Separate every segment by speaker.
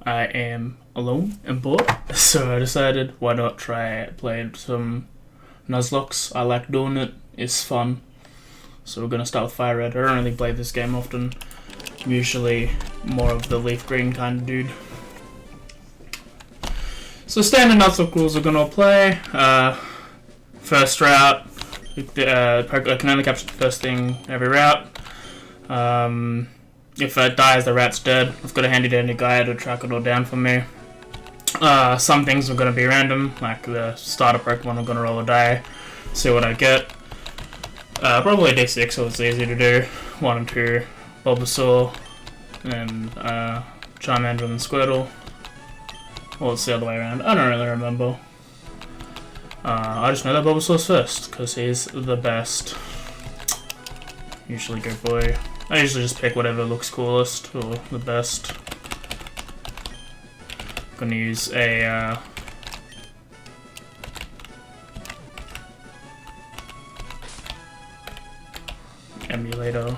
Speaker 1: I am alone and bored, so I decided why not try playing some Nuzlocke. I like doing it, it's fun. So we're gonna start with Fire Red. I don't really play this game often. I'm usually more of the leaf green kind of dude. So standard Nuzlocke rules are gonna play. First route, I can only capture the first thing every route. If it dies, the route's dead. I've got a handy dandy guy to track it all down for me. Some things are going to be random, like the starter Pokemon. I'm going to roll a die, see what I get. Probably D6, so it's easy to do. 1 and 2, Bulbasaur, and Charmander and Squirtle. Or it's the other way around. I don't really remember. I just know that Bulbasaur's first, because he's the best. Usually go boy. I usually just pick whatever looks coolest or the best. I'm gonna use a emulator.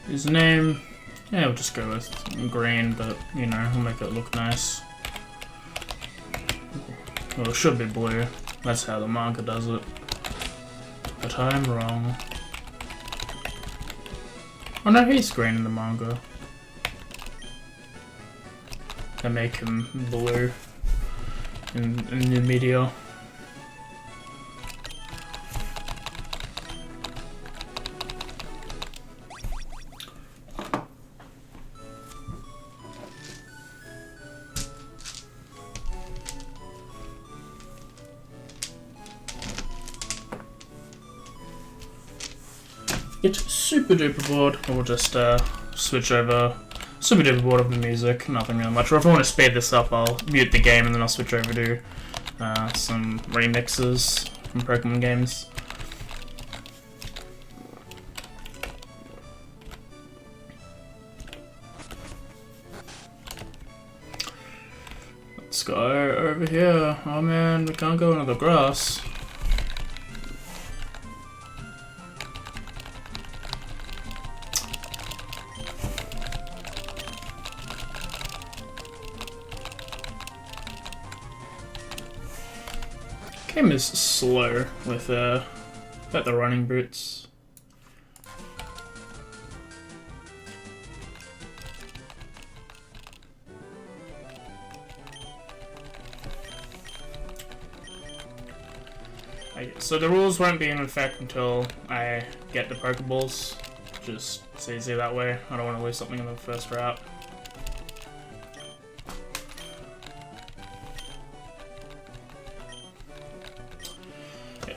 Speaker 1: His name. Yeah, we'll just go with green, but, you know, we'll make it look nice. Well, it should be blue. That's how the manga does it. But I'm wrong. Oh no, he's green in the manga. They make him blue in the media. Get super duper bored, or we'll just switch over. Super duper bored of the music, nothing really much. Or if I want to speed this up, I'll mute the game and then I'll switch over to some remixes from Pokemon games. Let's go over here. Oh man, we can't go into the grass. Game is slow with about the running boots. So the rules won't be in effect until I get the Pokeballs. Just it's easy that way. I don't want to lose something in the first route.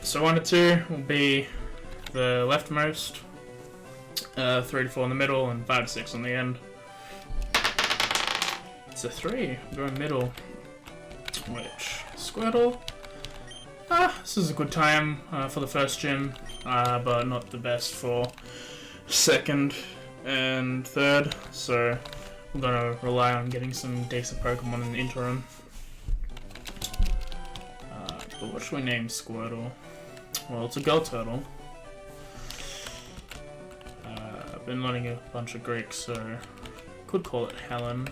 Speaker 1: So 1 to 2 will be the leftmost, 3 to 4 in the middle, and 5 to 6 on the end. It's a 3, going middle. Which, Squirtle. This is a good time for the first gym, but not the best for second and third, so I'm gonna rely on getting some decent Pokemon in the interim. But what should we name Squirtle? Well, it's a girl turtle. I've been learning a bunch of Greek, so could call it Helen,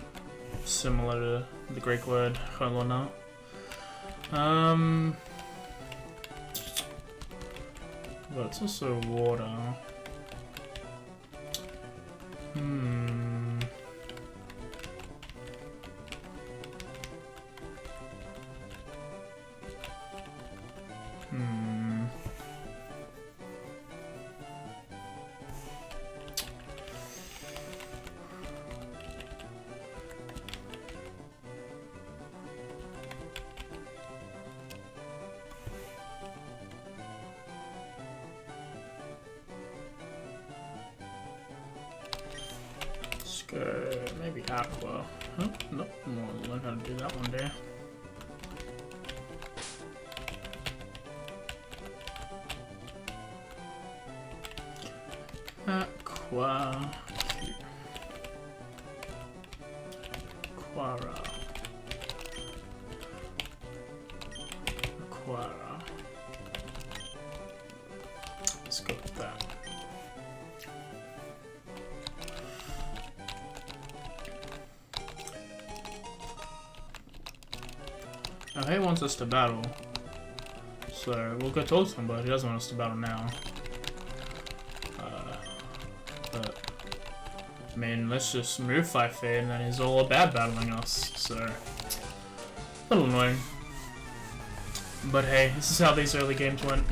Speaker 1: similar to the Greek word Helena. But it's also water. Maybe Aqua. Huh? Nope, we'll learn how to do that one day. Aqua. Quara. Oh, he wants us to battle. So we'll go talk to him, but he doesn't want us to battle now. But I mean, let's just move 5 feet and then he's all about battling us. So a little annoying. But hey, this is how these early games went.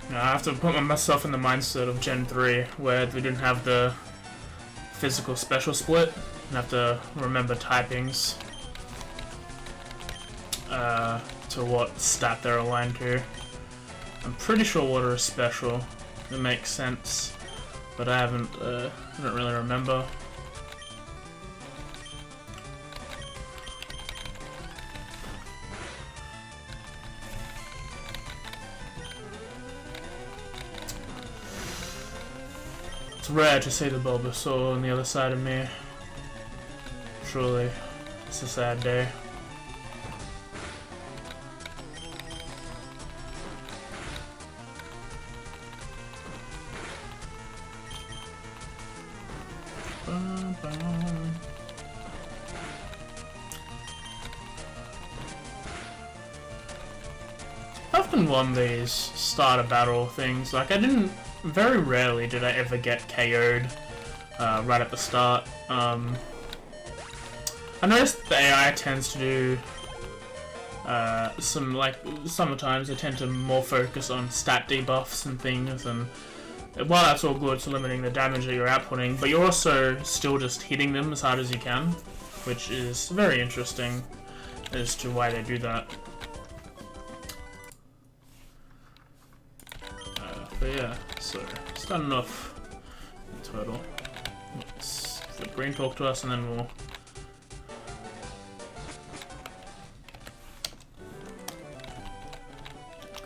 Speaker 1: Now, I have to put myself in the mindset of Gen 3, where we didn't have the physical special split. I have to remember typings to what stat they're aligned to. I'm pretty sure water is special. It makes sense, but I don't really remember. It's rare to see the Bulbasaur on the other side of me. Truly, it's a sad day. I often won these starter battle things. Like, very rarely did I ever get KO'd right at the start. I noticed the AI tends to do sometimes they tend to more focus on stat debuffs and things, and while that's all good, it's limiting the damage that you're outputting, but you're also still just hitting them as hard as you can, which is very interesting as to why they do that. But yeah, so starting off the turtle. Let's let Green talk to us and then we'll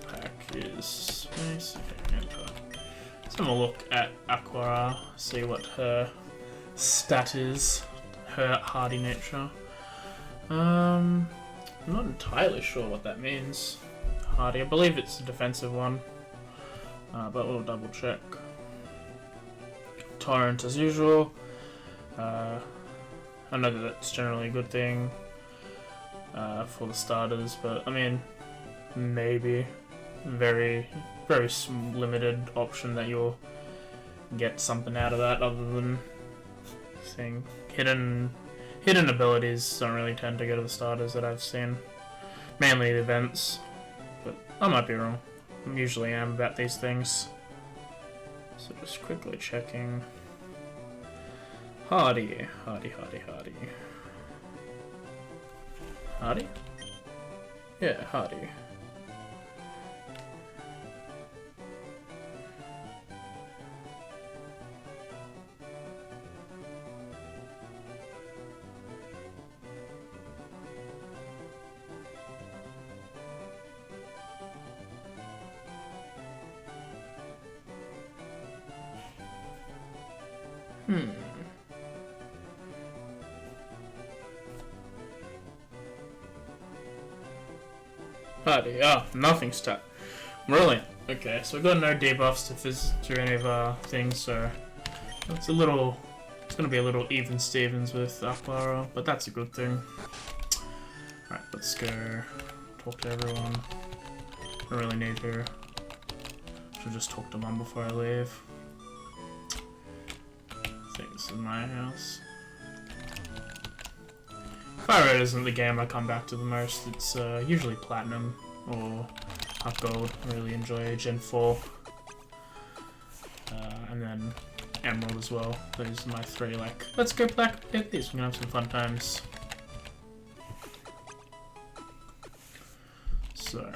Speaker 1: pack his space. Okay, enter. Let's have a look at Aquara, see what her stat is, her hardy nature. I'm not entirely sure what that means. Hardy, I believe it's a defensive one. But we'll double check. Torrent as usual. I know that that's generally a good thing for the starters, but I mean, maybe very limited option that you'll get something out of that other than saying hidden abilities don't really tend to go to the starters that I've seen. Mainly the events, but I might be wrong. I usually am about these things. So just quickly checking. Hardy. Hardy? Yeah, Hardy. Hardy, nothing stat. Brilliant. Okay, so we've got no debuffs to any of our things, so it's gonna be a little even Stevens with Aquara, but that's a good thing. Alright, let's go talk to everyone. I really need to. Should just talk to Mum before I leave. I think this is my house. Fire Red isn't the game I come back to the most. It's usually Platinum or Heart Gold. I really enjoy Gen 4. And then Emerald as well. Those are my three, like, let's go black, get these, we're gonna have some fun times. So,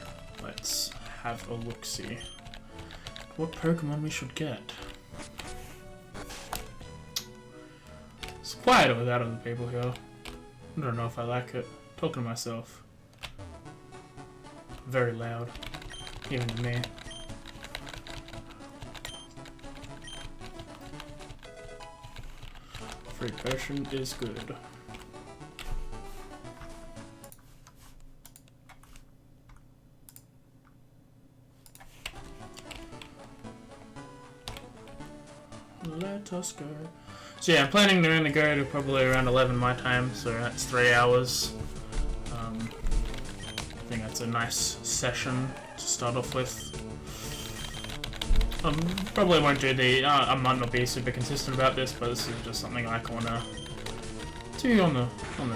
Speaker 1: let's have a look-see. What Pokemon we should get. It's quiet without other people here. I don't know if I like it. Talking to myself. Very loud. Even to me. Free potion is good. Let us go. So yeah, I'm planning to only go to probably around 11 my time, so that's 3 hours. I think that's a nice session to start off with. Probably won't do the. I might not be super consistent about this, but this is just something I wanna do on the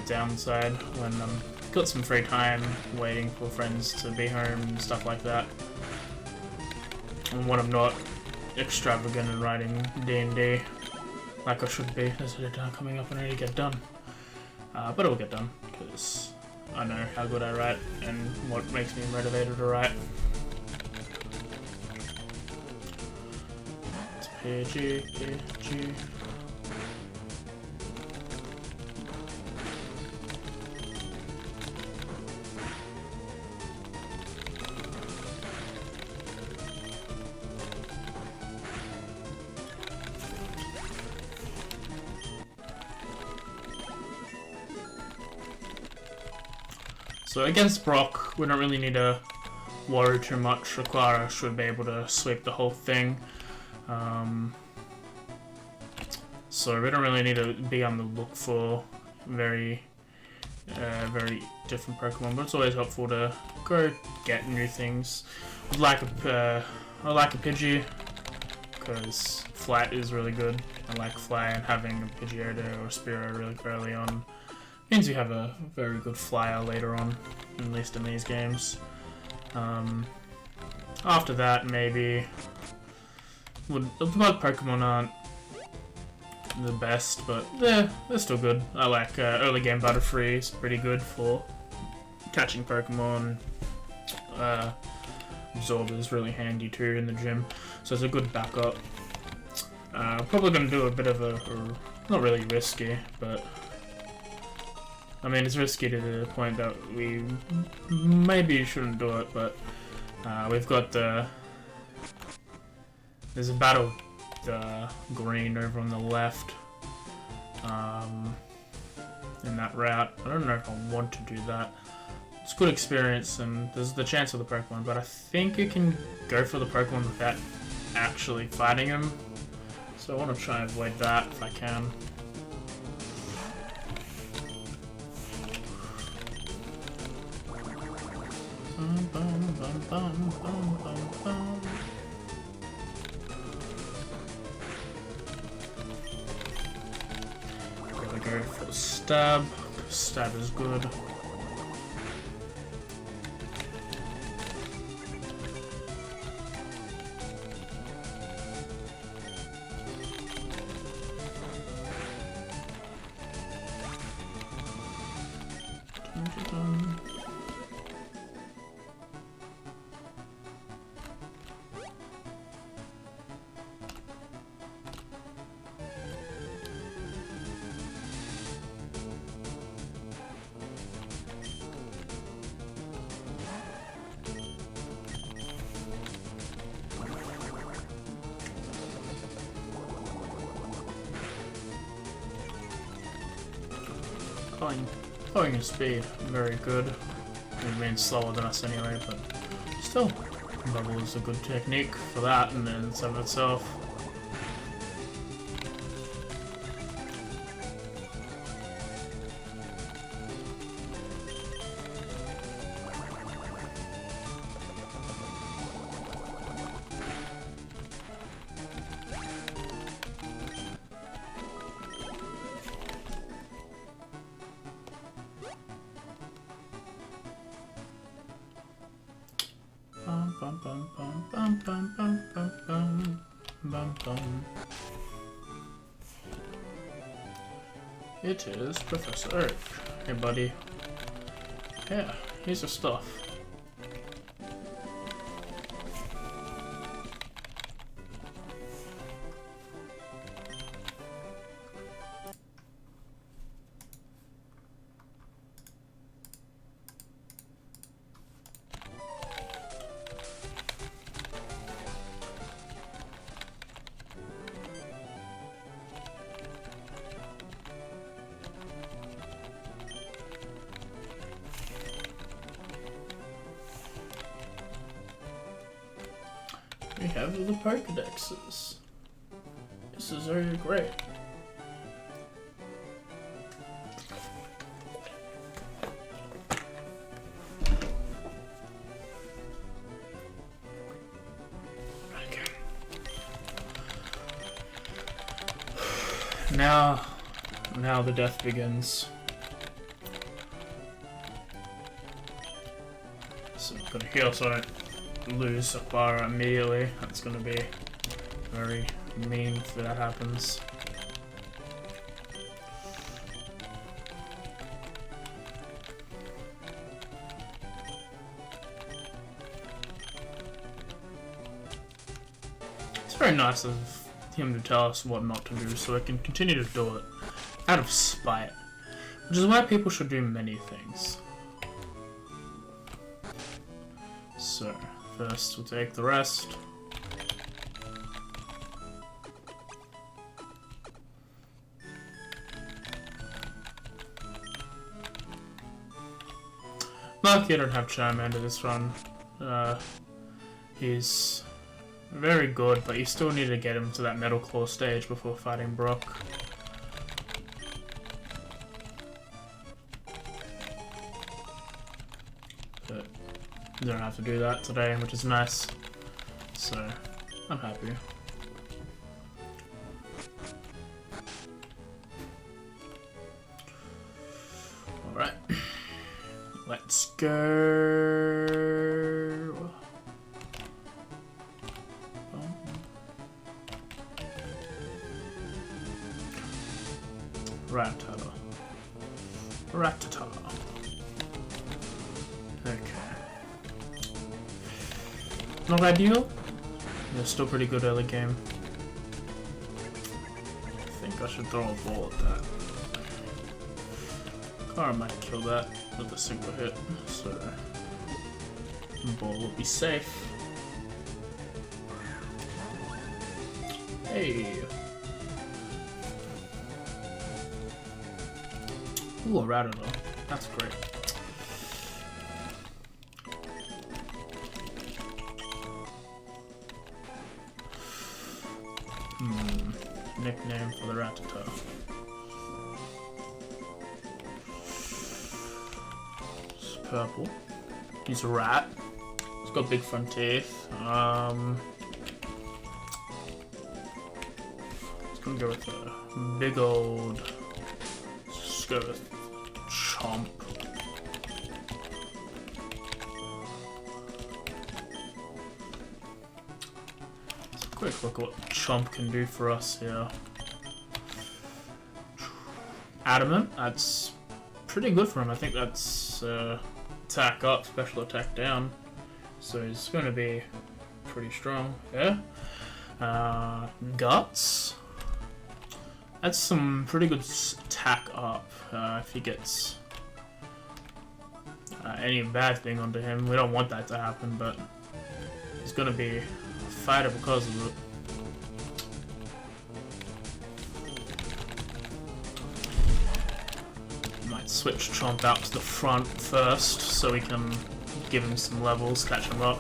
Speaker 1: downside when got some free time, waiting for friends to be home and stuff like that. And when I'm not extravagant and writing D&D like I should be. There's a deadline coming up and I need to get done. But it'll get done because I know how good I write and what makes me motivated to write. PG. So against Brock, we don't really need to worry too much. Clara should be able to sweep the whole thing. So we don't really need to be on the look for very different Pokemon, but it's always helpful to go get new things. I like a Pidgey because Flat is really good. I like Fly, and having a Pidgeotto or Spearow really early on means you have a very good flyer later on, at least in these games. After that, maybe the bug Pokemon aren't the best, but they're still good. I like early game Butterfree is pretty good for catching Pokemon. Absorber is really handy too in the gym, so it's a good backup. Probably going to do a bit of a not really risky, but I mean it's risky to the point that we maybe shouldn't do it. But we've got there's a battle green over on the left in that route. I don't know if I want to do that. It's good experience and there's the chance of the Pokemon, but I think you can go for the Pokemon without actually fighting him. So I want to try and avoid that if I can. Gotta go for the stab. Stab is good. Pulling his speed, very good. It means slower than us anyway, but still, Bubble is a good technique for that, and then some of itself. It is Professor Oak. Hey buddy. Yeah, here's your stuff. We have the Pokedexes. This is very great. Now the death begins. So I'm gonna heal so I don't lose a bar immediately. That's gonna be very mean if that happens. It's very nice of him to tell us what not to do so I can continue to do it out of spite, which is why people should do many things. So, first we'll take the rest. Lucky I don't have Charmander this run. He's very good, but you still need to get him to that Metal Claw stage before fighting Brock. But you don't have to do that today, which is nice. So, I'm happy. Alright. Let's go. Ratata. Okay. Not ideal. They're still pretty good early game. I think I should throw a ball at that. Car might kill that with a single hit, so the ball will be safe. Hey! Ooh, a Ratata. That's great. Nickname for the Ratata. It's purple. He's a rat. He's got big front teeth. It's gonna go with a big old. Let's go with Chomp. Let's quick look at what Chomp can do for us here. Adamant, that's pretty good for him. I think that's attack up, special attack down. So he's going to be pretty strong. Yeah. Guts. That's some pretty good attack up. If he gets any bad thing onto him, we don't want that to happen, but he's going to be a fighter because of it. Might switch Chomp out to the front first so we can give him some levels, catch him up.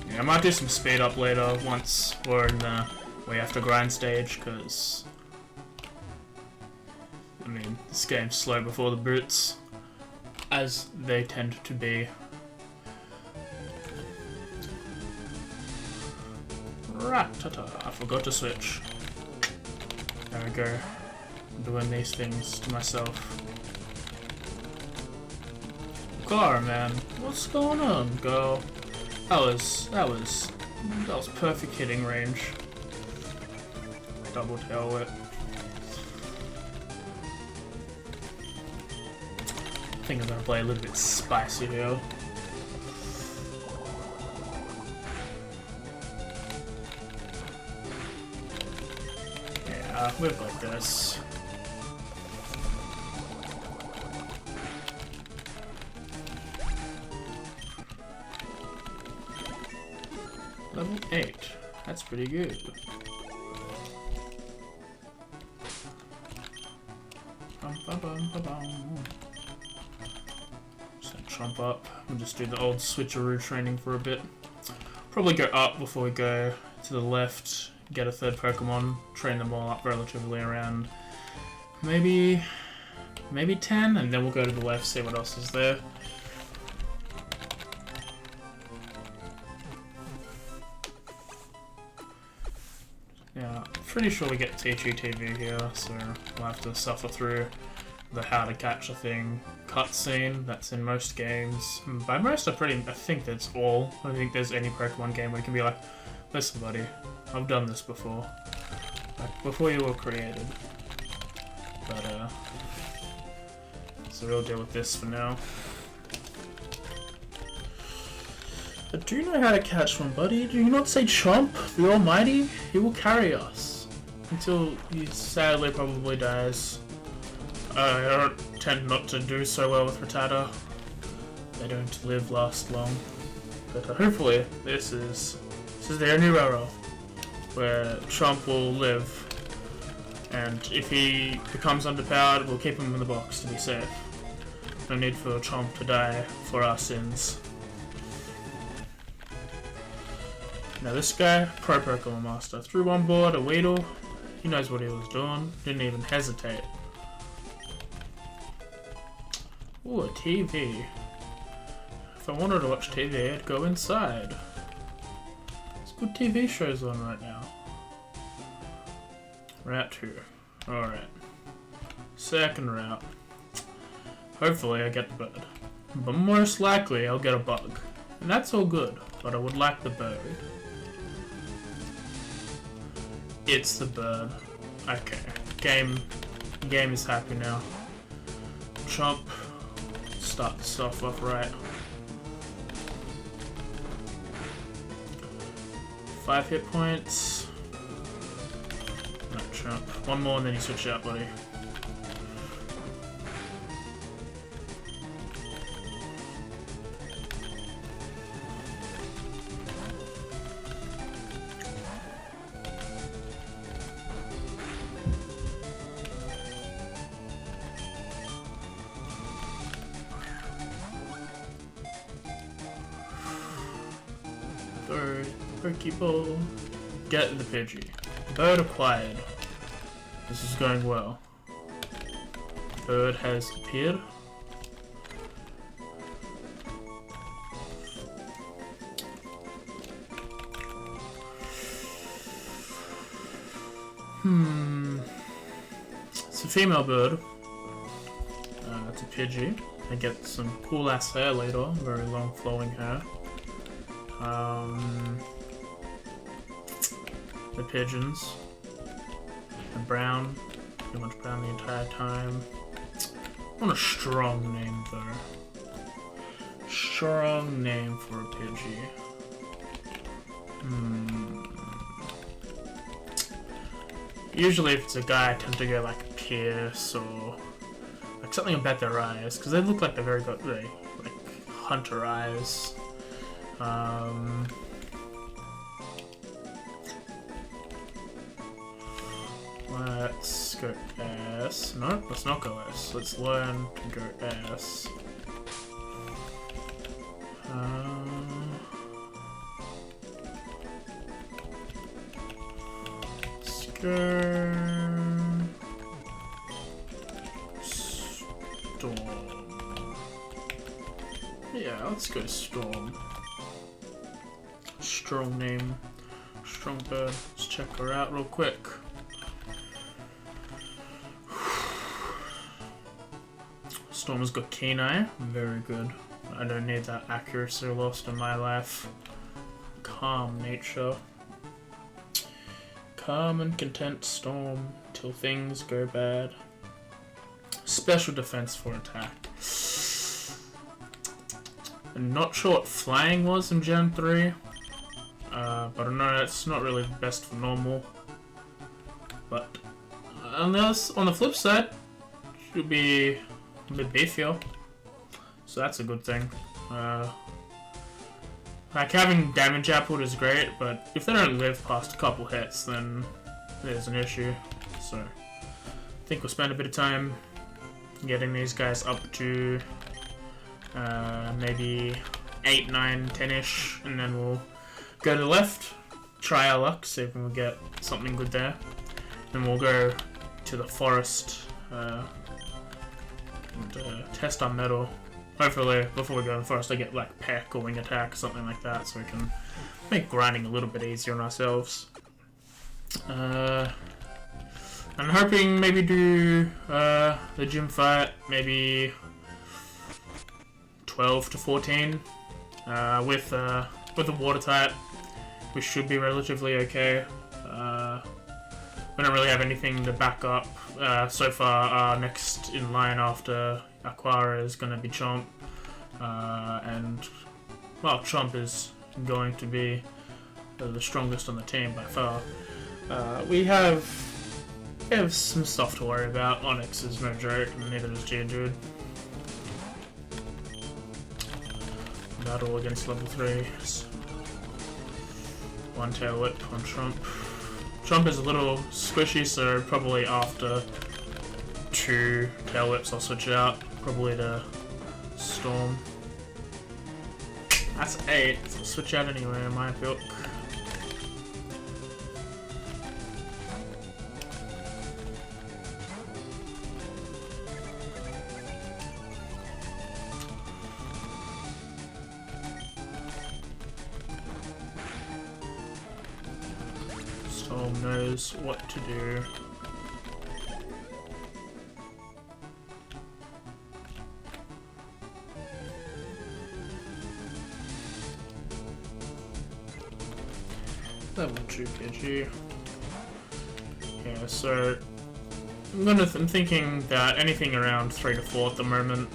Speaker 1: I might do some speed up later once we're in the we have to grind stage, because I mean this game's slow before the brutes, as they tend to be. Ratata, I forgot to switch. There we go. I'm doing these things to myself. Car man, what's going on, girl? That was perfect hitting range. Double tail whip. I think I'm gonna play a little bit spicy here. Yeah, we've got this. Level 8. That's pretty good. So Trump up. We'll just do the old switcheroo training for a bit. Probably go up before we go to the left. Get a third Pokemon. Train them all up relatively around maybe 10, and then we'll go to the left, see what else is there. Yeah, pretty sure we get TGTV here, so we'll have to suffer through the how to catch a thing cutscene that's in most games. By most, I think that's all. I don't think there's any Pokemon game where you can be like, listen buddy, I've done this before. Like, before you were created. But, so we'll deal with this for now. I do know how to catch one, buddy. Do you not say Chomp, the Almighty? He will carry us. Until he sadly probably dies. I don't tend not to do so well with Rattata. They don't last long. But hopefully this is their new era where Chomp will live, and if he becomes underpowered, we'll keep him in the box to be safe. No need for Chomp to die for our sins. Now this guy, Pro Pokemon Master, threw on board a Weedle. He knows what he was doing, didn't even hesitate. Ooh, a TV. If I wanted to watch TV, I'd go inside. There's good TV shows on right now. Route 2. Alright. Second route. Hopefully I get the bird. But most likely I'll get a bug. And that's all good, but I would like the bird. It's the bird. Okay. Game is happy now. Chomp. Start this off right. 5 hit points. No, Chomp. One more and then you switch out, buddy. Pokeball. Get the Pidgey. Bird acquired. This is going well. Bird has appeared. It's a female bird. It's a Pidgey. I get some cool ass hair later. Very long flowing hair. The pigeons. The brown. Pretty much brown the entire time. I want a strong name though. Strong name for a Pidgey. Usually if it's a guy, I tend to go like Pierce or like something about their eyes, because they look like they're very good, like hunter eyes. Let's go S. No, let's not go S. Let's learn to go S. Let's go Storm. Yeah, let's go Storm. Strong name, strong bird. Let's check her out real quick. Storm has got keen eye, very good. I don't need that accuracy lost in my life. Calm nature. Calm and content Storm till things go bad. Special defense for attack. I'm not sure what flying was in Gen 3. But I know it's not really best for normal. But unless on the flip side, should be a bit beefier. So that's a good thing. Like having damage output is great, but if they don't live past a couple hits, then there's an issue. So I think we'll spend a bit of time getting these guys up to maybe 8, 9, 10-ish, and then we'll go to the left, try our luck, see if we can get something good there. Then we'll go to the forest test our metal. Hopefully, before we go in forest, I get like peck or wing attack, something like that, so we can make grinding a little bit easier on ourselves. I'm hoping maybe do the gym fight, maybe 12 to 14. With a water type, we should be relatively okay. We don't really have anything to back up. So far, our next in line after Aquara is going to be Chomp. And, well, Chomp is going to be the strongest on the team by far. We have some stuff to worry about. Onyx is no joke, and neither is Geodude. Battle against level 3s. One Tail Whip on Trump. Trump is a little squishy, so probably after 2 Tail Whips I'll switch it out. Probably to Storm. That's 8, so I'll switch out anyway in my book. Storm knows what to do. Level 2 PG. Yeah, so I'm thinking that anything around 3 to 4 at the moment.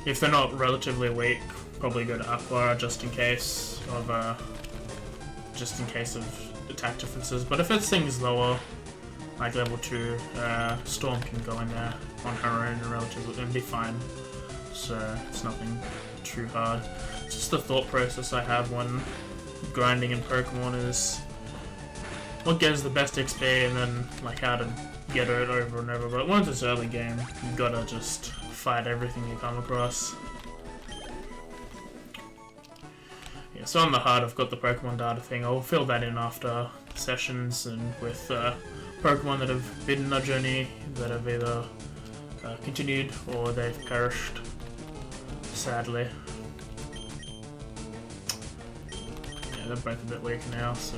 Speaker 1: If they're not relatively weak, probably go to Aqua just in case of attack differences. But if it's things lower, like level 2, Storm can go in there on her own and be fine. So it's nothing too hard. It's just the thought process I have when grinding in Pokemon is what gets the best XP and then like how to get it over and over. But once it's early game, you gotta just fight everything you come across. Yeah, so on the HUD I've got the Pokemon data thing. I'll fill that in after sessions and with Pokemon that have been our journey that have either continued or they've perished, sadly. Yeah, they're both a bit weak now, so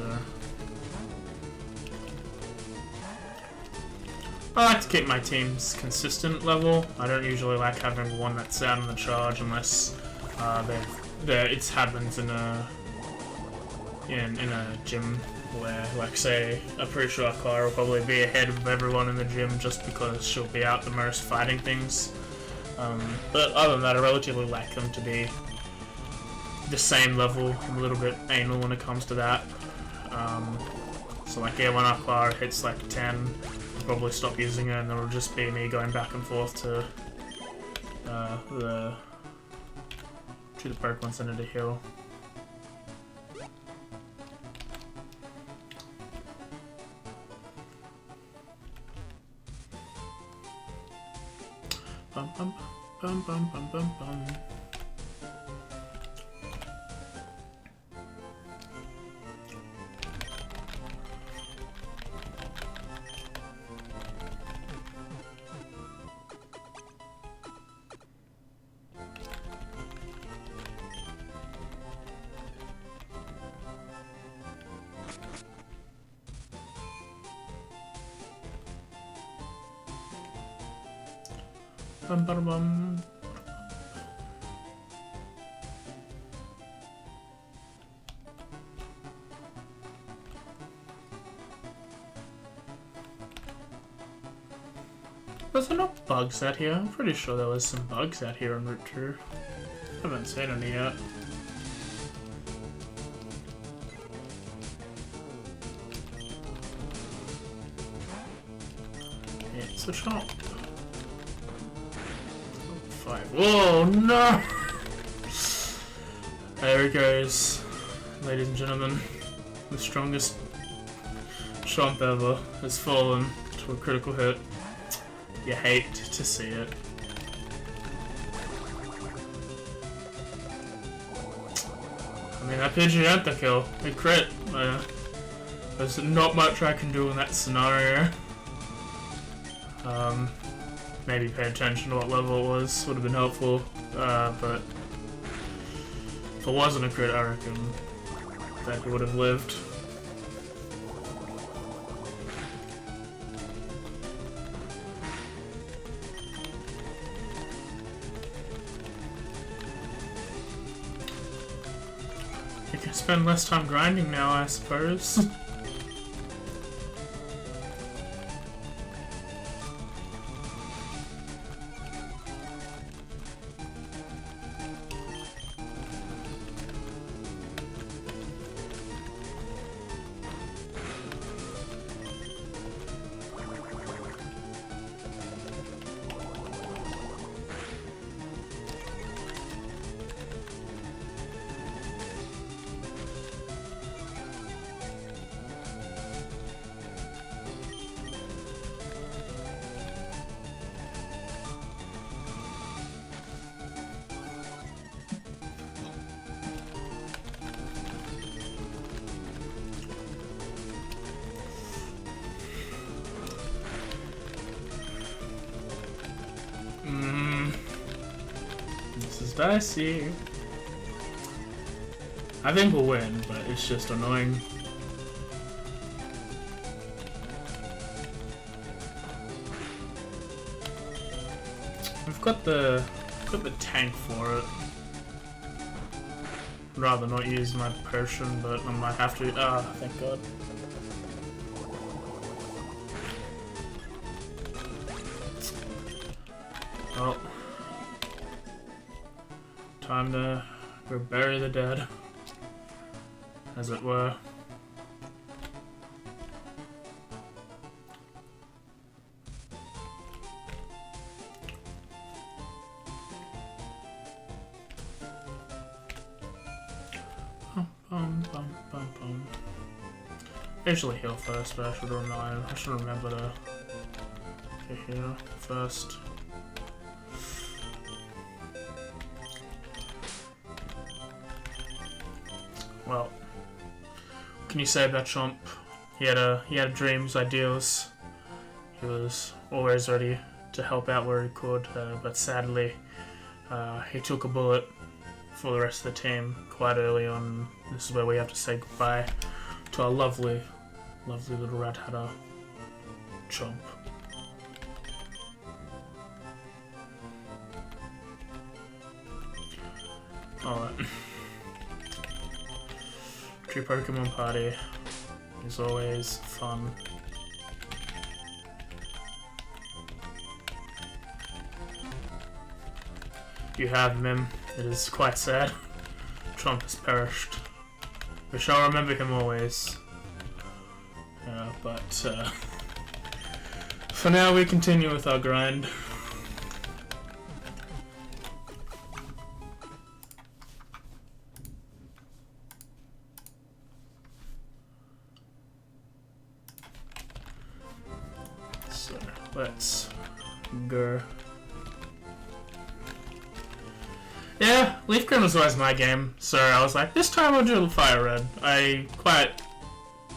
Speaker 1: I like to keep my teams consistent level. I don't usually like having one that's out on the charge unless it happens in a gym where, like, say, I'm pretty sure Akara will probably be ahead of everyone in the gym just because she'll be out the most fighting things. But other than that, I relatively like them to be the same level. I'm a little bit anal when it comes to that. So like, yeah, when Akara hits like 10, I'll probably stop using her and it'll just be me going back and forth to the Pokemon Center to heal. Bum bum bum bum bum bum bum. Bum bum bum. Was there not bugs out here? I'm pretty sure there was some bugs out here on Route 2. I haven't seen any yet. It's a shop. 5. Whoa, no! There it goes, ladies and gentlemen. The strongest Chomp ever has fallen to a critical hit. You hate to see it. I mean, that Pidgeotto kill, it crit. There's not much I can do in that scenario. Maybe pay attention to what level it was, would have been helpful. But if it wasn't a crit, I reckon that he would have lived. You can spend less time grinding now, I suppose. This is dicey. I think we'll win, but it's just annoying. We've got the tank for it. I'd rather not use my potion, but I might have to. Ah, thank God. Well, time to go bury the dead, as it were. I usually heal first, but I should remember to heal first. Well, what can you say about Chomp? He had dreams, ideals. He was always ready to help out where he could, but sadly, he took a bullet for the rest of the team quite early on. This is where we have to say goodbye to our lovely, lovely little rat hatter, Chomp. Alright. True Pokemon Party is always fun. You have Mim. It is quite sad. Chomp has perished. We shall remember him always. But for now we continue with our grind. So let's go. Yeah, Leaf Green was always my game, so I was like, this time I'll do Fire Red. I'm quite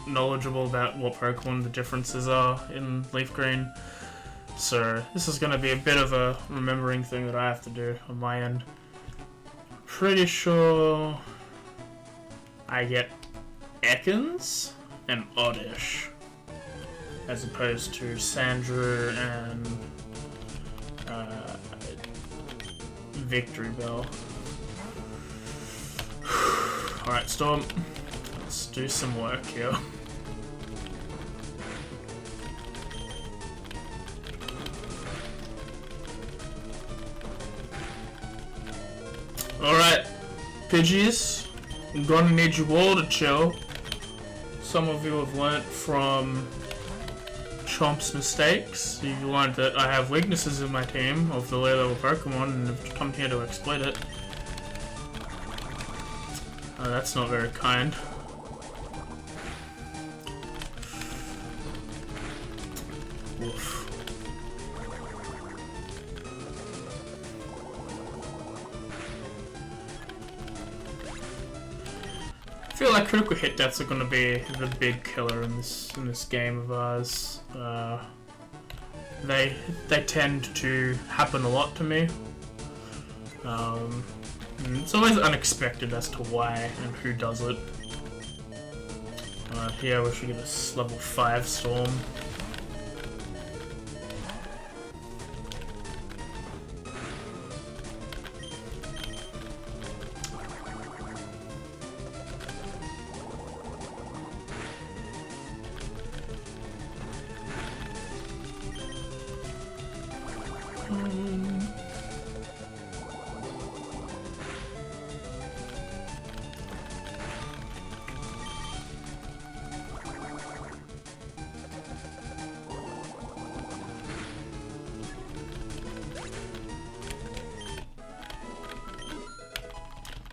Speaker 1: knowledgeable about what Pokemon the differences are in Leaf Green, so this is going to be a bit of a remembering thing that I have to do on my end. Pretty sure I get Ekans and Oddish, as opposed to Sandra and Victory Bell. Alright, Storm, let's do some work here. Alright, Pidgeys, I'm gonna need you all to chill. Some of you have learnt from Chomp's mistakes. You've learned that I have weaknesses in my team of the low level Pokemon and have come here to exploit it. That's not very kind. Oof. I feel like critical hit deaths are going to be the big killer in this game of ours. they tend to happen a lot to me. It's always unexpected as to why and who does it. Here we should get this level 5 storm.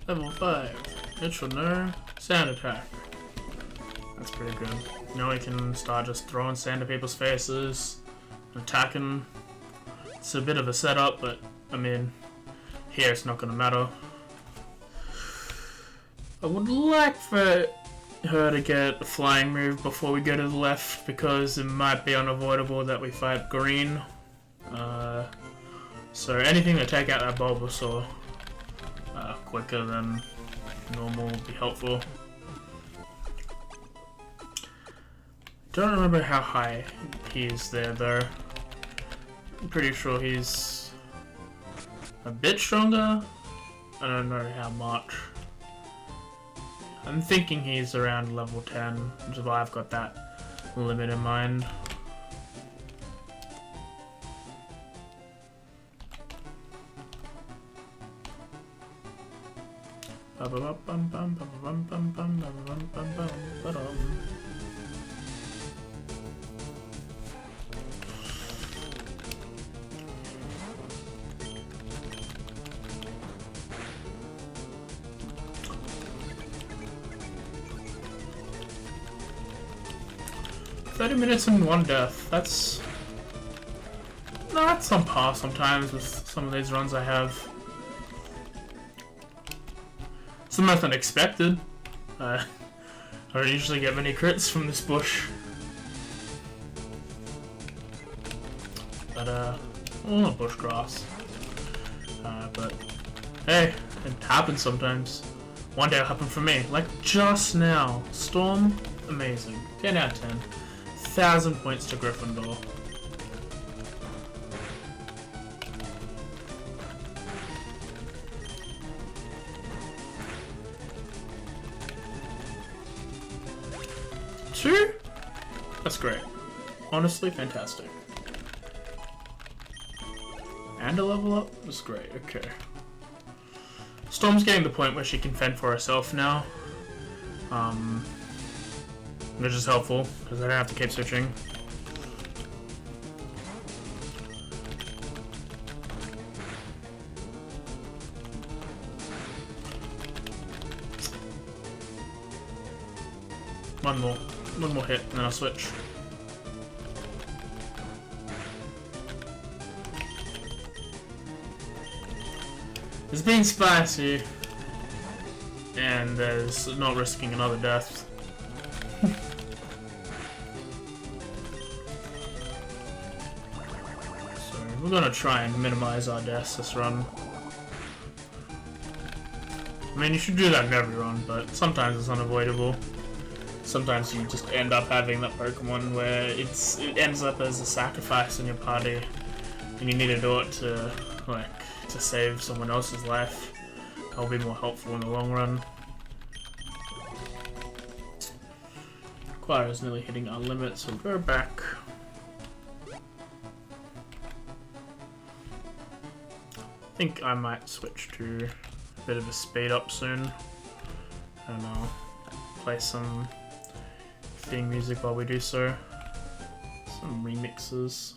Speaker 2: Level 5. It should know. Sand attack.
Speaker 1: That's pretty good. Now we can start just throwing sand at people's faces, attacking. It's a bit of a setup, but I mean, here it's not gonna matter. I would like for her to get a flying move before we go to the left, because it might be unavoidable that we fight green. So anything to take out that Bulbasaur quicker than normal would be helpful. Don't remember how high he is there though. I'm pretty sure he's a bit stronger. I don't know how much. I'm thinking he's around level 10, which is why I've got that limit in mind. $30 and 1 death. That's on par sometimes with some of these runs I have. It's the most unexpected. I don't usually get many crits from this bush. But, not bush grass. But, hey, it happens sometimes. One day it'll happen for me. Like just now. Storm, amazing. 10 out of 10. 1,000 points to Gryffindor. Two? That's great. Honestly, fantastic. And a level up? That's great, okay. Storm's getting to the point where she can fend for herself now. Which is helpful, because I don't have to keep switching. One more hit, and then I'll switch. It's being spicy, and there's not risking another death. So we're gonna try and minimize our deaths this run. I mean, you should do that in every run, but sometimes it's unavoidable. Sometimes you just end up having that Pokemon where it ends up as a sacrifice in your party, and you need to do it to save someone else's life. That'll be more helpful in the long run. Choir is nearly hitting our limit, so we'll go back. I think I might switch to a bit of a speed up soon. I don't know. Play some theme music while we do so. Some remixes.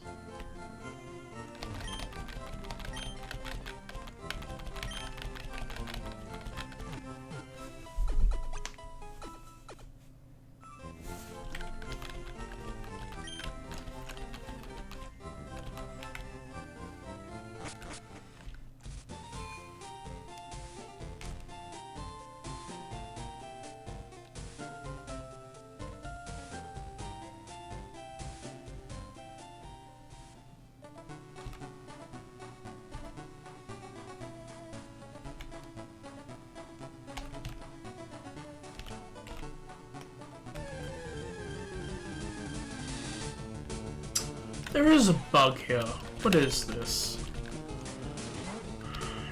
Speaker 2: There is a bug here. What is this?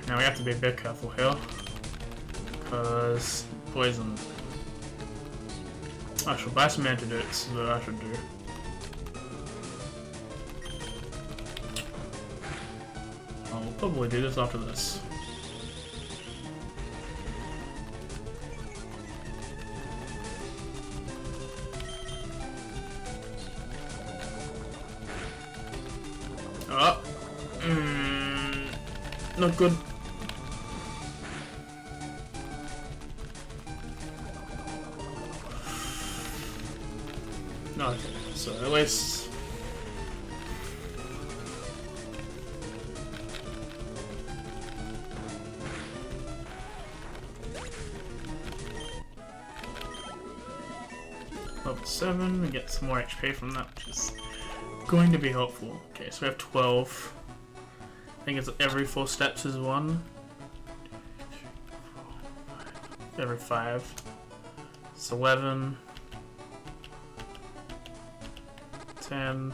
Speaker 2: Now we have to be a bit careful here. Because poison. I should buy some antidotes, is what I should do. I'll probably do this after this. Oh! Not good. No, so at least level 7, we get some more HP from that, which is going to be helpful. Okay, so we have 12. I think it's every 4 steps is 1. Every 5. It's 11. 10,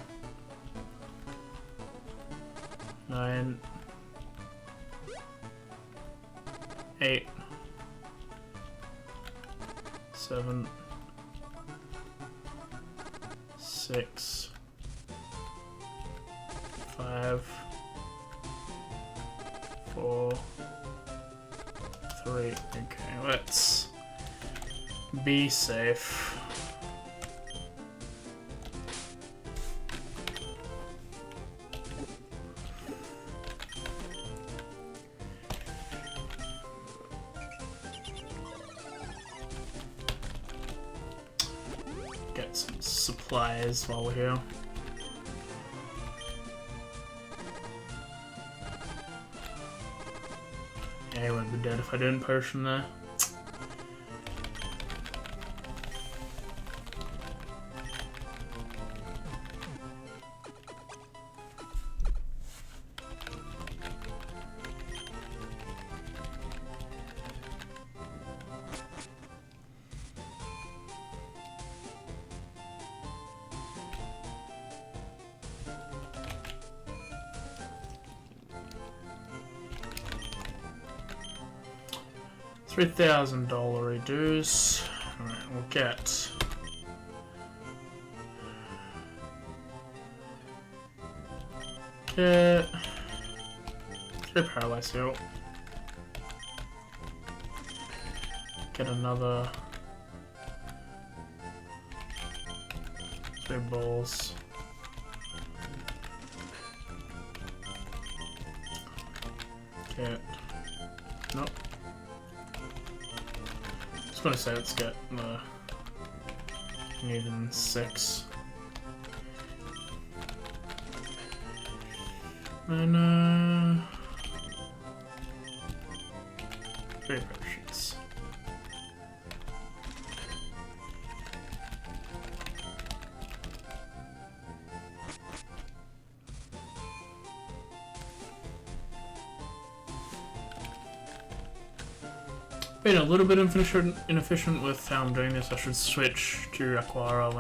Speaker 2: 9, 8, 7, 6, 5, 4, 3. Okay, let's be safe. Get some supplies while we're here. Yeah, I would be dead if I didn't potion there. $3,000 reduce. Alright, we'll get three paralyze heal. Get another 3 balls. Get nope. I was gonna say let's get even 6. And 3 potions. Been a little bit inefficient with how I'm doing this. I should switch to Aquara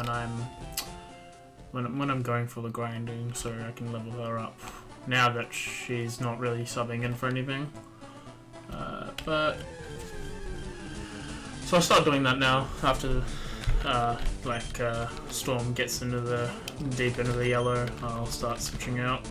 Speaker 2: when I'm going for the grinding, so I can level her up. Now that she's not really subbing in for anything, so I'll start doing that now after Storm gets into the deep into the yellow. I'll start switching out.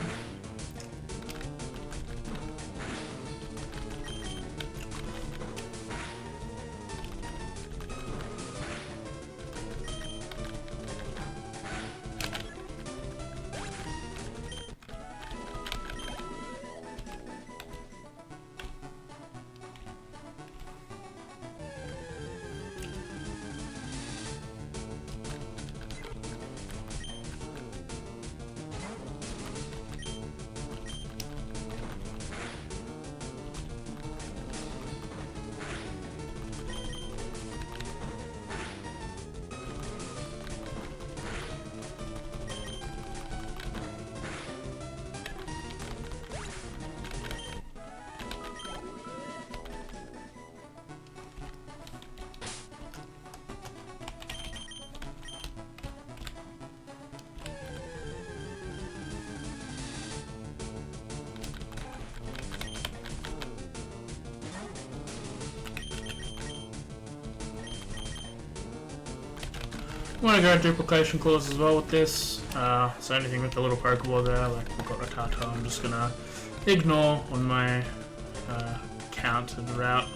Speaker 2: I'm gonna go duplication clause as well with this. So anything with the little Pokeball there, like we've got Rattata, I'm just gonna ignore on my count and route.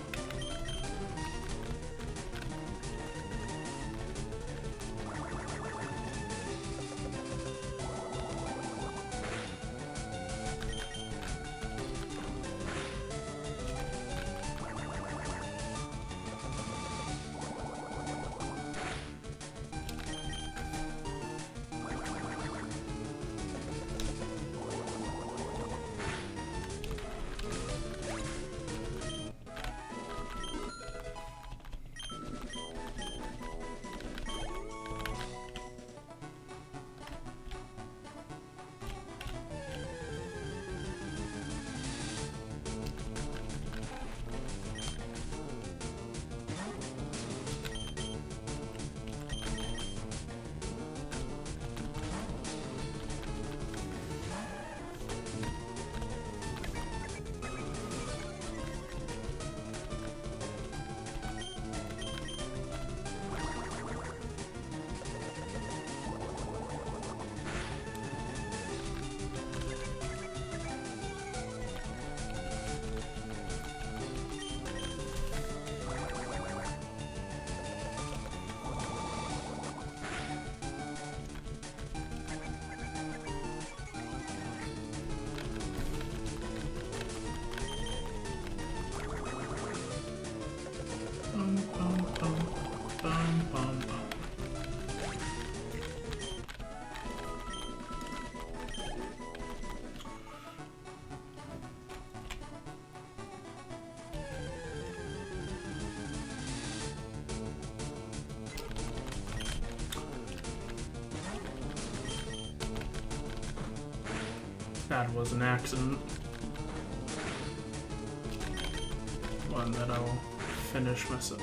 Speaker 2: That was an accident. One that I will finish myself.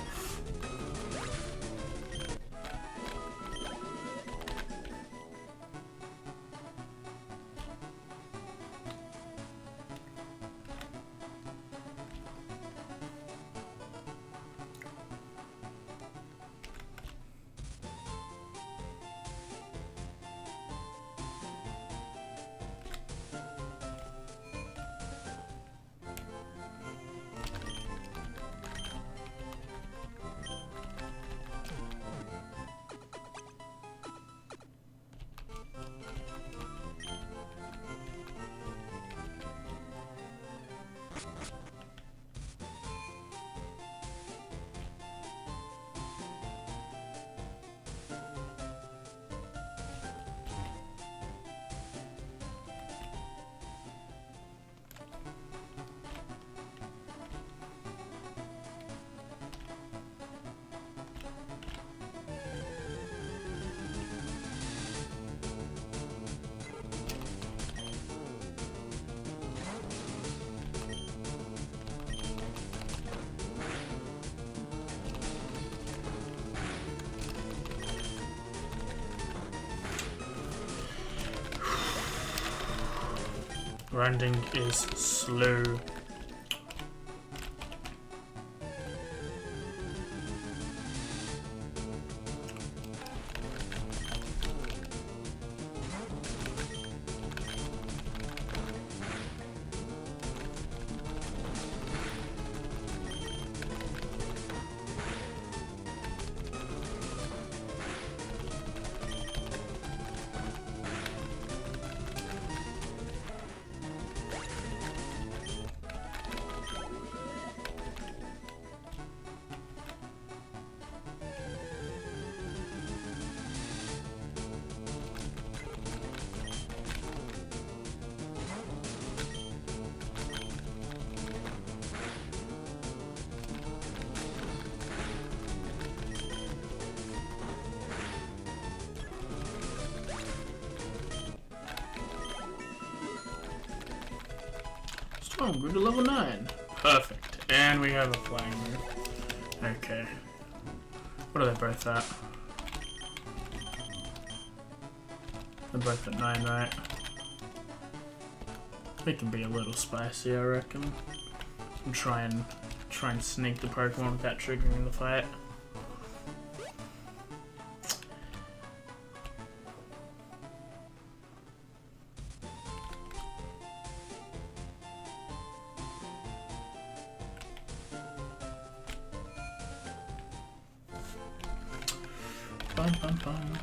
Speaker 2: Grinding is slow. Oh, we're to level 9. Perfect. And we have a flying move. Okay. What are they both at? They're both at 9, right? They can be a little spicy, I reckon. And try and sneak the Pokemon without triggering the fight.
Speaker 1: fine.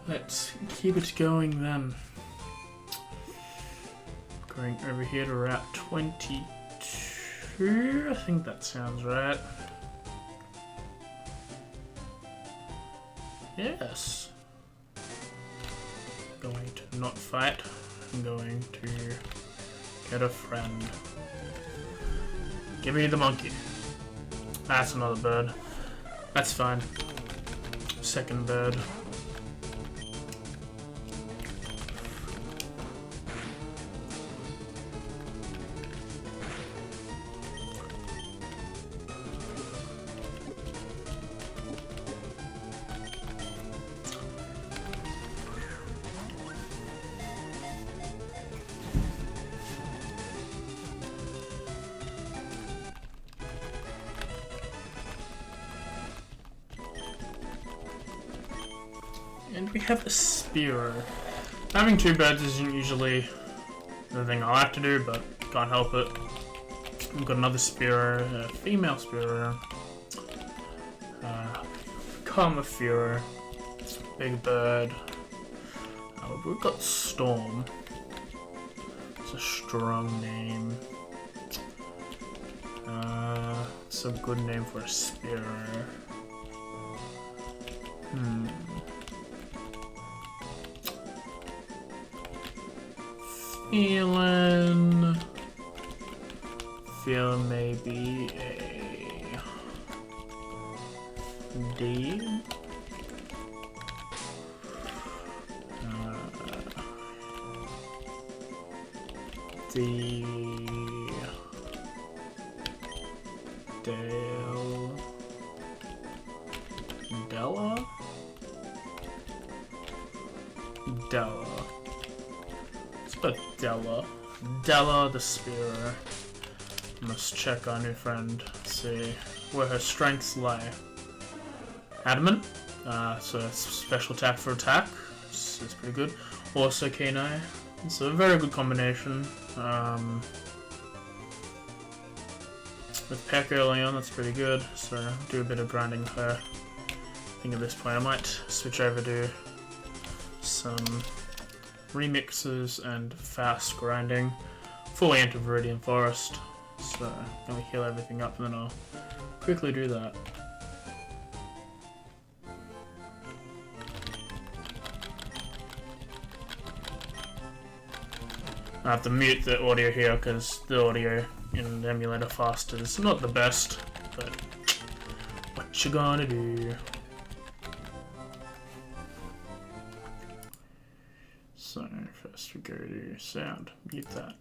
Speaker 1: Let's keep it going then. Going over here to Route 22. I think that sounds right. Yes. Going to not fight. I'm going to get a friend. Give me the monkey. That's another bird. That's fine. Second bird. And we have a spear. Having two birds isn't usually the thing I like to do, but can't help it. We've got another spear, a female spear, Karma Fear, big bird. We've got Storm. It's a strong name. It's a good name for a spear. Feeling maybe a D. Della. Let's put Della. Della the Spearer. Must check our new friend, see where her strengths lie. Adamant, so special attack for attack, it's pretty good. Also K9, it's a very good combination. With Peck early on, that's pretty good, so do a bit of grinding with her. I think at this point I might switch over to some remixes and fast grinding. Fully into Viridian Forest, so let me heal everything up and then I'll quickly do that. I have to mute the audio here because the audio in the emulator fast is not the best, but what you gonna do? So first we go to sound, mute that.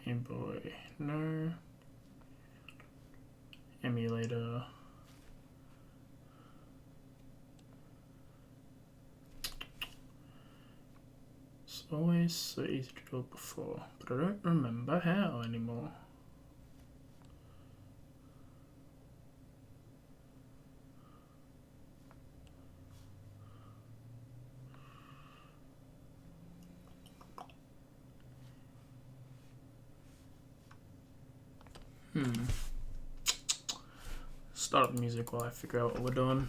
Speaker 1: Game Boy, no. Emulator. It's always so easy to do it before, but I don't remember how anymore. Start up music while I figure out what we're doing.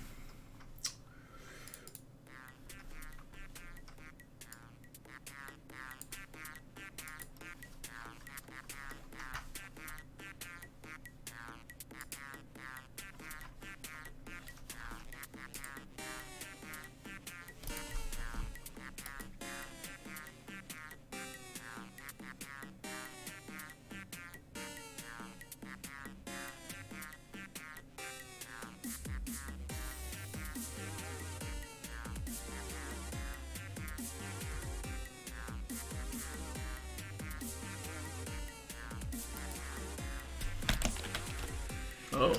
Speaker 1: Oh,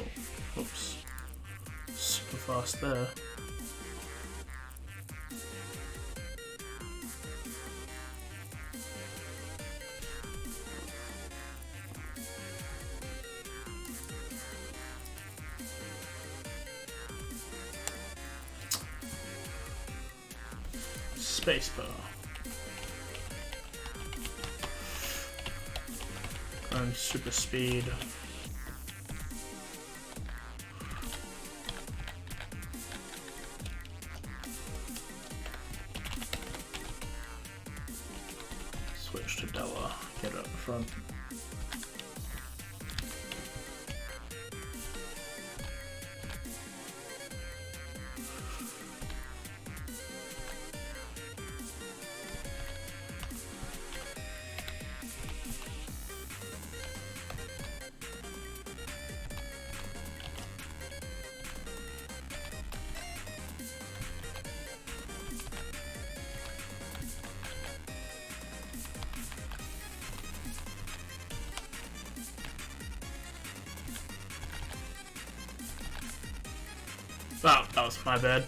Speaker 1: oops. Super fast there.
Speaker 2: spacebar. And super speed. Switch to Della, get it up front. Oh, that was my bad.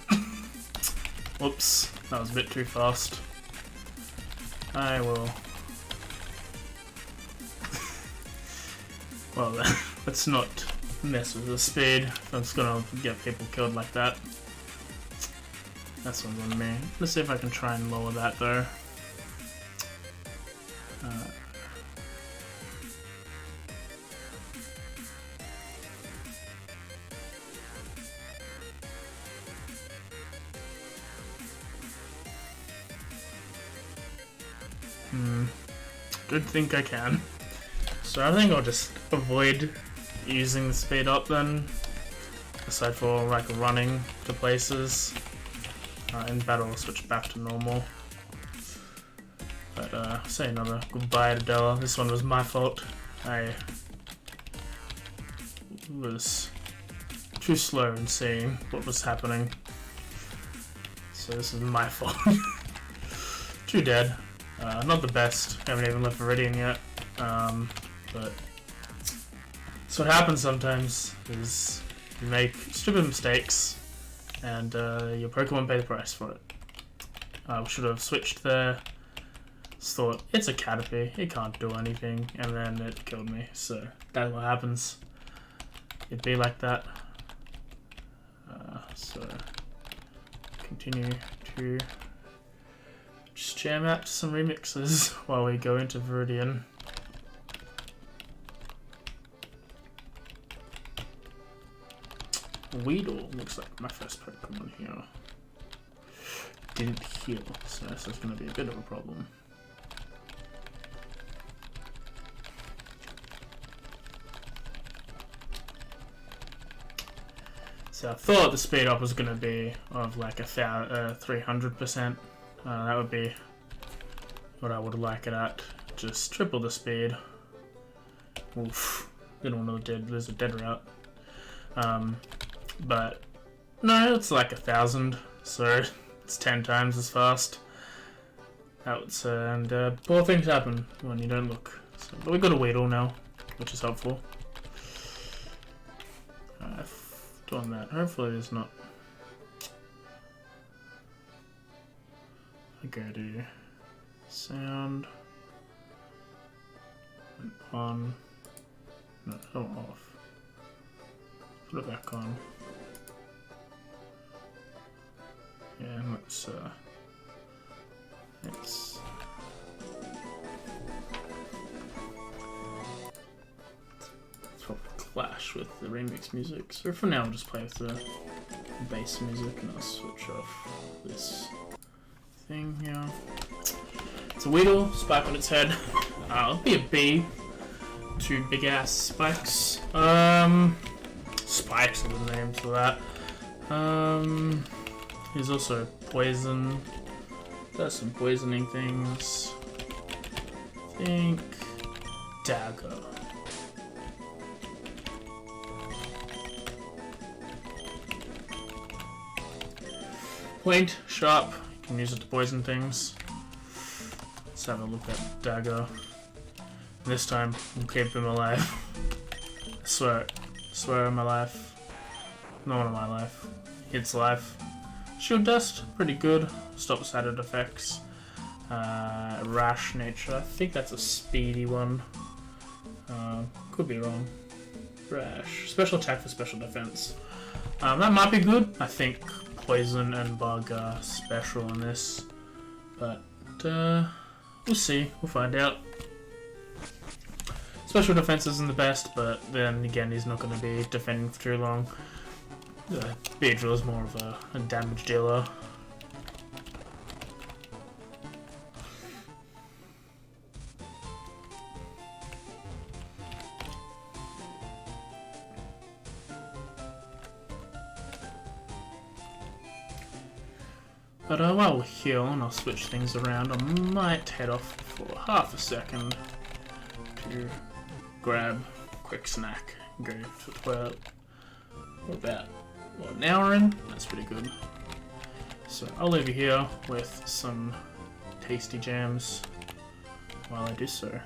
Speaker 2: Whoops, that was a bit too fast. I will... well then, let's not mess with the speed. That's gonna get people killed like that. That's one on me. Let's see if I can try and lower that though. Don't think I can. So I think I'll just avoid using the speed up then, aside for like running to places. In battle I'll switch back to normal. But say another goodbye to Della. This one was my fault. I was too slow in seeing what was happening. So this is my fault. 2 dead. Not the best. Haven't even left Viridian yet. But that's what happens sometimes. Is you make stupid mistakes, and your Pokemon pay the price for it. I should have switched there. Just thought it's a Caterpie. It can't do anything, and then it killed me. So that's what happens. It'd be like that. So continue to just jam out to some remixes while we go into Viridian. Weedle looks like my first Pokemon here. Didn't heal, so this is going to be a bit of a problem. So I thought the speed up was going to be of like 300%. That would be what I would like it at. Just triple the speed. Oof. Didn't want to lose a dead route. But no, it's like 1,000, so it's 10 times as fast. And poor things happen when you don't look. So, but we got a Weedle now, which is helpful. Doing that. Hopefully there's not. I go to sound and on. No, off. Put it back on. Yeah, and let's probably clash with the remix music. So for now, I'll just play with the bass music, and I'll switch off this thing here. It's a Weedle, spike on its head. It'll be a B. 2 big ass spikes. Spikes are the names for that. There's also poison. There's some poisoning things. I think dagger. Point, sharp. You can use it to poison things. Let's have a look at dagger. This time, we'll keep him alive. I swear on my life. Not on my life. Hits life. Shield dust, pretty good. Stops added effects. Rash nature, I think that's a speedy one. Could be wrong. Rash. Special attack for special defense. That might be good. I think poison and bug are special in this.
Speaker 1: But we'll see. We'll find out. Special defense isn't the best, but then again, he's not going to be defending for too long. Beedrill is more of a damage dealer. But while we're here, and I'll switch things around, I might head off for half a second to grab a quick snack and go to the toilet. We're about, what, an hour in? That's pretty good. So I'll leave you here with some tasty jams while I do so.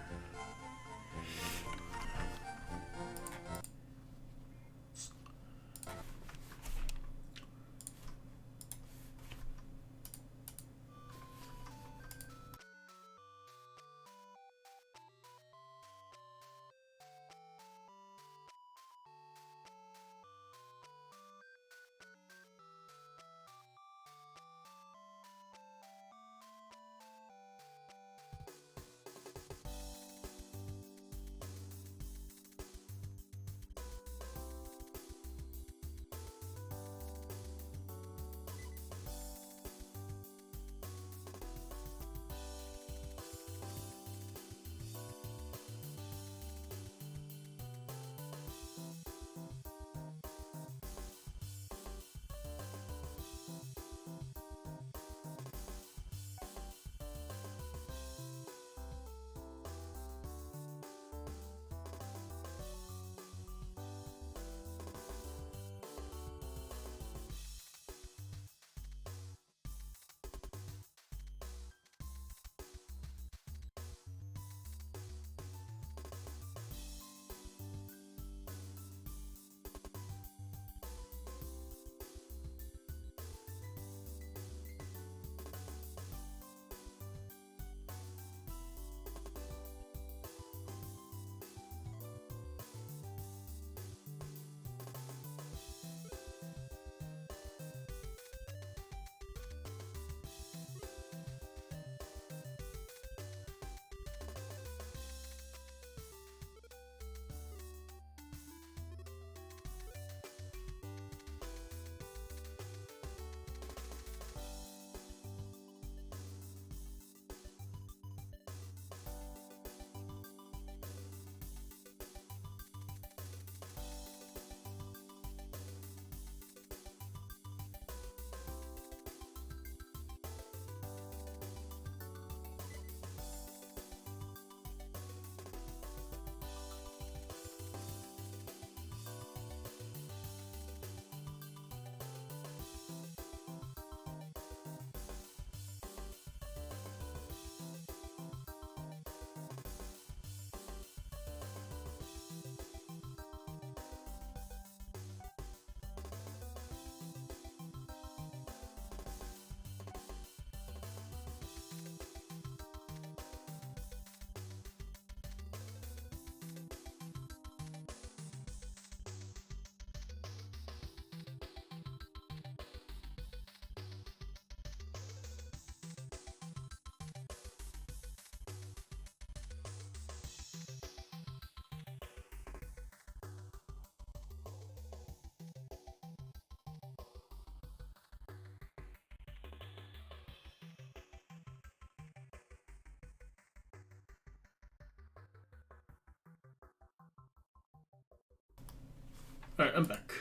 Speaker 1: Alright, I'm back.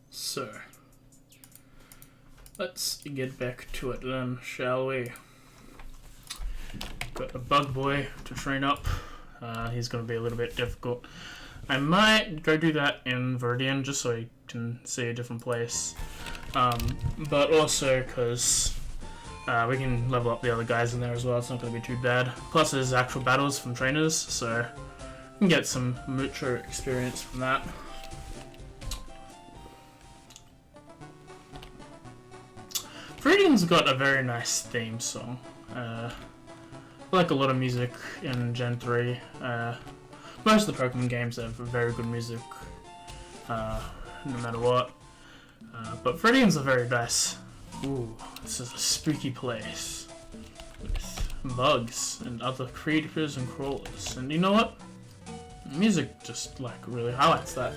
Speaker 1: So, let's get back to it then, shall we? Got a bug boy to train up. He's going to be a little bit difficult. I might go do that in Viridian just so he can see a different place. But also because we can level up the other guys in there as well. It's not going to be too bad. Plus there's actual battles from trainers, so we can get some mucho experience from that. Viridian's got a very nice theme song. I like a lot of music in Gen 3. Most of the Pokemon games have very good music, no matter what.
Speaker 2: But Viridian's a very nice. Ooh, this is a spooky place with bugs and other creatures and crawlers. And you know what? The music just like really highlights that.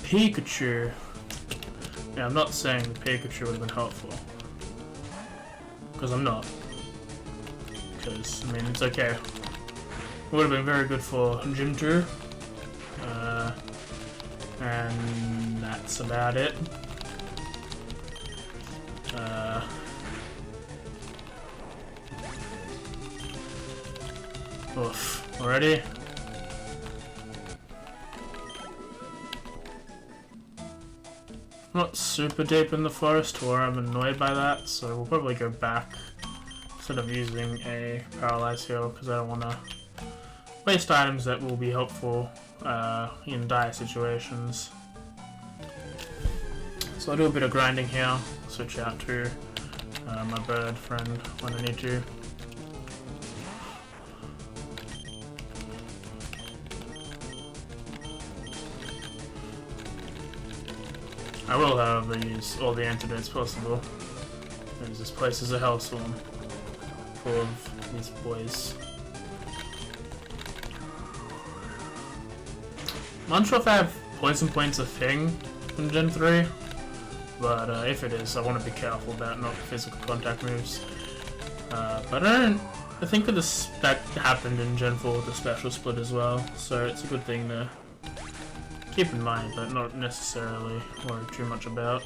Speaker 2: Pikachu. Yeah, I'm not saying the Pikachu would have been helpful. Because I'm not. Because, I mean, it's okay. It would have been very good for Gym 2. And that's about it. Oof. Already? I'm not super deep in the forest where I'm annoyed by that, so we'll probably go back instead of using a paralyze heal because I don't want to waste items that will be helpful in dire situations. So I'll do a bit of grinding here, switch out to my bird friend when I need to. I will, however, use all the antidotes possible, because this place is a hellstorm full of these boys. I'm not sure if I have poison points a thing in Gen 3, but if it is, I want to be careful about not physical contact moves. But I think that happened in Gen 4 with the special split as well, so it's a good thing to keep in mind, but not necessarily worry too much about.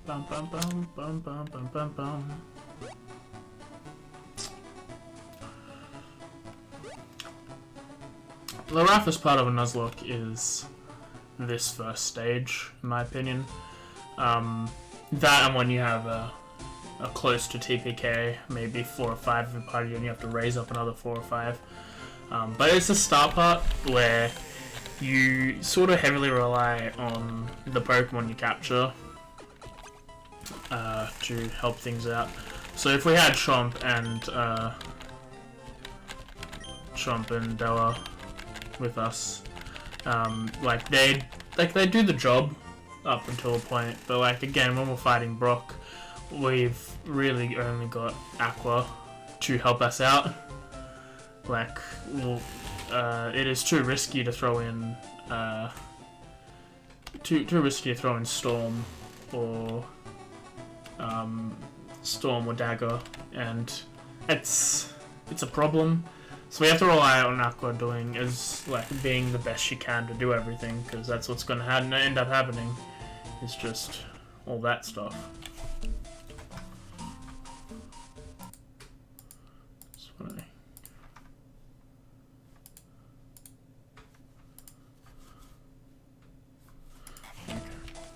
Speaker 2: Bum bum bum bum bum bum bum bum. The roughest part of a Nuzlocke is this first stage, in my opinion. That and when you have a close to TPK, maybe 4 or 5 of your party, and you have to raise up another 4 or 5. But it's the start part where you sort of heavily rely on the Pokemon you capture to help things out. So if we had Chomp and Della with us, they do the job up until a point. But like again, when we're fighting Brock, we've really only got Aqua to help us out. Like, it is too risky to throw in Storm or Dagger, and it's a problem. So we have to rely on Aqua being the best she can to do everything, because that's what's going to end up happening. It's just all that stuff.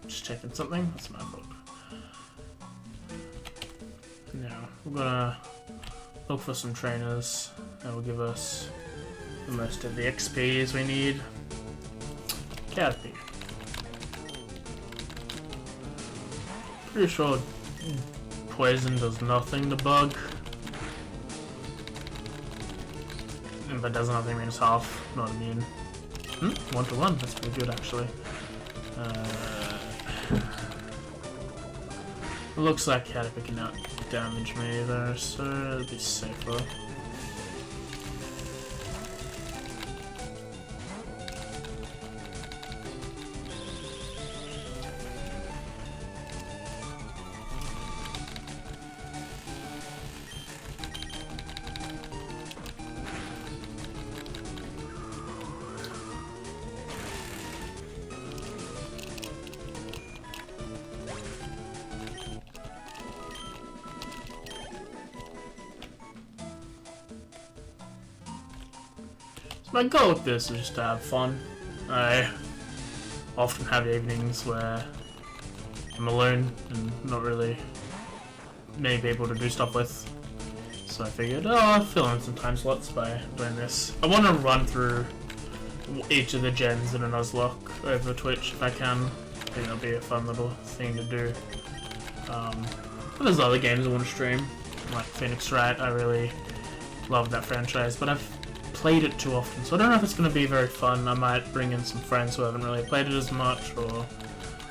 Speaker 2: Just checking something. That's my fault. Now we're gonna look for some trainers that will give us the most of the XPs we need. Caterpie. Pretty sure poison does nothing to bug. If it does nothing, means half, not immune. 1-to-1, that's pretty good actually. It looks like Caterpie can out damage me though, so it'll be safer. My goal with this is just to have fun. I often have evenings where I'm alone and not really many people to do stuff with. So I figured, I'll fill in some time slots by doing this. I want to run through each of the gens in a Nuzlocke over Twitch if I can. I think that'll be a fun little thing to do. But there's other games I want to stream. like Phoenix Wright. I really love that franchise, but I've played it too often, so I don't know if it's going to be very fun. I might bring in some friends who haven't really played it as much, or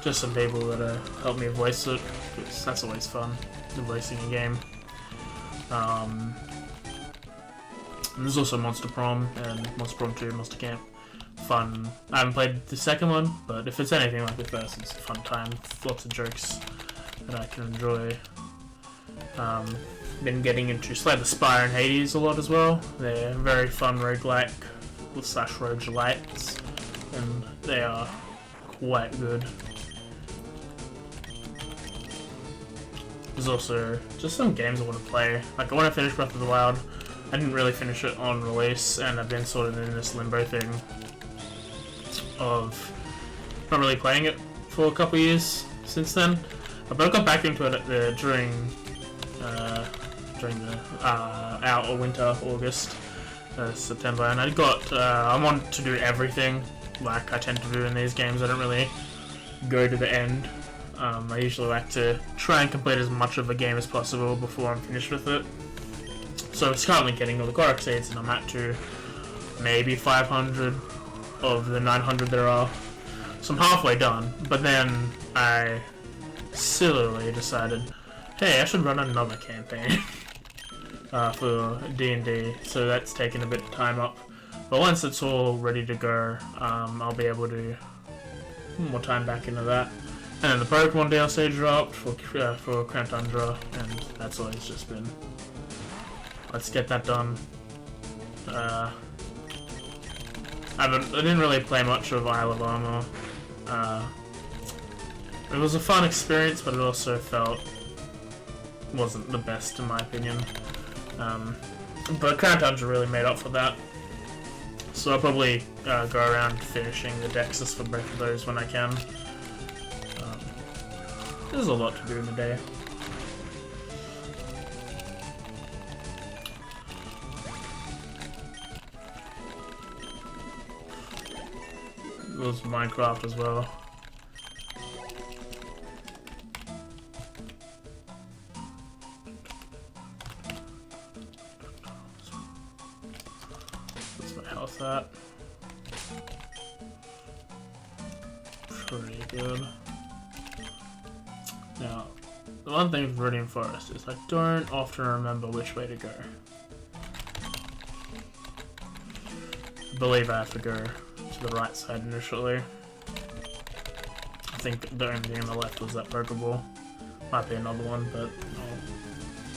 Speaker 2: just some people that help me voice it, because that's always fun, voicing a game. And there's also Monster Prom and Monster Prom 2, Monster Camp. Fun. I haven't played the second one, but if it's anything like the first, it's a fun time. Lots of jokes that I can enjoy. Been getting into Slay the Spire and Hades a lot as well. They're very fun roguelike / roguelites, and they are quite good. There's also just some games I want to play. Like, I want to finish Breath of the Wild. I didn't really finish it on release, and I've been sort of in this limbo thing of not really playing it for a couple years since then. But I got back into it during our winter, August, September, and I want to do everything like I tend to do in these games. I don't really go to the end. I usually like to try and complete as much of a game as possible before I'm finished with it. So it's currently getting all the Korok seeds, and I'm at to maybe 500 of the 900 there are. So I'm halfway done, but then I sillily decided, hey, I should run another campaign for D&D, so that's taken a bit of time up. But once it's all ready to go, I'll be able to put more time back into that. And then the Pokemon DLC dropped for Crown Tundra, and that's always just been, let's get that done. I didn't really play much of Isle of Armor. It was a fun experience, but it also wasn't the best in my opinion. But Crown Tundra really made up for that. So I'll probably go around finishing the Dexus for both of those when I can. There's a lot to do in the day. There's Minecraft as well. What's my health at? Pretty good. Now, the one thing with Viridian Forest is I don't often remember which way to go. I believe I have to go to the right side initially. I think the only thing on the left was that Pokeball. Might be another one, but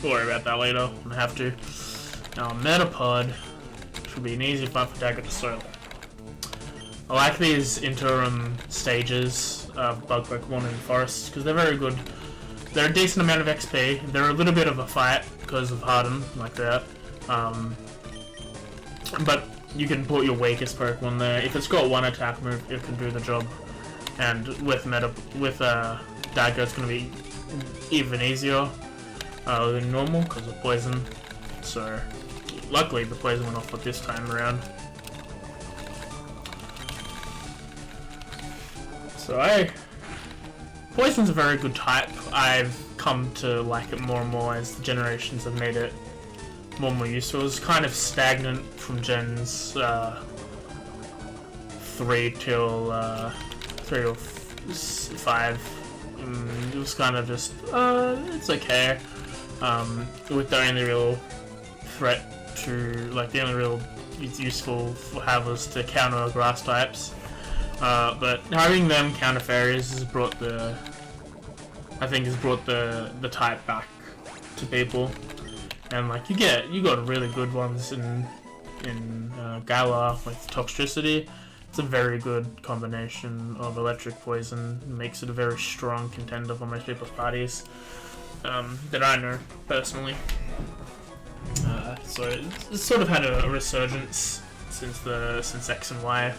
Speaker 2: we'll worry about that later when I have to. Now, Metapod should be an easy fight for Dagger to solo. I like these interim stages of bug Pokemon in forests because they're very good. They're a decent amount of XP. They're a little bit of a fight because of Harden, like that. But you can put your weakest Pokemon there. If it's got one attack move, it can do the job. And with Dagger, it's going to be even easier than normal because of poison. So, luckily, the poison went off this time around. So Poison's a very good type. I've come to like it more and more as the generations have made it more and more useful. It was kind of stagnant from gens 3 till 5. It was kind of just it's okay. With the only real threat to the only real useful for have was to counter grass types. But having them counter fairies has brought the type back to people, and like you got really good ones in Galar with Toxtricity. It's a very good combination of electric poison. It makes it a very strong contender for most people's parties that I know personally. So it's sort of had a resurgence since X and Y.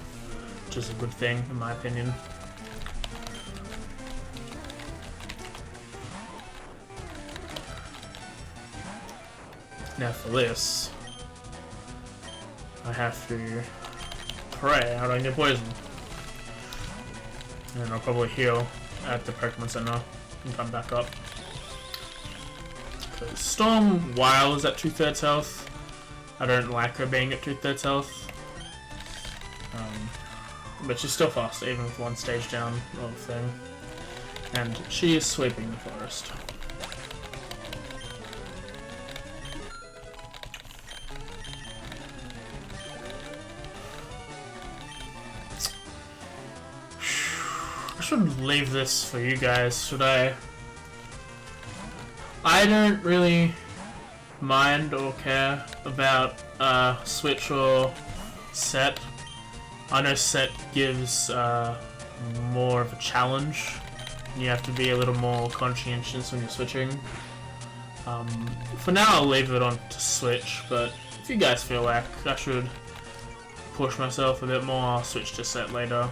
Speaker 2: Which is a good thing, in my opinion. Now for this, I have to pray I don't get poisoned. And I'll probably heal at the Pokemon Center and come back up.
Speaker 1: Because Storm, while is at 2/3 health, I don't like her being at 2/3 health. But she's still fast, even with one stage down of thing. And she is sweeping the forest. I should leave this for you guys, should I? I don't really mind or care about Switch or Set. I know Set gives more of a challenge. You have to be a little more conscientious when you're switching. For now I'll leave it on to Switch, but if you guys feel like I should push myself a bit more, I'll switch to Set later.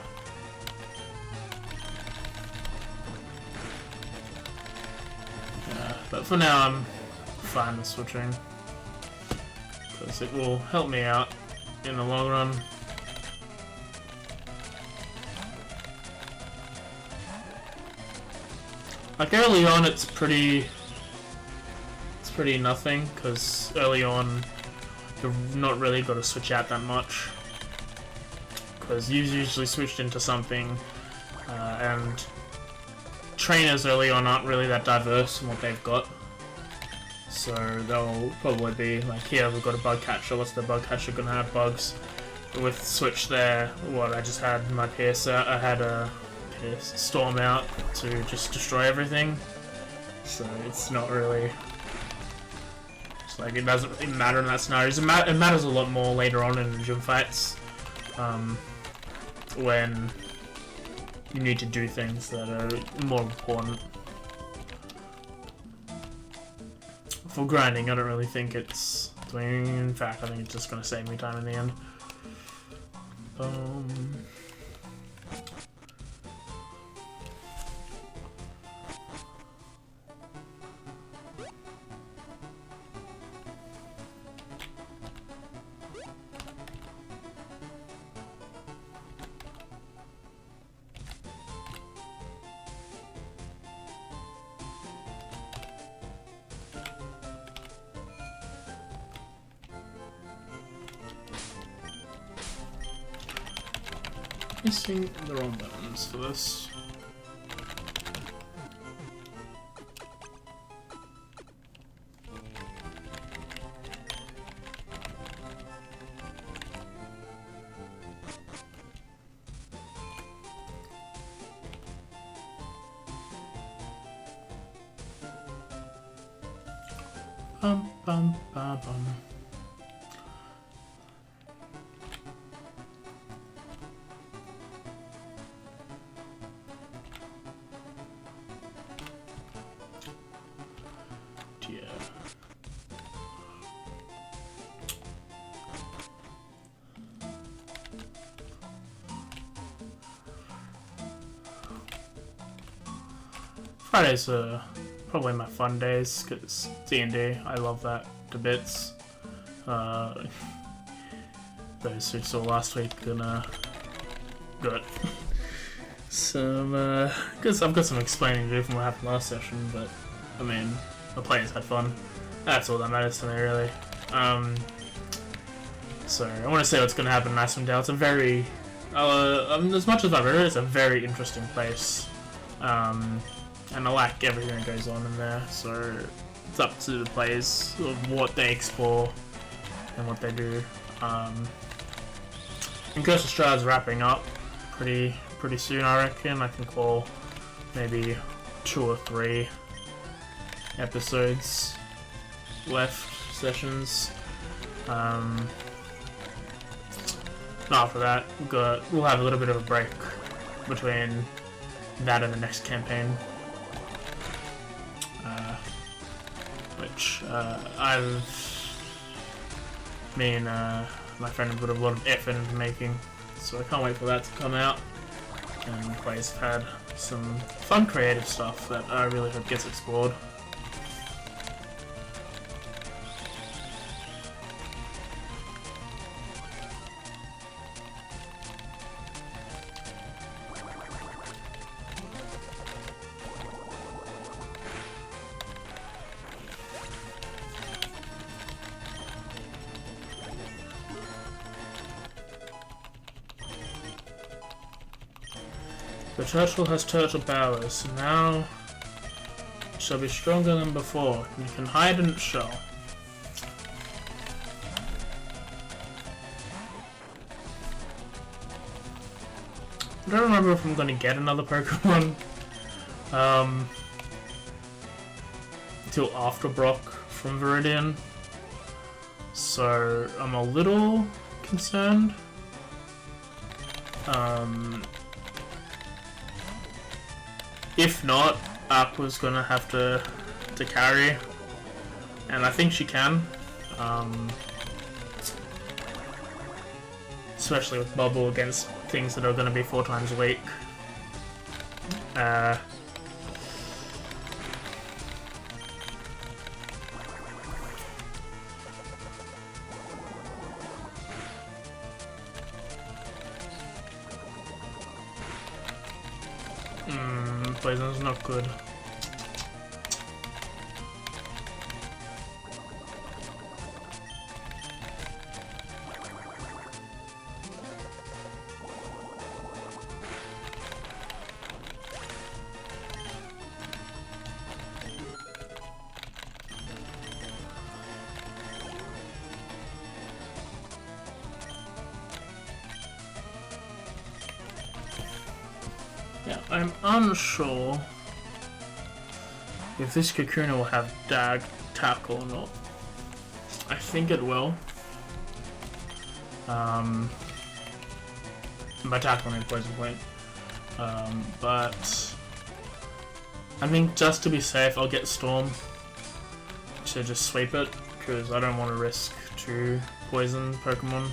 Speaker 1: But for now I'm fine with switching, because it will help me out in the long run. Like early on it's pretty nothing, because early on you've not really got to switch out that much, because you've usually switched into something and trainers early on aren't really that diverse in what they've got, so they'll probably be like, here we've got a bug catcher, what's the bug catcher gonna have? Bugs. With Switch there, what I just had my PS out, I had a Storm out to just destroy everything, so it's not really, it's like it doesn't really matter in that scenario. It matters a lot more later on in gym fights, when you need to do things that are more important. For grinding, I don't really think it's doing. In fact, I think it's just going to save me time in the end. Missing the wrong buttons for this. Bum bum bum bum. Fridays are probably my fun days, because D&D, I love that to bits. Those who saw last week gonna got some, because I've got some explaining to do from what happened last session, but I mean, the players had fun. That's all that matters to me, really. So I want to say what's gonna happen in Icewind Dale. It's a very, as much as I've heard, it's a very interesting place. And I like everything that goes on in there, so it's up to the players of what they explore and what they do. And Curse of Strahd's wrapping up pretty soon, I reckon. I can call maybe 2 or 3 episodes left, sessions. After that, we'll have a little bit of a break between that and the next campaign. Which me and my friend have put a lot of effort into making, so I can't wait for that to come out. And the players have had some fun creative stuff that I really hope gets explored. The turtle has turtle powers. Now it shall be stronger than before. You can hide in its shell. I don't remember if I'm gonna get another Pokemon until after Brock from Viridian, so I'm a little concerned. If not, Aqua's gonna have to carry, and I think she can. Especially with Bubble against things that are going to be 4 times weak. Poison's not good. Yeah, I'm unsure if this Kakuna will have Dag Tackle or not. I think it will. By Tackle I mean Poison Point. But I think just to be safe, I'll get Storm to just sweep it, because I don't want to risk 2 poison Pokemon.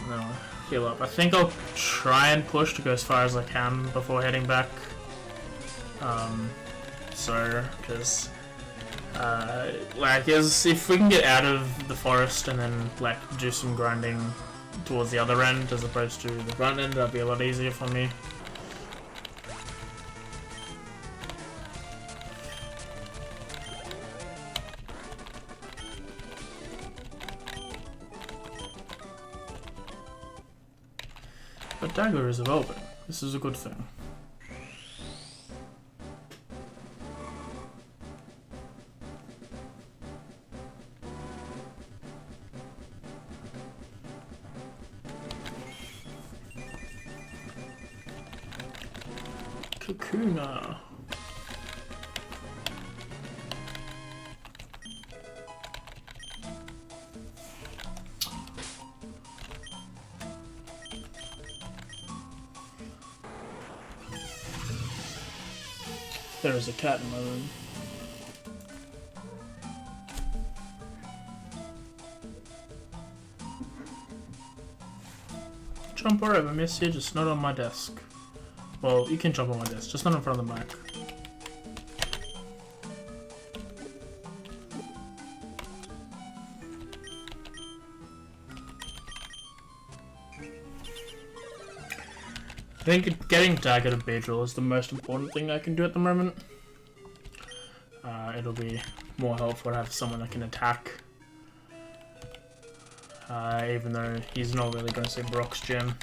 Speaker 1: No, heal up. I think I'll try and push to go as far as I can before heading back. Because if we can get out of the forest and then like do some grinding towards the other end as opposed to the front end, that'll be a lot easier for me. But Dagger is evolving. This is a good thing. Kakuna. There is a cat in my room. Jump wherever, Missy, just not on my desk. Well, you can jump on my desk, just not in front of the mic. I think getting Dagger to Beedrill is the most important thing I can do at the moment. It'll be more helpful to have someone that can attack. Even though he's not really going to see Brock's gym.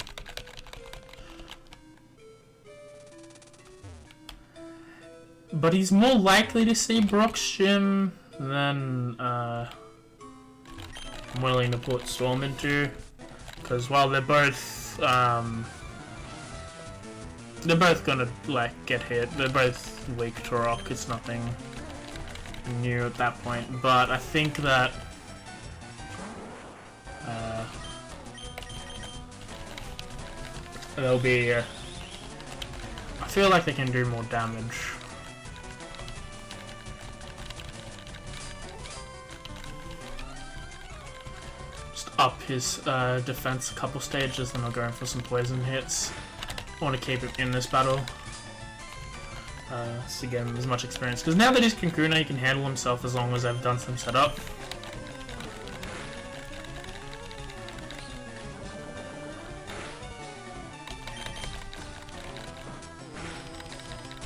Speaker 1: But he's more likely to see Brock's gym than I'm willing to put Storm into. Because while they're both gonna like get hit, they're both weak to rock, it's nothing new at that point. But I think that they'll be I feel like they can do more damage. Up his defense a couple stages, then I'll go in for some poison hits. I want to keep him in this battle to get him as much experience, because now that he's Kakuna, he can handle himself as long as I've done some setup.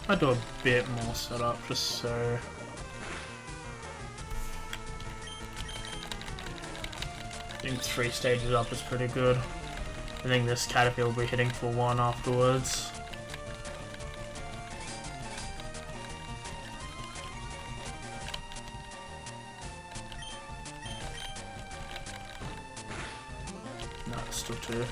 Speaker 1: I do a bit more setup just so. I think 3 stages up is pretty good. I think this Caterpillar will be hitting for 1 afterwards. No, it's still 2.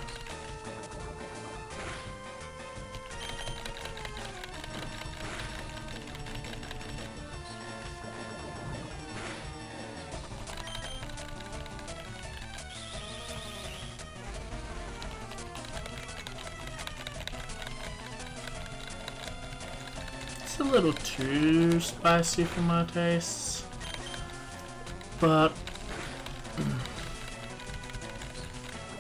Speaker 1: It's a little too spicy for my tastes, but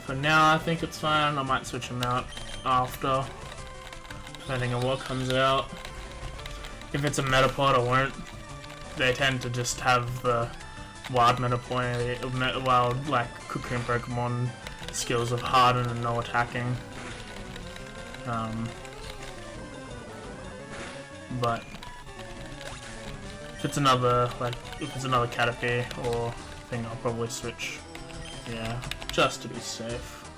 Speaker 1: for now I think it's fine. I might switch them out after, depending on what comes out. If it's a Metapod, I won't. They tend to just have the wild Metapod, wild like Cocoon Pokemon skills of Harden and no attacking. But if it's another Caterpie or thing, I'll probably switch. Yeah, just to be safe.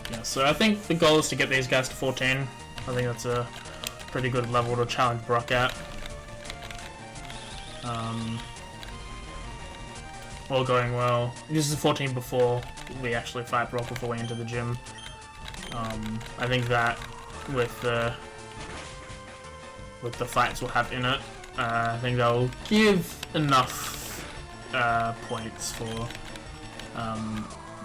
Speaker 1: Yeah, so I think the goal is to get these guys to 14. I think that's a pretty good level to challenge Brock at. All going well. This is 14 before we actually fight Brock, before we enter the gym. I think that with the fights we'll have in it, I think they'll give enough points for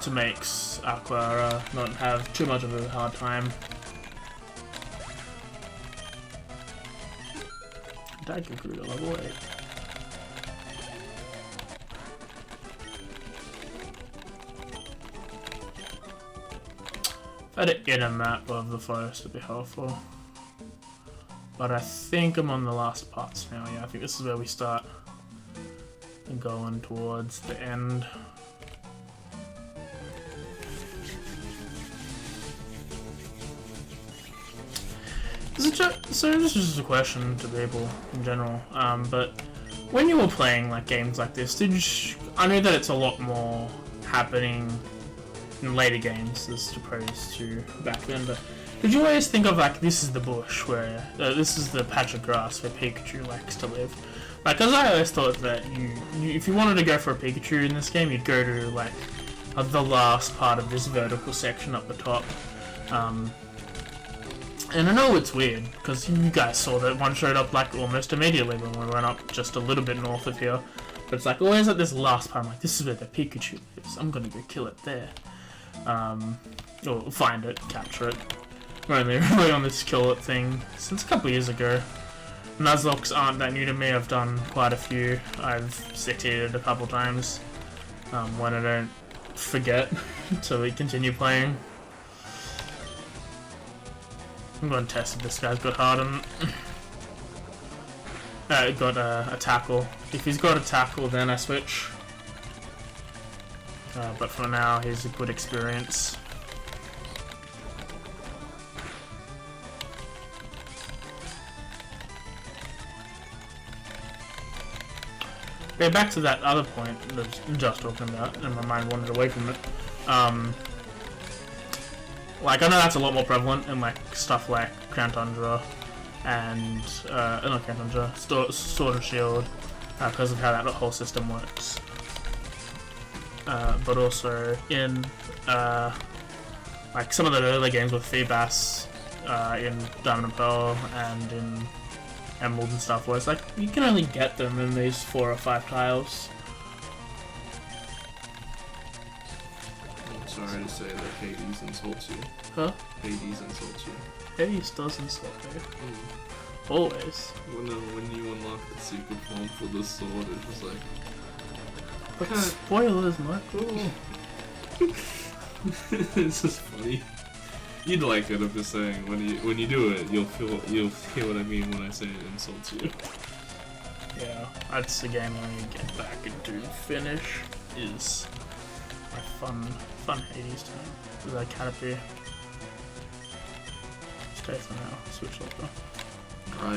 Speaker 1: to make Aqua not have too much of a hard time. Daikokuru level 8. If I had in a map of the forest, it'd be helpful. But I think I'm on the last parts now. Yeah, I think this is where we start and going towards the end. So this is just a question to people in general. But when you were playing like games like this, I know that it's a lot more happening in later games as opposed to back then, but did you always think of like, this is the bush where this is the patch of grass where Pikachu likes to live? Like, because I always thought that you if you wanted to go for a Pikachu in this game, you'd go to like the last part of this vertical section up the top. And I know it's weird because you guys saw that one showed up like almost immediately when we went up just a little bit north of here, but it's like always at this last part. I'm like, this is where the Pikachu lives. I'm gonna go kill it there. Or find it, capture it. We're only really on this kill it thing since a couple years ago. Nuzlockes aren't that new to me. I've done quite a few. I've succeeded a couple times when I don't forget to continue playing. I'm going to test if this guy's got Harden. Got a tackle. If he's got a tackle, then I switch. But for now, he's a good experience. Yeah, back to that other point that I was just talking about, and my mind wandered away from it. Like, I know that's a lot more prevalent in like stuff like Crown Tundra and not Crown Tundra, Sword and Shield, because of how that whole system works. But also in like some of the early games with Feebas in Diamond and Pearl and in Emerald and stuff, where it's like you can only get them in these 4 or 5 tiles.
Speaker 3: I'm sorry to say that Hades insults you.
Speaker 1: Huh?
Speaker 3: Hades insults you.
Speaker 1: Hades does insult me. Always.
Speaker 3: When you unlock the secret form for the sword, it was like...
Speaker 1: But spoilers, Michael.
Speaker 3: It's just funny. You'd like it, I'm just saying. When you do it, you'll hear what I mean when I say it insults you.
Speaker 1: Yeah, that's the game I need to get back into. Finish is my fun Hades time. Is that Caterpie? Stay for now. Switch later.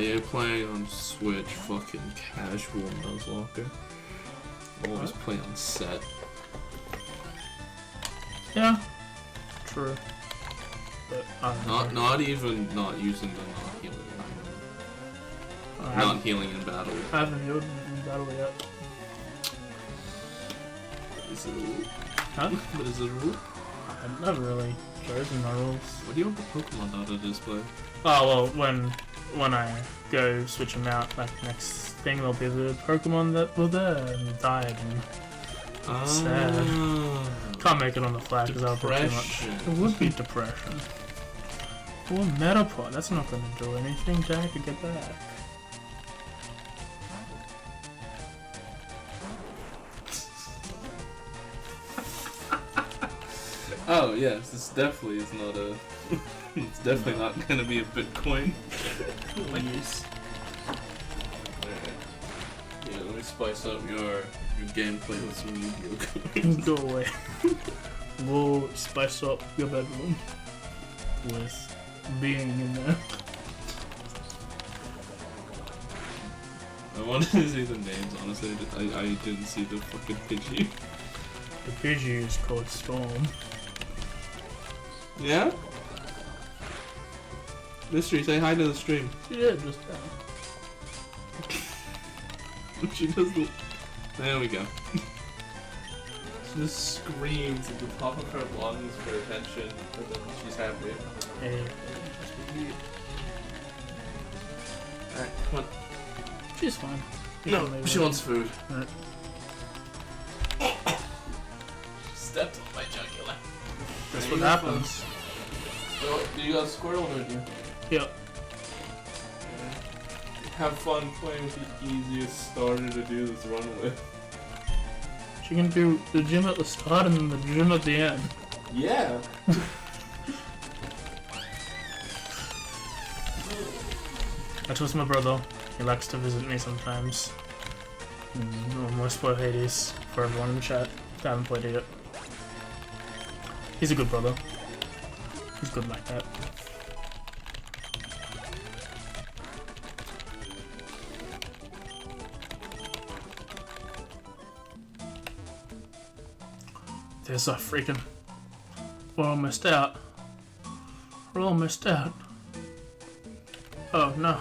Speaker 3: Yeah, playing on Switch, fucking casual Nuzlocke. always play on set.
Speaker 1: Yeah, true. But
Speaker 3: Not even not using the not healing. Not healing in battle.
Speaker 1: I haven't healed in battle yet.
Speaker 3: Is it a rule?
Speaker 1: Huh?
Speaker 3: What is it a rule?
Speaker 1: I've never really chosen my rules.
Speaker 3: What do you want the Pokemon out of display?
Speaker 1: Oh well, when I go switch them out, like next thing there'll be the Pokemon that were there and died, and sad. Can't make it on the flag because I'll put too much. It would be depression. Or Metapod, that's not going to do anything. Jack could get back.
Speaker 3: Oh yes, this definitely is not a. It's definitely not gonna be a Bitcoin.
Speaker 1: Please.
Speaker 3: Yeah, let me spice up your gameplay with some Yu-Gi-Oh cards.
Speaker 1: Go away. We'll spice up your bedroom with being in there.
Speaker 3: I wanted to see the names, honestly. I didn't see the fucking Pidgey.
Speaker 1: The Pidgey is called Storm.
Speaker 3: Yeah? Mystery, say hi to the stream.
Speaker 1: Yeah, just
Speaker 3: She does the... There we go. She just screams at the top of her lungs for attention, but then she's happy.
Speaker 1: Hey.
Speaker 3: Alright, come on.
Speaker 1: She's fine.
Speaker 3: No, she wants food.
Speaker 1: Right.
Speaker 3: She stepped on my jugular.
Speaker 1: That's what happens.
Speaker 3: So, you got Squirtle, don't you?
Speaker 1: Yep.
Speaker 3: Have fun playing with the easiest starter to do this run with.
Speaker 1: She can do the gym at the start and then the gym at the end.
Speaker 3: Yeah.
Speaker 1: I trust my brother. He likes to visit me sometimes. More spoil Hades for everyone in the chat. I haven't played it yet. He's a good brother. He's good like that. There's a freaking... We're almost out. We're almost out. Oh no.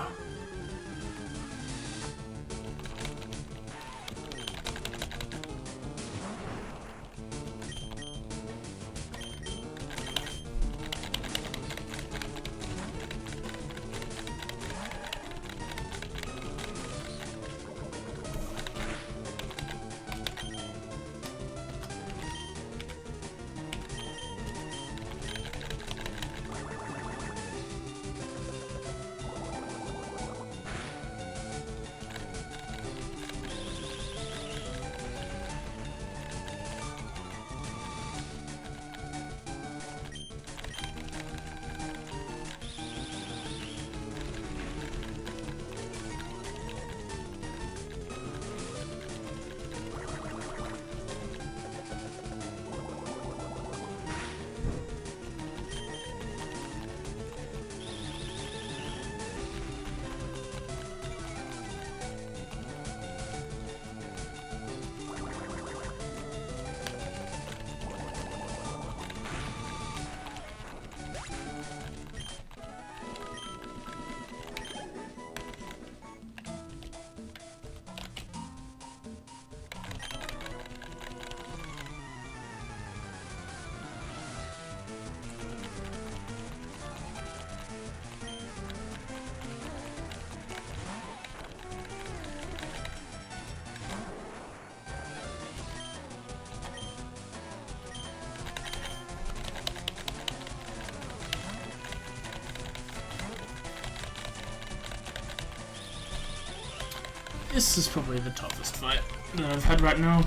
Speaker 1: This is probably the toughest fight that I've had right now.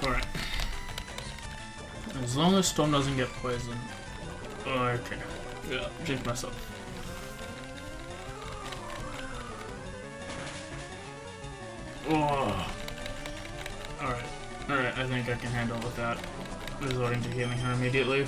Speaker 1: Alright. As long as Storm doesn't get poisoned. Oh, okay. Yeah, jinx myself. Oh. Alright. Alright, I think I can handle without resorting to healing her immediately.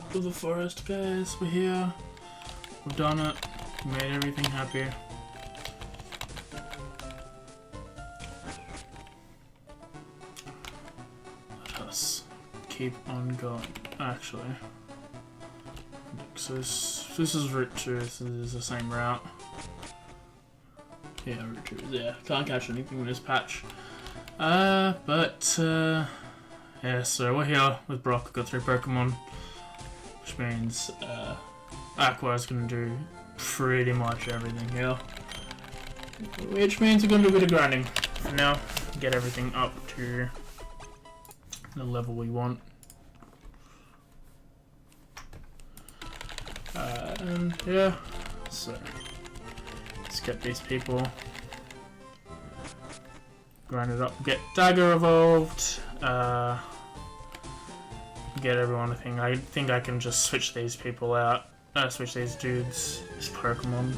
Speaker 1: part of the forest, guys. We're here. We've done it. We made everything happy. Let us keep on going. Actually, so this is Route 2. This is the same route. Yeah, Route 2. Yeah, can't catch anything in this patch. Yeah, so we're here with Brock. We've got 3 Pokemon, which means Aqua's gonna do pretty much everything here. Which means we're gonna do a bit of grinding for now, get everything up to the level we want. And yeah, so let's get these people grinded up, get Dagger evolved, get everyone. I think I can just switch these people out, switch these dudes, this Pokemon,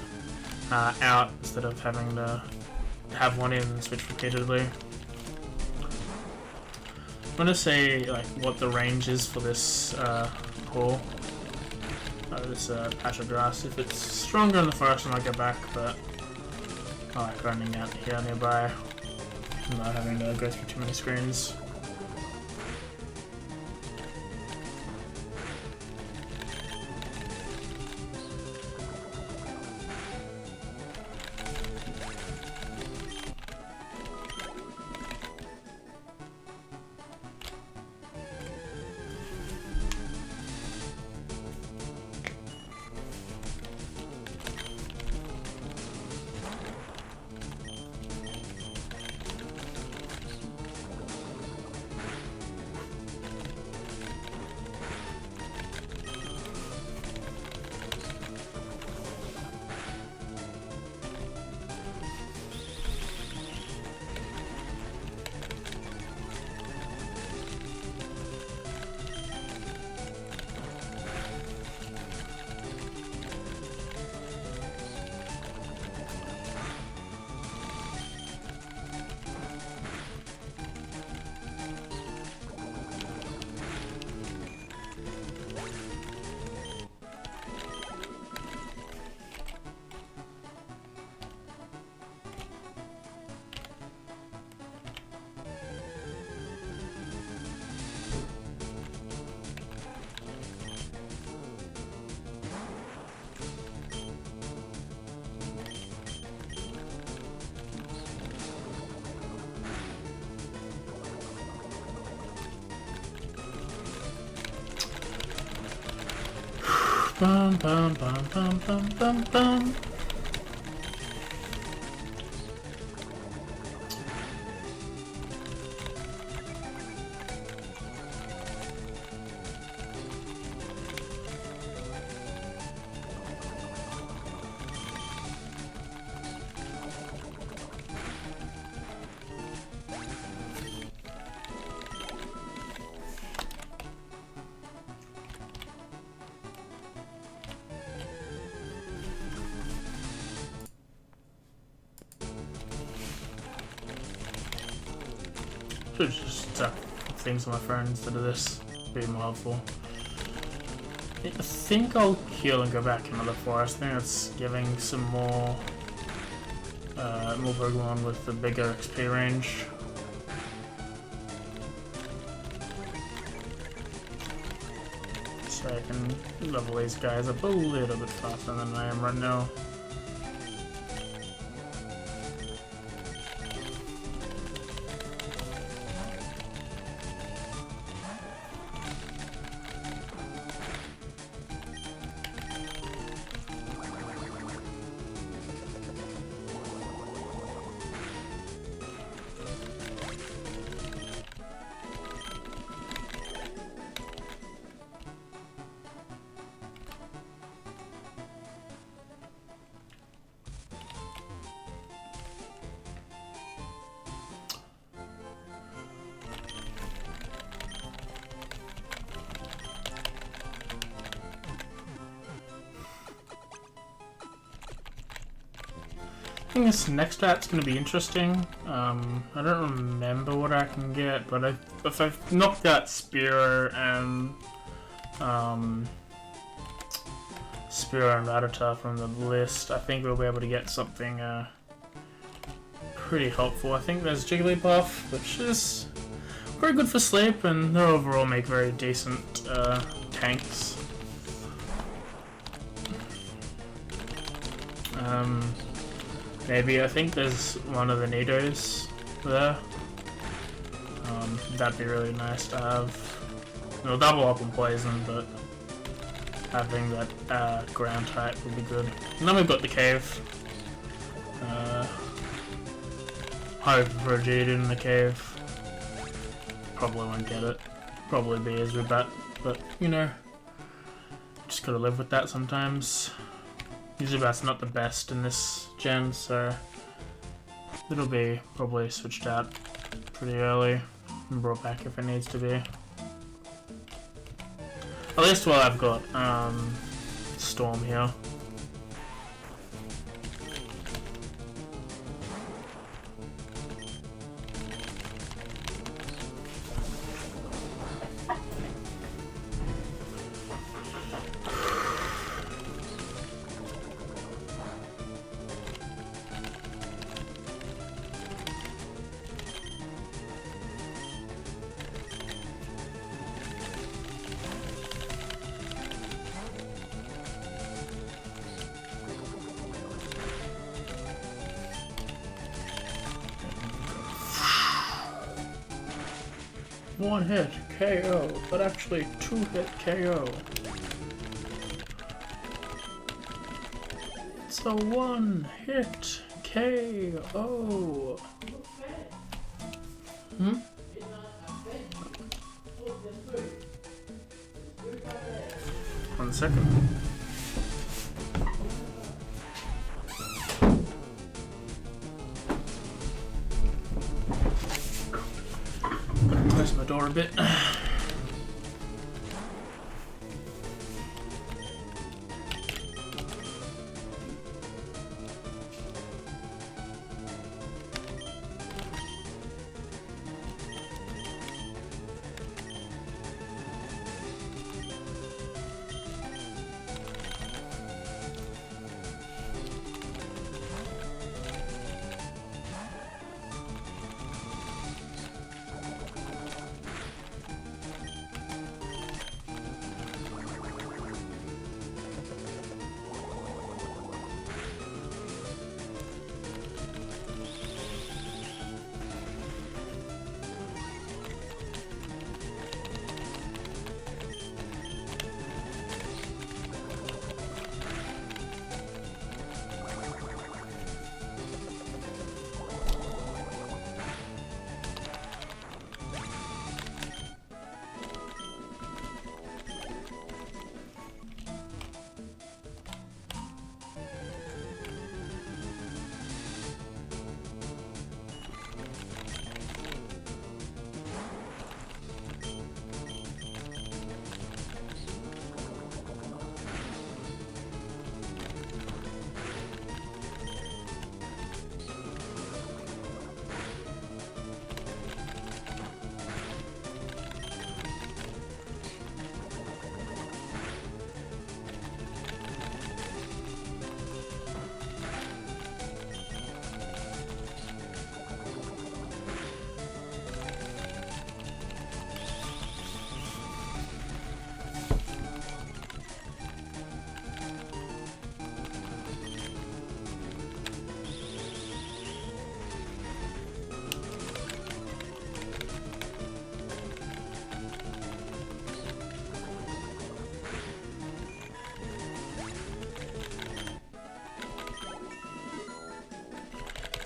Speaker 1: out instead of having to have one in and switch repeatedly. I'm gonna say like what the range is for this pool. This patch of grass. If it's stronger in the forest, I might go back, but I like grinding out here nearby, not having to go through too many screens. Bum bum bum bum bum bum bum. Should just things on my phone instead of this. Be more helpful. I think I'll heal and go back into the forest. I think that's giving some more Pokemon with the bigger XP range. So I can level these guys up a little bit faster than I am right now. I think this next stat's going to be interesting. I don't remember what I can get, but if I've knocked out Spearow and Spear and Rattata from the list, I think we'll be able to get something pretty helpful. I think there's Jigglypuff, which is very good for sleep, and they overall make very decent tanks. Maybe I think there's one of the Nidos there. That'd be really nice to have. It'll double up on poison, but having that ground type would be good. And then we've got the cave. Hope for a Vegeta in the cave. Probably won't get it. Probably be as Zubat, but you know, just gotta live with that sometimes. Zubat's not the best in this gen, so it'll be probably switched out pretty early and brought back if it needs to be. At least while I've got Storm here. One hit KO, but actually 2-hit KO. It's a 1-hit KO. Hmm? 1 second. Close my door a bit.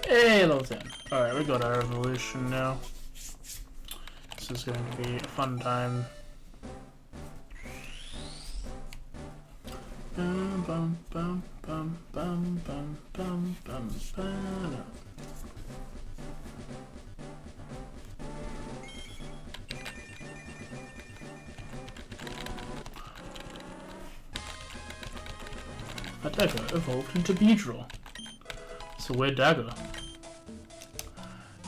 Speaker 1: Hey, level 10. Alright, we got our evolution now. This is going to be a fun time. Bum, bum, bum, bum, bum, bum, bum, bum, bum. A dagger evolved into Beedrill. It's a weird dagger.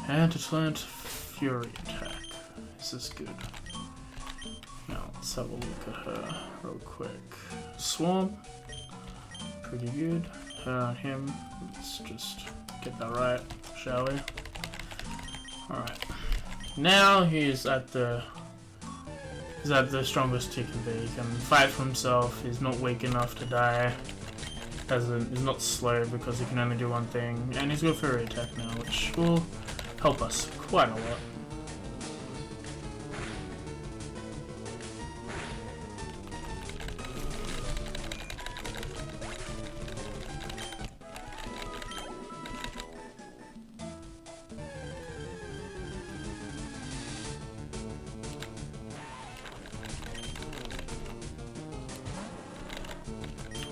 Speaker 1: And it's learned Fury attack. This is good. Now let's have a look at her real quick. Swarm, pretty good. Her and him, let's just get that right, shall we? Alright. Now he's at the strongest he can be. He can fight for himself, he's not weak enough to die. He's not slow because he can only do one thing, and he's got fairy attack now, which will help us quite a lot.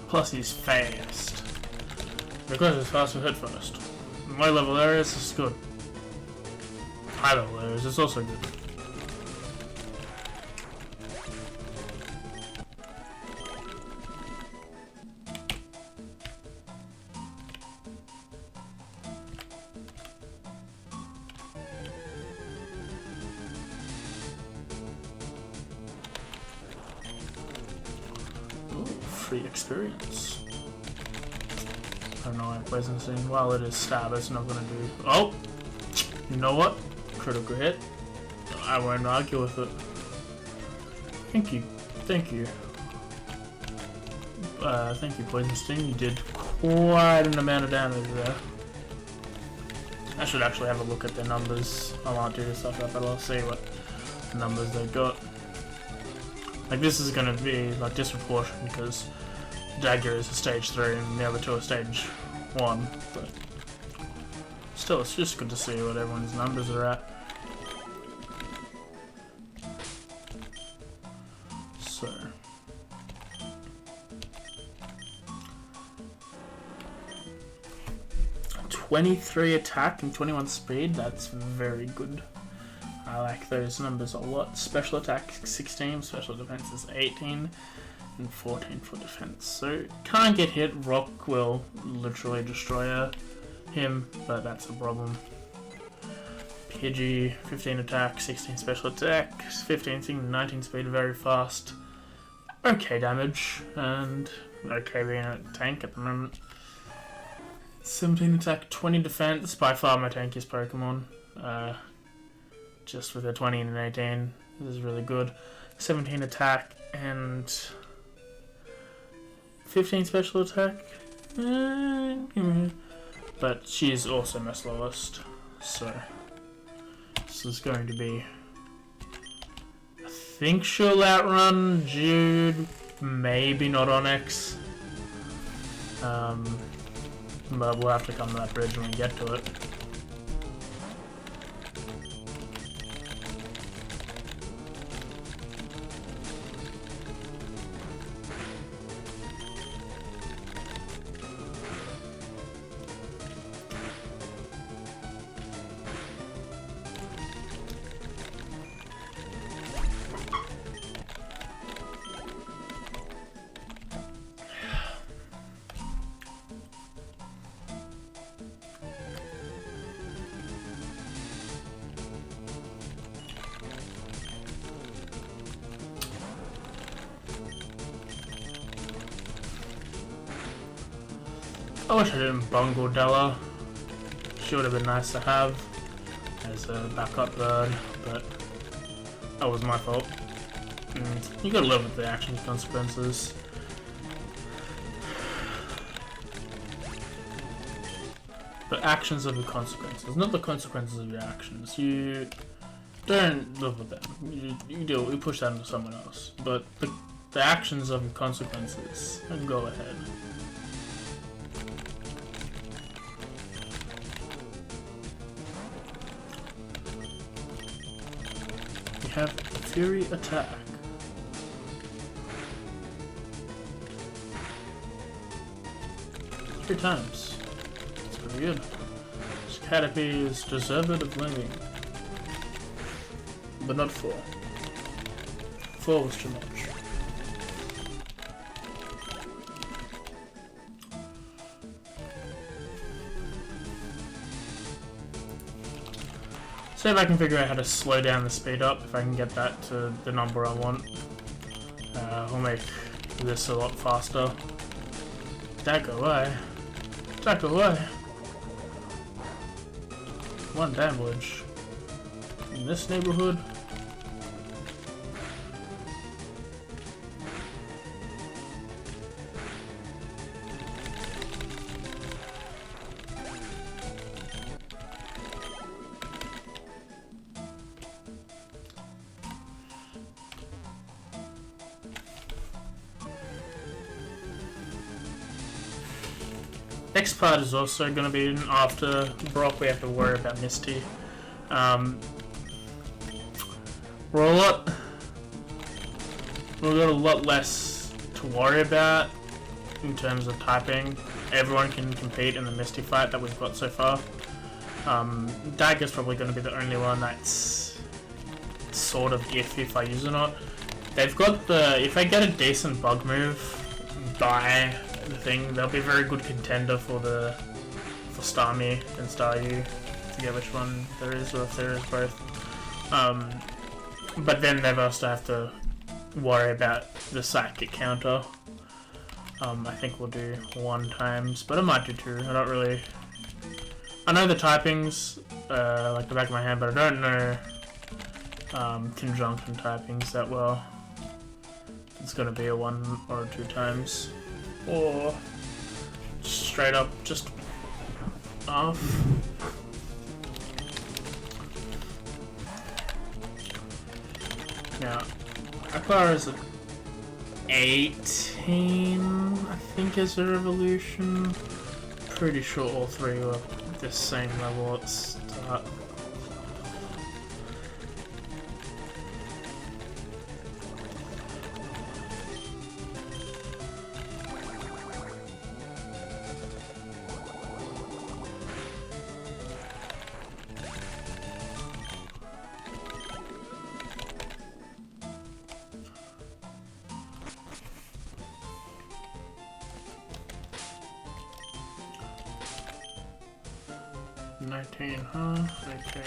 Speaker 1: Plus he's fast. Because he's fast, we hit first. In low level areas, it's good. High level areas, it's also good. Free experience. I don't know why Poison Sting. While it is stab, it's not gonna do. Oh! You know what? Critical hit. I won't argue with it. Thank you. Thank you. Thank you, Poison Sting. You did quite an amount of damage there. I should actually have a look at their numbers. I won't do this stuff up, but I'll see what numbers they got. Like, this is gonna be like disproportionate because Dagger is a stage 3 and the other two are stage 1, but still, it's just good to see what everyone's numbers are at. So, "23 attack and 21 speed, that's very good. I like those numbers a lot. Special attack 16, special defense is 18, and 14 for defense. So can't get hit. Rock will literally destroy him, but that's a problem. Pidgey, 15 attack, 16 special attack, 15 thing, 19 speed, very fast. Okay damage, and okay being a tank at the moment. 17 attack, 20 defense. By far my tankiest Pokemon. Just with a 20 and an 18, this is really good. 17 attack and 15 special attack. But she's also my slowest, so this is going to be. I think she'll outrun Jude, maybe not Onyx. But we'll have to come to that bridge when we get to it. I wish I didn't bungle Della. She would have been nice to have as a backup bird, but that was my fault. You gotta live with the actions consequences. The actions of the consequences, not the consequences of your actions. You don't live with them. You push that into someone else. But the actions of your consequences, go ahead. Have Fury attack. Three times. That's pretty good. This Caterpie is deserved of living. But not 4. 4 was too much. See if I can figure out how to slow down the speed up, if I can get that to the number I want. We'll make this a lot faster. Attack away. Attack away. 1 damage. In this neighborhood. Next part is also going to be after Brock. We have to worry about Misty. We've got a lot less to worry about in terms of typing. Everyone can compete in the Misty fight that we've got so far. Dagger's probably going to be the only one that's sort of iffy if I use it or not. They've got the, if I get a decent bug move by the thing, they'll be a very good contender for Starmie and Staryu. I forget which one there is, or if there is both. But then they've also have to worry about the psychic counter. I think we'll do 1 times, but I might do 2. I don't really. I know the typings like the back of my hand, but I don't know conjunction typings that well. It's gonna be a 1 or 2 times, or straight up just off. Now, Aqua is an 18, I think, is a revolution. Pretty sure all 3 were the same level at start. Okay.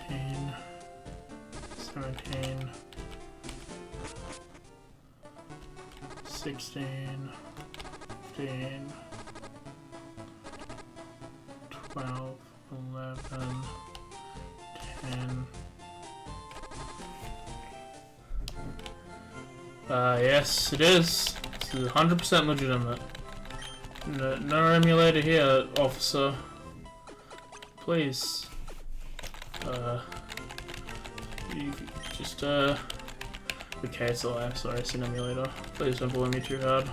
Speaker 1: 18, 17, 16, 15, 12, 11, 10. Yes, it is. This is 100% legitimate. No emulator here, officer. Please. You just, okay, it's alive. Sorry, it's an emulator. Please don't bully me too hard.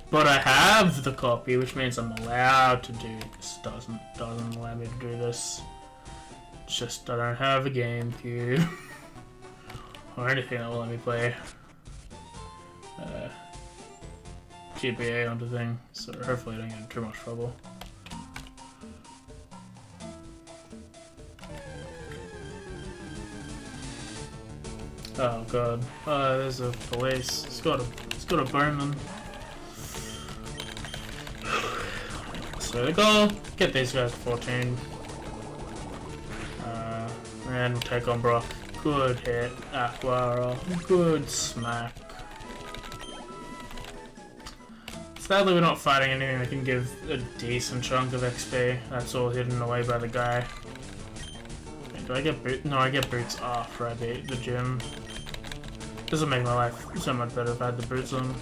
Speaker 1: But I have the copy, which means I'm allowed to do this. Doesn't allow me to do this. It's just I don't have a GameCube or anything that will let me play GBA onto thing. So hopefully I don't get in too much trouble. Oh god. There's a police. It's got a bowman. So the goal, get these guys to 14. And we'll take on Brock. Good hit, Aquara. Good smack. Sadly we're not fighting anything that can give a decent chunk of XP. That's all hidden away by the guy. Okay, do I get boots? No, I get boots after I beat the gym. This will make my life so much better if I had the boots on.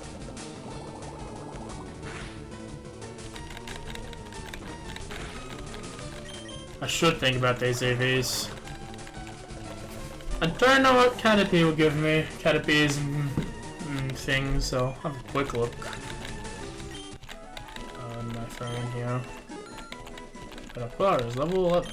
Speaker 1: I should think about these EVs. I don't know what Caterpie will give me. Caterpies and things, so I'll have a quick look on my phone here. But Aquara is level 11.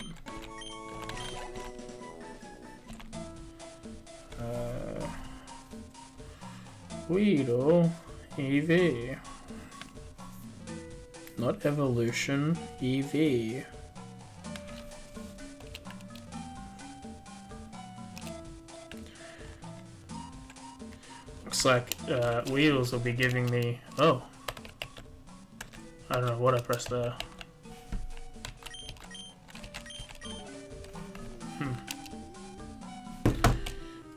Speaker 1: Weedle EV. Not evolution, EV. looks like wheels will be giving me... Oh. I don't know what I pressed there.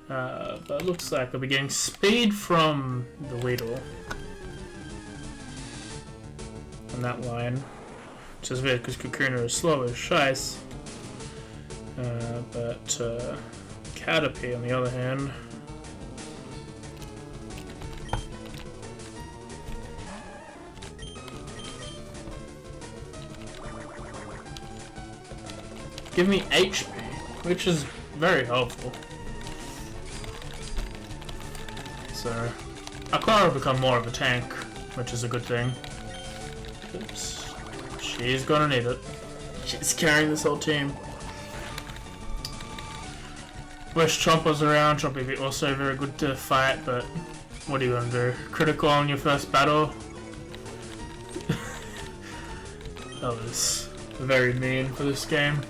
Speaker 1: But it looks like I'll be getting speed from the Weedle. On that line. Which is weird because Kakuna is slow as shice. But Caterpie on the other hand. Give me HP, which is very helpful. So, Akara will become more of a tank, which is a good thing. Oops. She's gonna need it. She's carrying this whole team. Wish Chomp was around. Chomp would be also very good to fight, but what are you gonna do? Critical on your first battle? That was very mean for this game.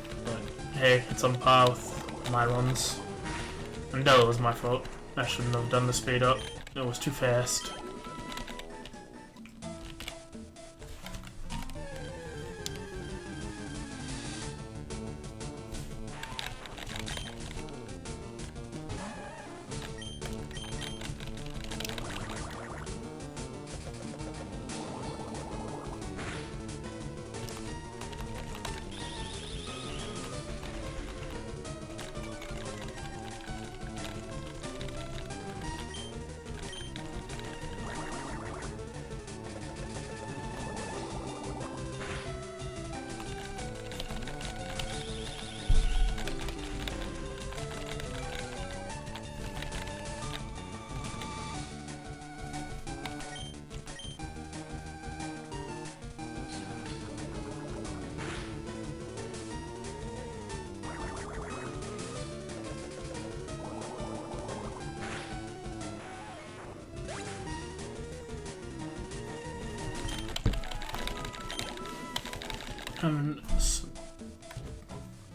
Speaker 1: Hey, it's on par with my runs. And that was my fault. I shouldn't have done the speed up. It was too fast.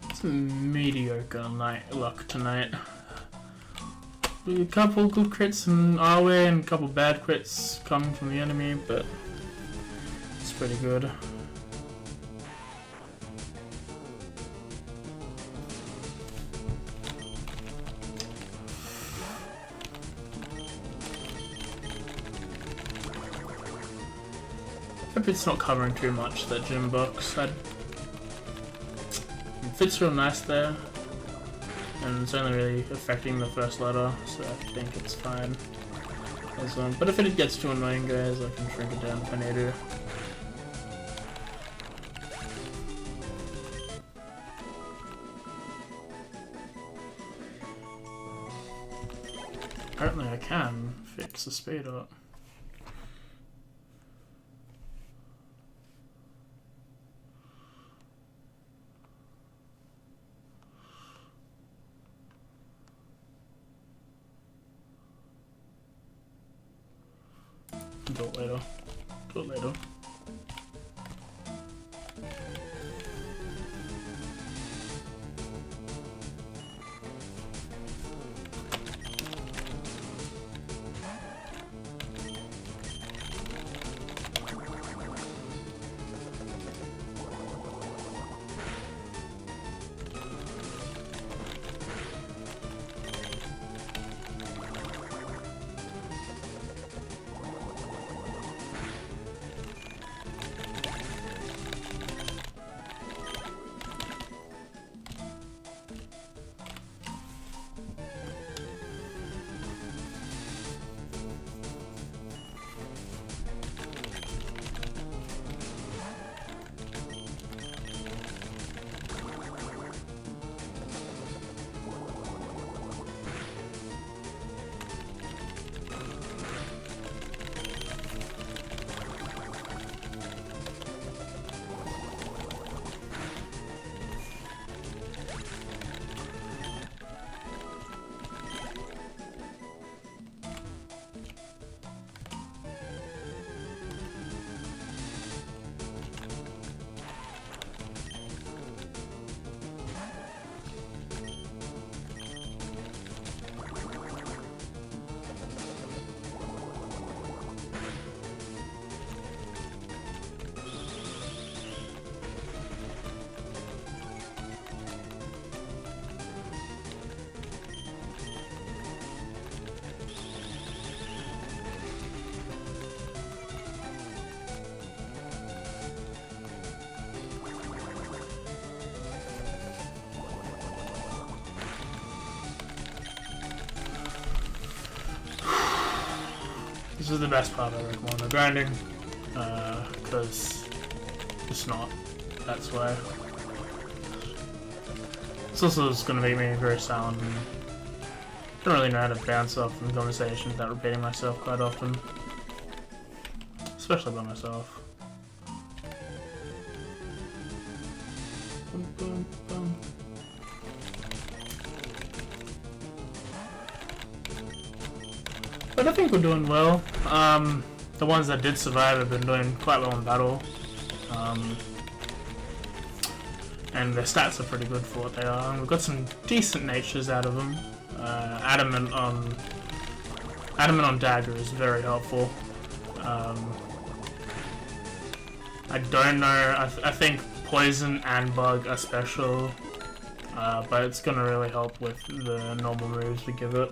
Speaker 1: It's mediocre luck tonight. A couple good crits in our way and a couple bad crits coming from the enemy, but it's pretty good. Hope it's not covering too much, that gym box. It fits real nice there, and it's only really affecting the first letter, so I think it's fine. But if it gets too annoying, guys, I can shrink it down if I need to. Apparently I can fix the speed up. Do it later. Do it later. This is the best part I reckon on the grinding, because it's not. That's why. It's also just going to make me very silent and don't really know how to bounce off from conversation without repeating myself quite often. Especially by myself. Bum, bum, bum. But I think we're doing well. The ones that did survive have been doing quite well in battle. And their stats are pretty good for what they are. And we've got some decent natures out of them. Adamant on dagger is very helpful. I don't know, I think poison and bug are special, but it's gonna really help with the normal moves we give it.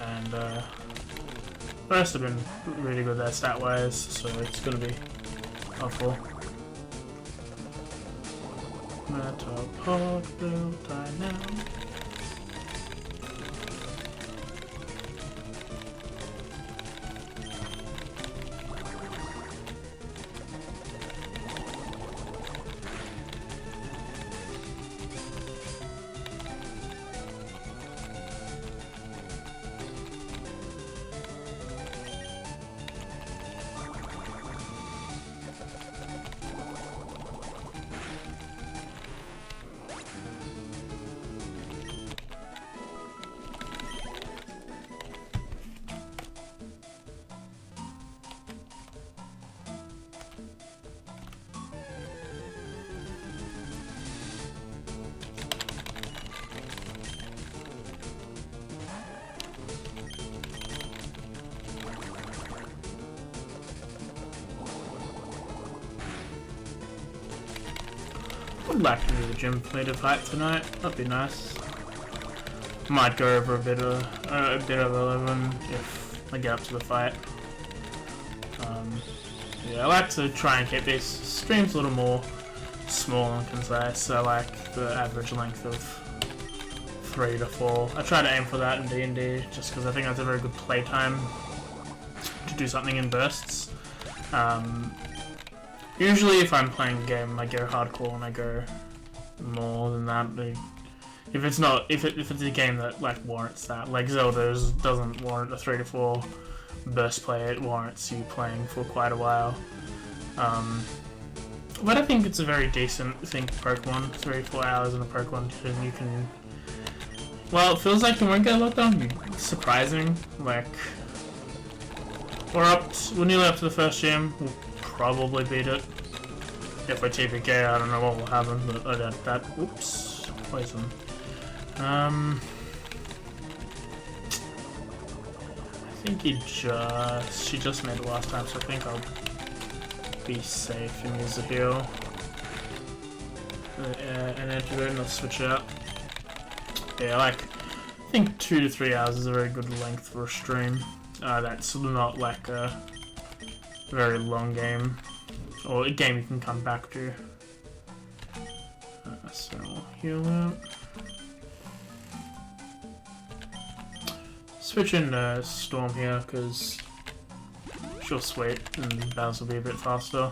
Speaker 1: And the rest have been really good there stat wise, so it's gonna be helpful. Metal pod will die now. I'd like to do the gym for me to fight tonight. That'd be nice. Might go over a bit of 11 if I get up to the fight. Yeah, I like to try and keep these streams a little more small and concise. I like the average length of 3 to 4. I try to aim for that in D&D just because I think that's a very good playtime to do something in bursts. Usually if I'm playing a game I go hardcore and I go more than that. If it's a game that like warrants that, like Zelda doesn't warrant a 3 to 4 burst play, it warrants you playing for quite a while. But I think it's a very decent thing to Pokemon. 3-4 hours in a Pokemon and you can, well, it feels like you won't get a lot done. It's surprising. Like we're nearly up to the first gym. We'll probably beat it. If we're TPK, I don't know what will happen, but I doubt that. Oops, poison. I think she just made it last time, so I think I'll be safe and use the heal. And antidote, and I'll switch it out. Yeah, like, I think 2 to 3 hours is a very good length for a stream. That's not like a very long game, or a game you can come back to. So I'll heal out. Switch into Storm here, because she'll sweep and battles will be a bit faster.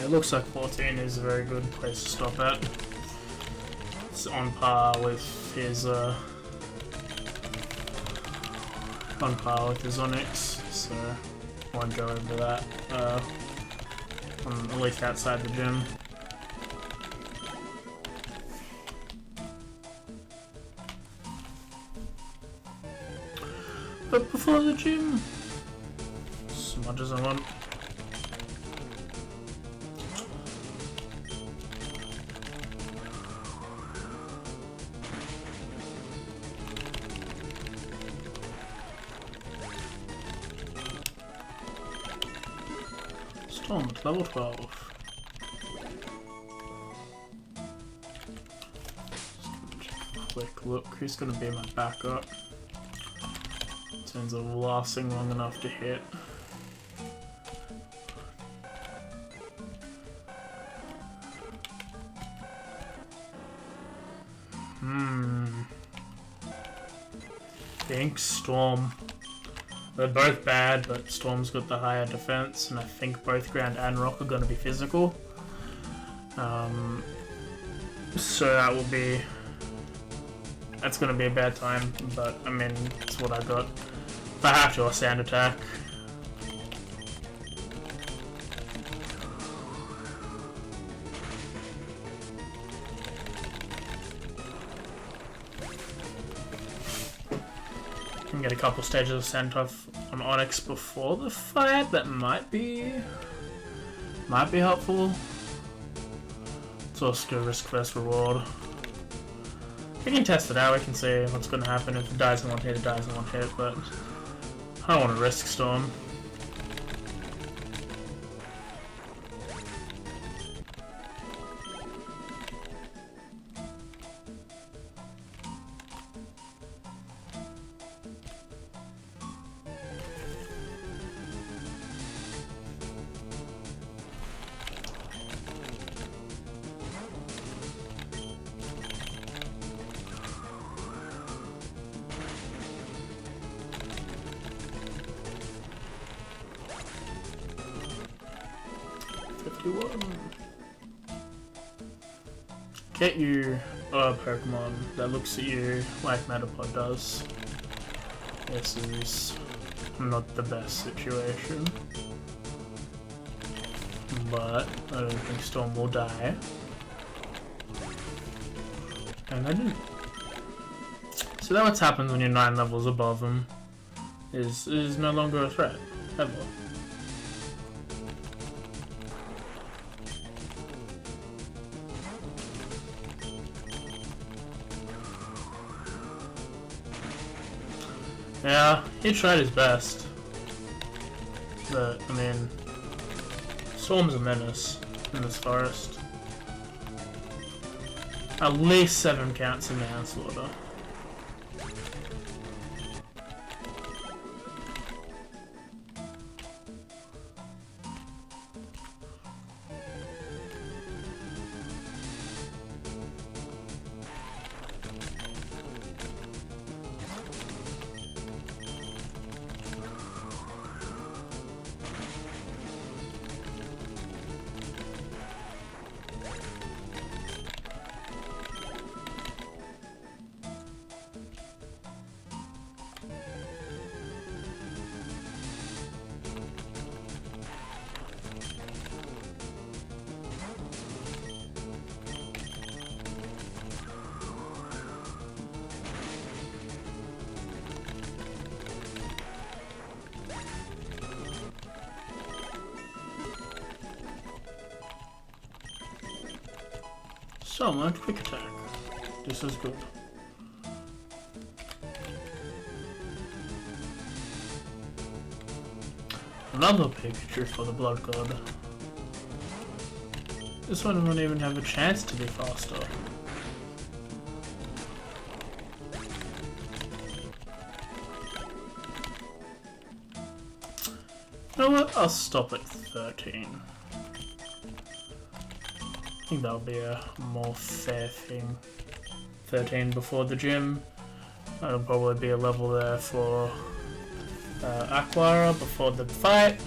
Speaker 1: it looks like 14 is a very good place to stop at. It's on par with his Onyx, so I won't go over that. At least outside the gym. But before the gym, as much as I want. Storm at level 12. Quick look, who's gonna be my backup? Turns out lasting long enough to hit. Think Storm. They're both bad, but Storm's got the higher defense, and I think both Ground and Rock are going to be physical. So that's going to be a bad time, but I mean, it's what I got. If I have to, I'll sand attack. Can get a couple stages of send off on Onyx before the fight. That might be helpful. It's also risk versus reward. We can test it out. We can see what's going to happen. If it dies in one hit, it dies in one hit. But I don't want to risk Storm. Get you a Pokemon that looks at you like Metapod does. This is not the best situation, but I don't think Storm will die. And I didn't. So that's what happens when you're 9 levels above him. Is no longer a threat, ever. Yeah, he tried his best, but I mean, Storm's a menace in this forest. At least 7 counts of manslaughter. So much quick attack. This is good. Another Pikachu for the Blood God. This one won't even have a chance to be faster. You know what? I'll stop at 13. I think that'll be a more fair thing. 13 before the gym. That'll probably be a level there for Aquara before the fight.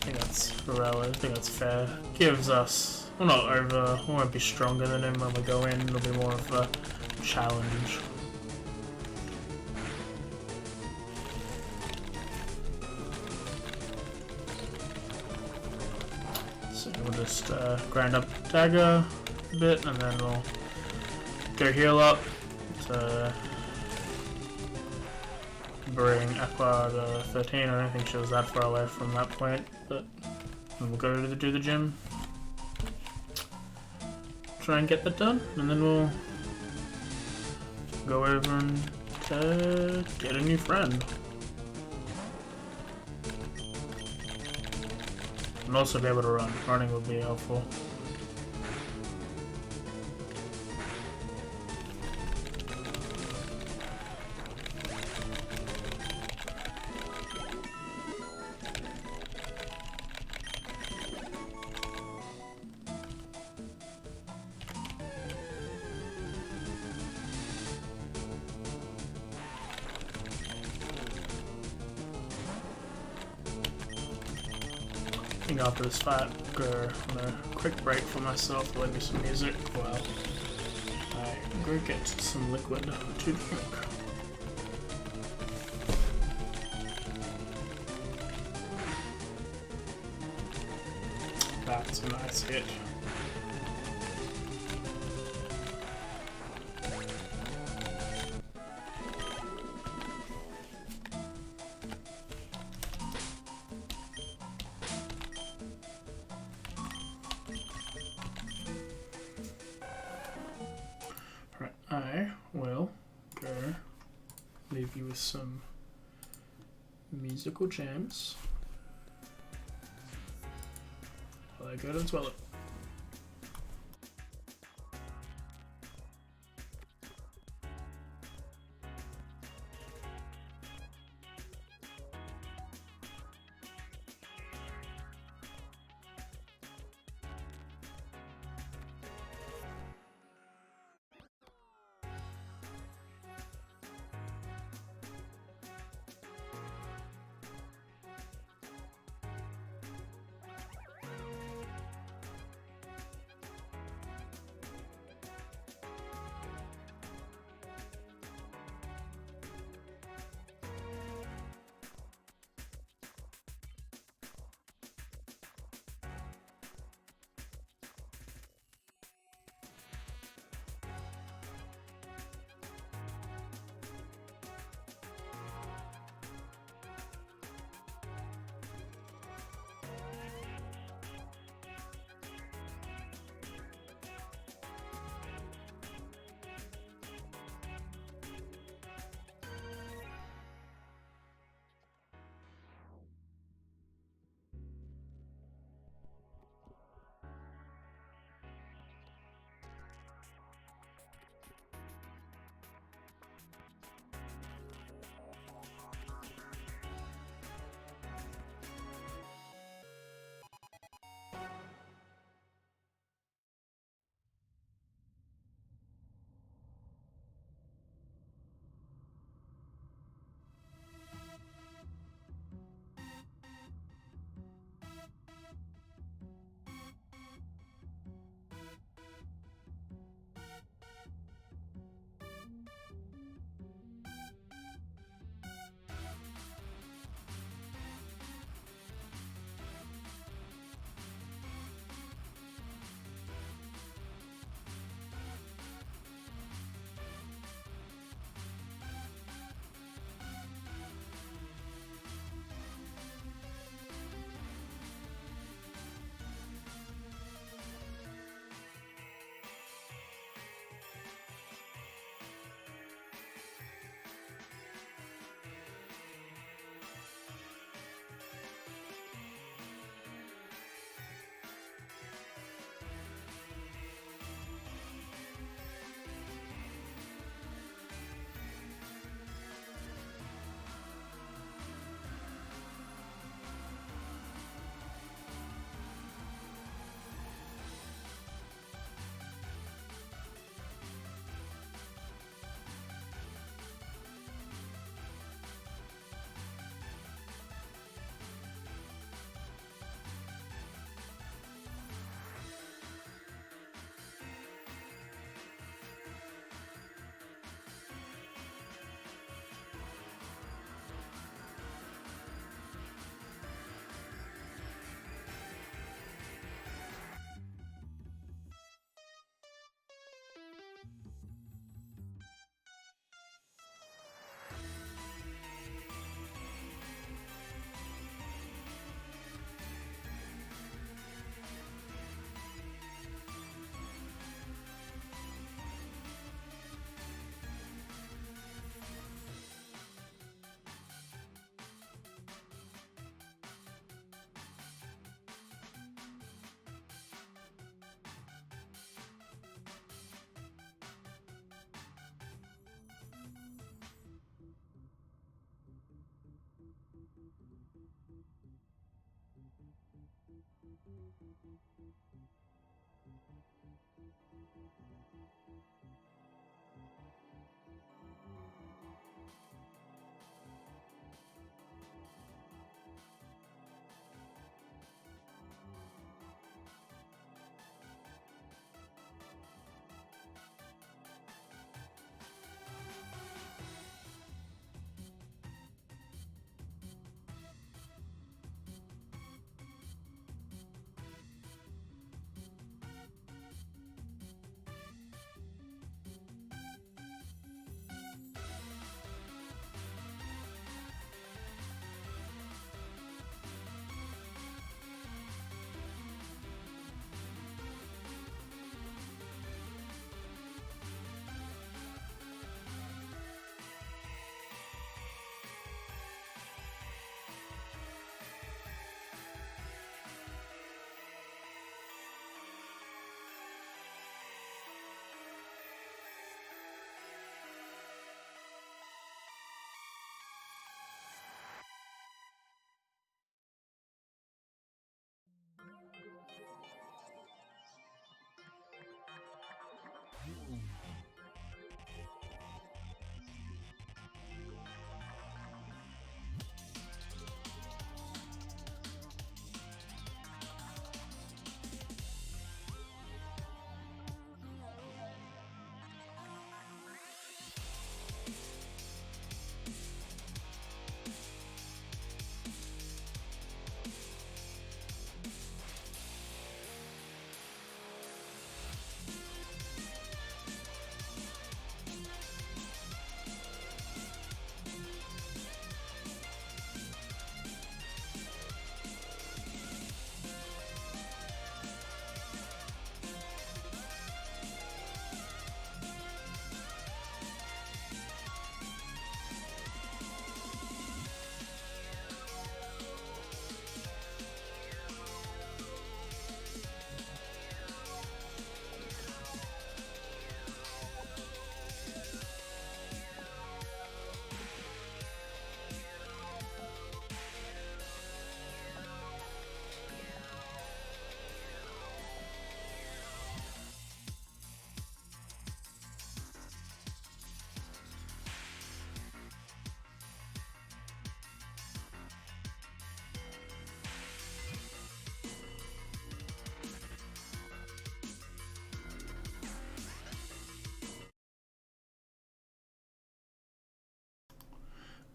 Speaker 2: think that's relevant. I think that's fair. Gives us, we're not over, we won't be stronger than him when we go in. It'll be more of a challenge. So we'll just grind up dagger a bit, and then we'll go heal up to bring Aqua to 13. I don't think she was that far away from that point, but we'll go to do the gym. Try and get that done, and then we'll go over and get a new friend. And also be able to run. Running would be helpful. I think after this fight, go on a quick break for myself, play me some music while I go get some liquid to drink. That's a nice hit. I will go leave you with some musical jams while I go to the toilet.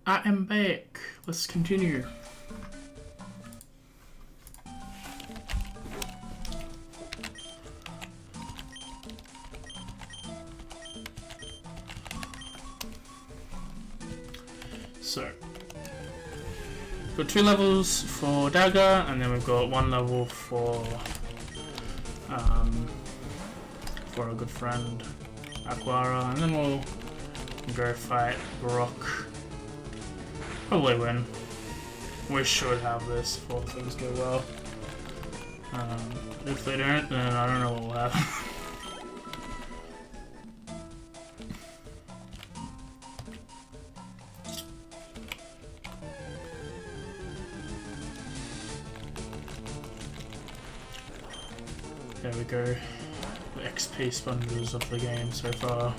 Speaker 1: I am back. Let's continue. So, got 2 levels for Dagger, and then we've got 1 level for our good friend Aquara, and then we'll go fight Brock. Probably win. We should have this if all things go well. If they don't, then I don't know what will happen. There we go. The XP sponges of the game so far.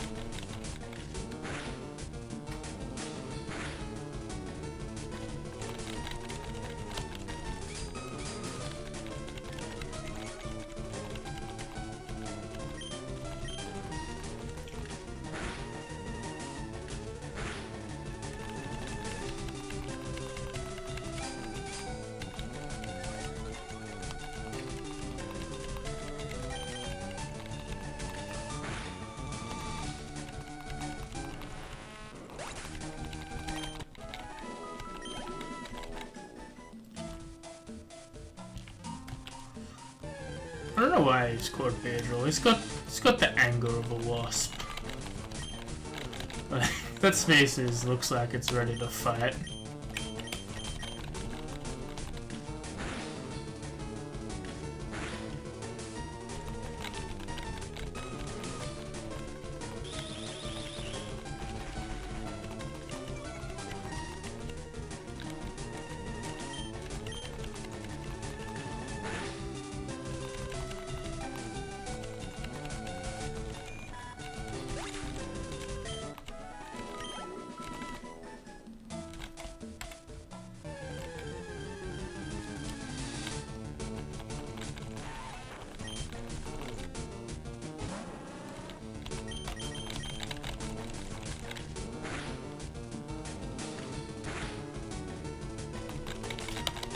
Speaker 1: I don't know why he's called Beardrel. He's got the anger of a wasp. That species looks like it's ready to fight.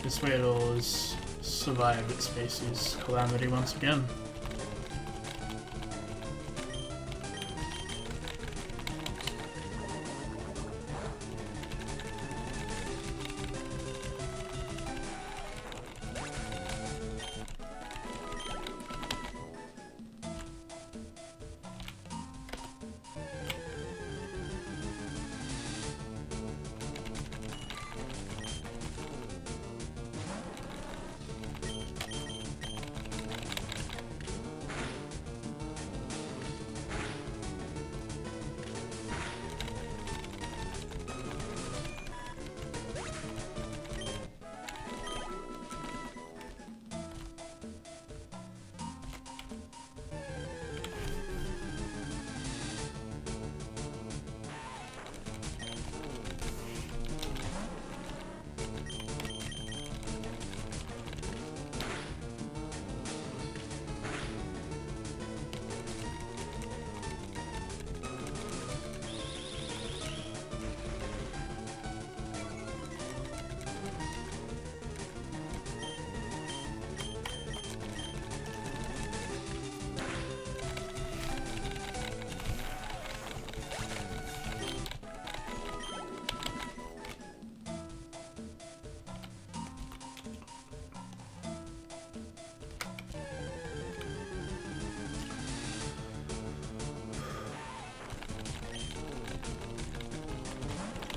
Speaker 2: This Weirdo has survived its species calamity once again.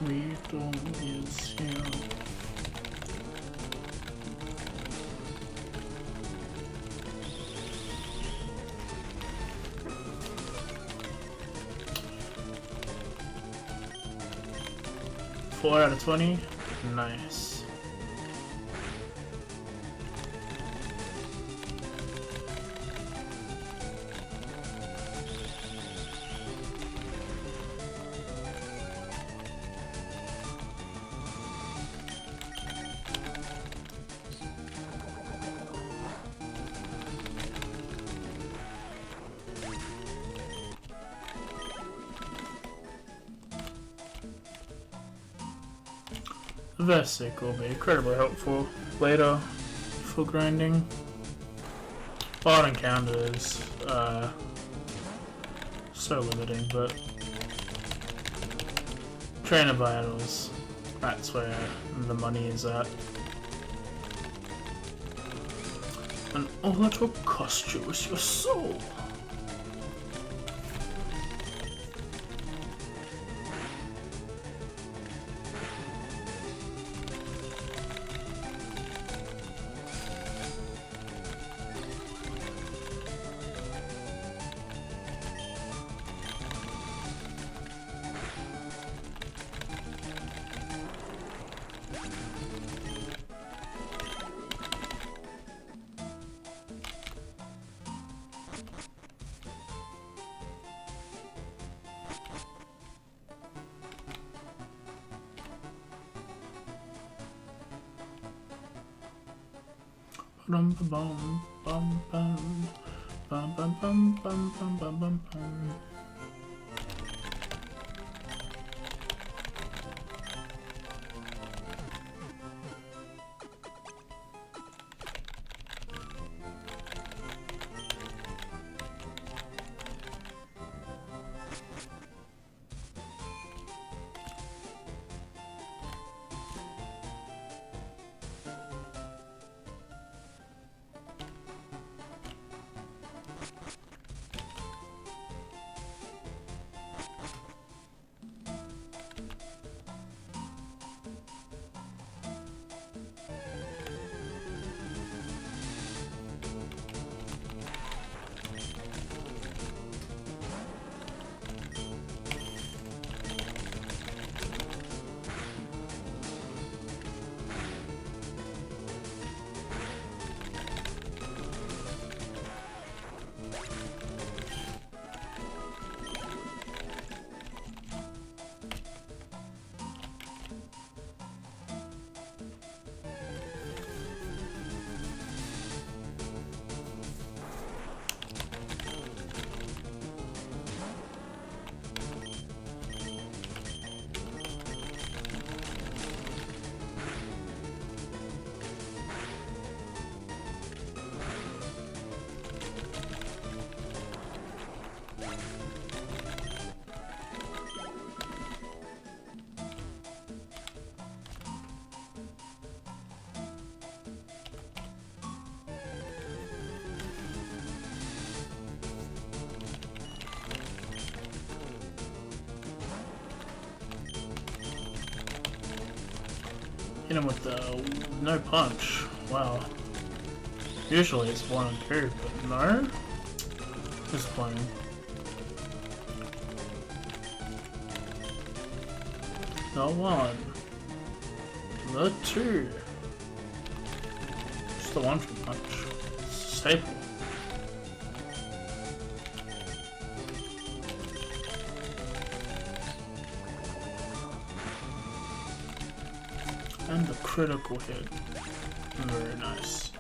Speaker 2: Weirdo is here. Four out of 20. Nice. Versic will be incredibly helpful later for grinding. Odd encounters so limiting, but trainer battles, that's where the money is at. And all that will cost you is your soul. Bum bum bum bum bum bum bum bum bum bum bum bum. Hit him with the no punch. Wow. Usually it's 1 and 2, but no? Disappointing. The 1. The 2. Just the 1 for punch. It's a staple. And the critical hit. Very nice.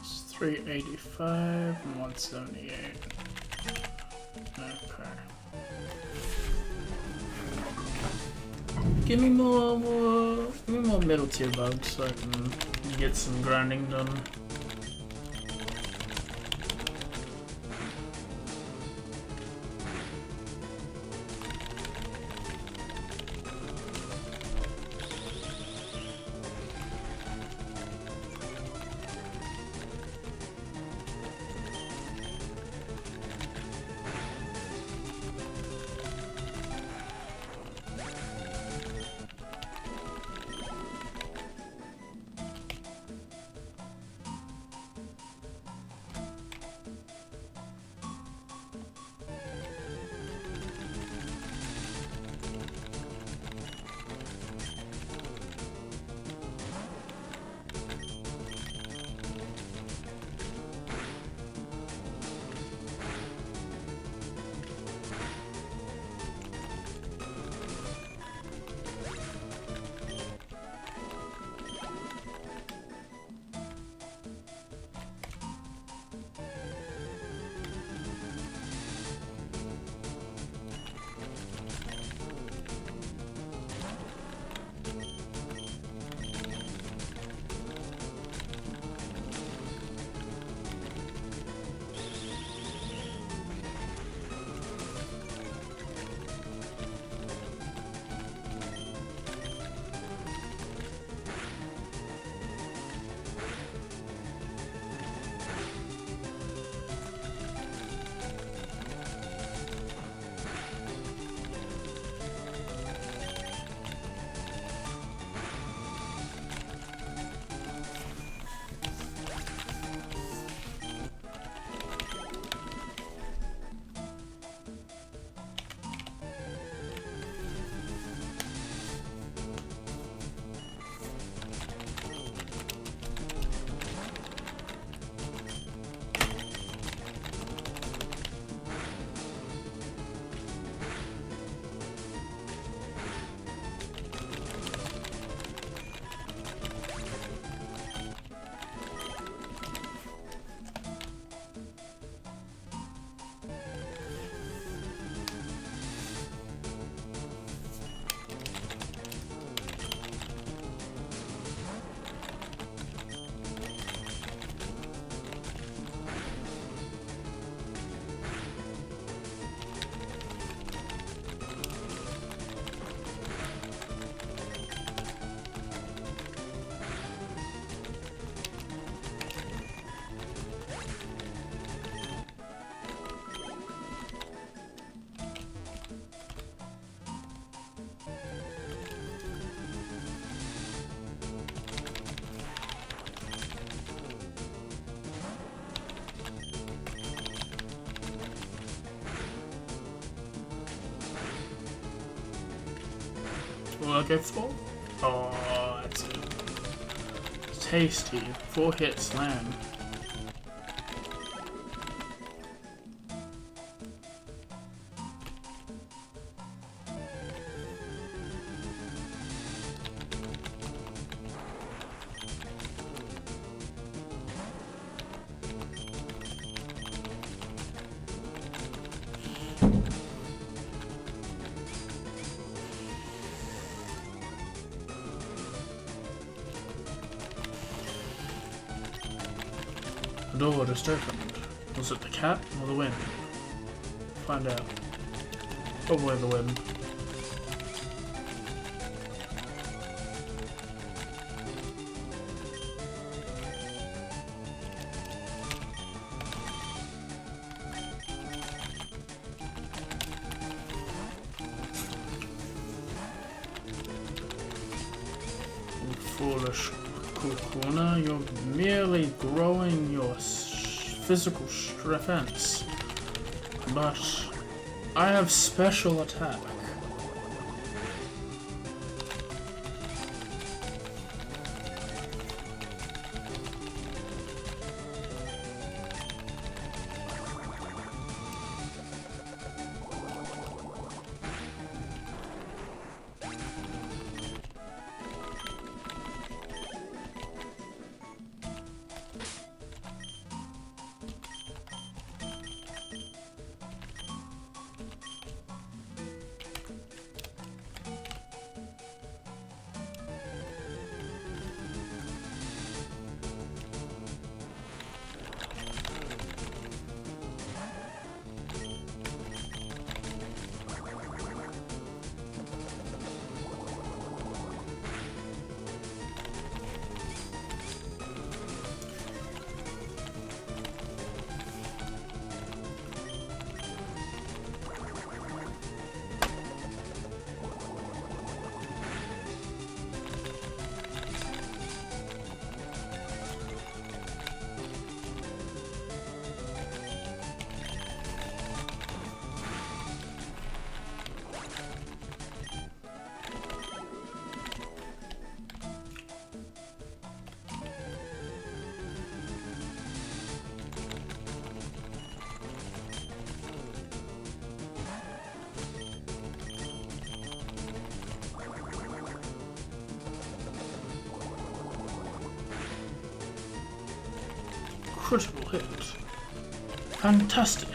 Speaker 2: It's 385 and 178. Okay. Give me more middle tier bugs so I can get some grinding done. Will I go 4? Oh, that's it. Tasty. 4-hit slam. The door just opened. Was it the cat or the wind? Find out. Probably the wind. You foolish Kukuna, you're merely growing your physical defense. But I have special attack. Critical hit. Fantastic.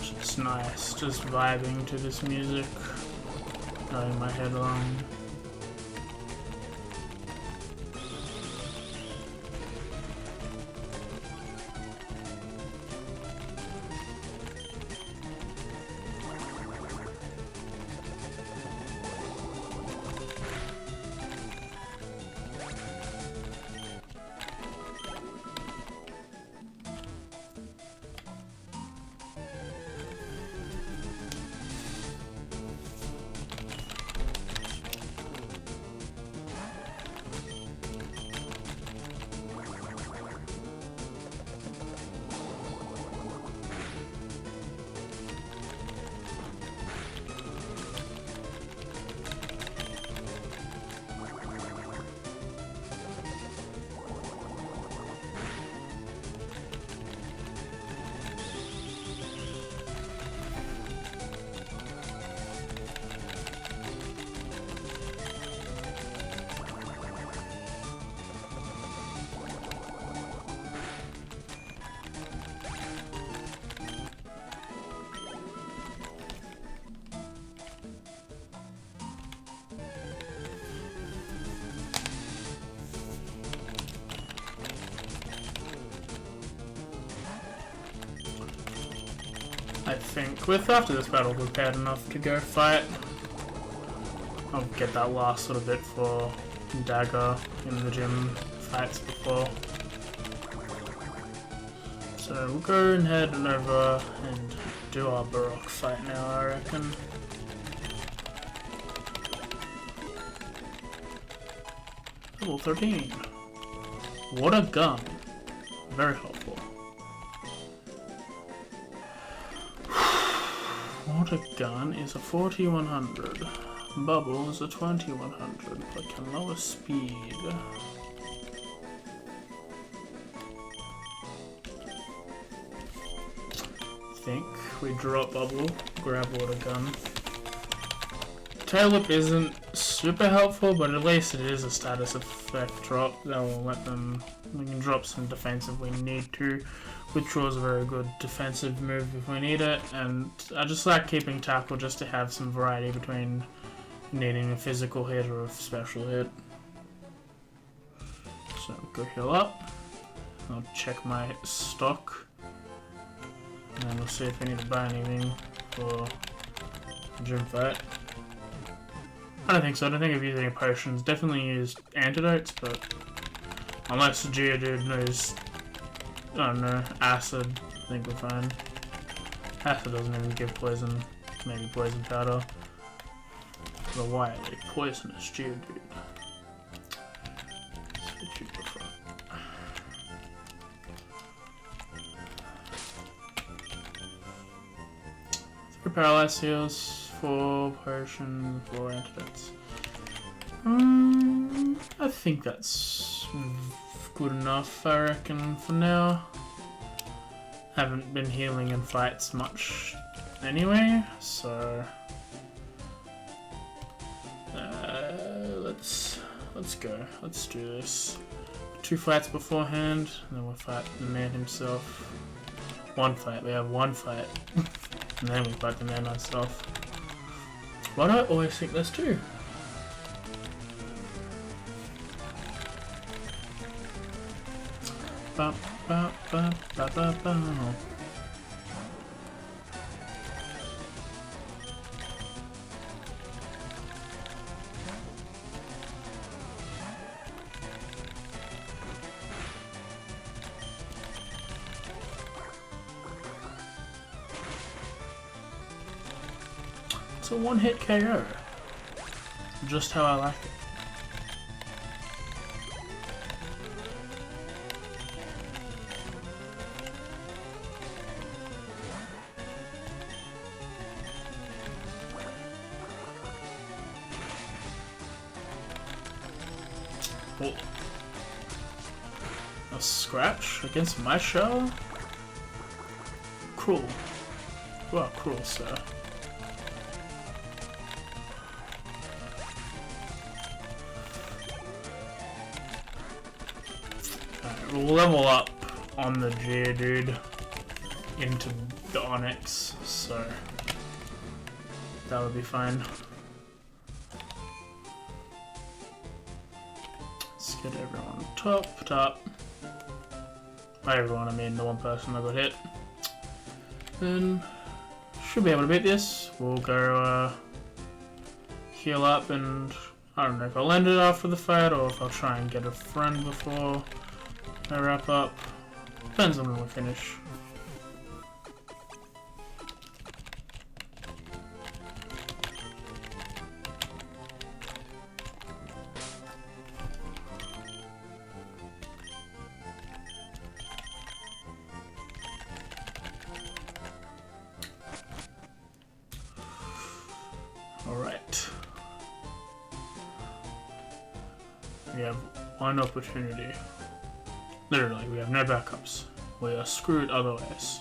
Speaker 2: Just nice, just vibing to this music, nodding my head along. I think after this battle we've had enough to go fight. I'll get that last little bit for Dagger in the gym fights before. So we'll go and head over and do our Baroque fight now, I reckon. Level 13. What a gun. Very helpful. Water gun is a 4100. Bubble is a 2100, but can lower speed. I think we drop bubble, grab water gun. Tail whip isn't super helpful, but at least it is a status effect drop that will let them. We can drop some defense if we need to. Withdraw is a very good defensive move if we need it, and I just like keeping tackle just to have some variety between needing a physical hit or a special hit. So go heal up. I'll check my stock, and then we'll see if we need to buy anything for the gym fight. I don't think so. I don't think I've used any potions. Definitely used antidotes, but unless the Geodude knows, I don't know, acid, I think we're fine. Acid doesn't even give poison, maybe poison powder. The wildly poisonous Geodude. Switch you to front. 3 paralyzed heals, 4 potion, 4 antidotes. I think that's good enough, I reckon, for now. Haven't been healing in fights much anyway, so let's go. Let's do this. 2 fights beforehand, and then we'll fight the man himself. 1 fight. We have 1 fight, and then we fight the man ourselves. Why do I always think there's 2? Ba, ba, ba, ba, ba, ba. It's a 1-hit KO. Just how I like it. Oh. A scratch against my shell? Cruel. You are cruel, sir. Alright, we'll level up on the Geodude into the Onyx, so that would be fine. Get everyone top. By everyone, I mean the 1 person that got hit. Then, should be able to beat this. We'll go heal up, and I don't know if I'll end it after the fight or if I'll try and get a friend before I wrap up. Depends on when we finish. Alright. We have 1 opportunity. Literally, we have no backups. We are screwed otherwise.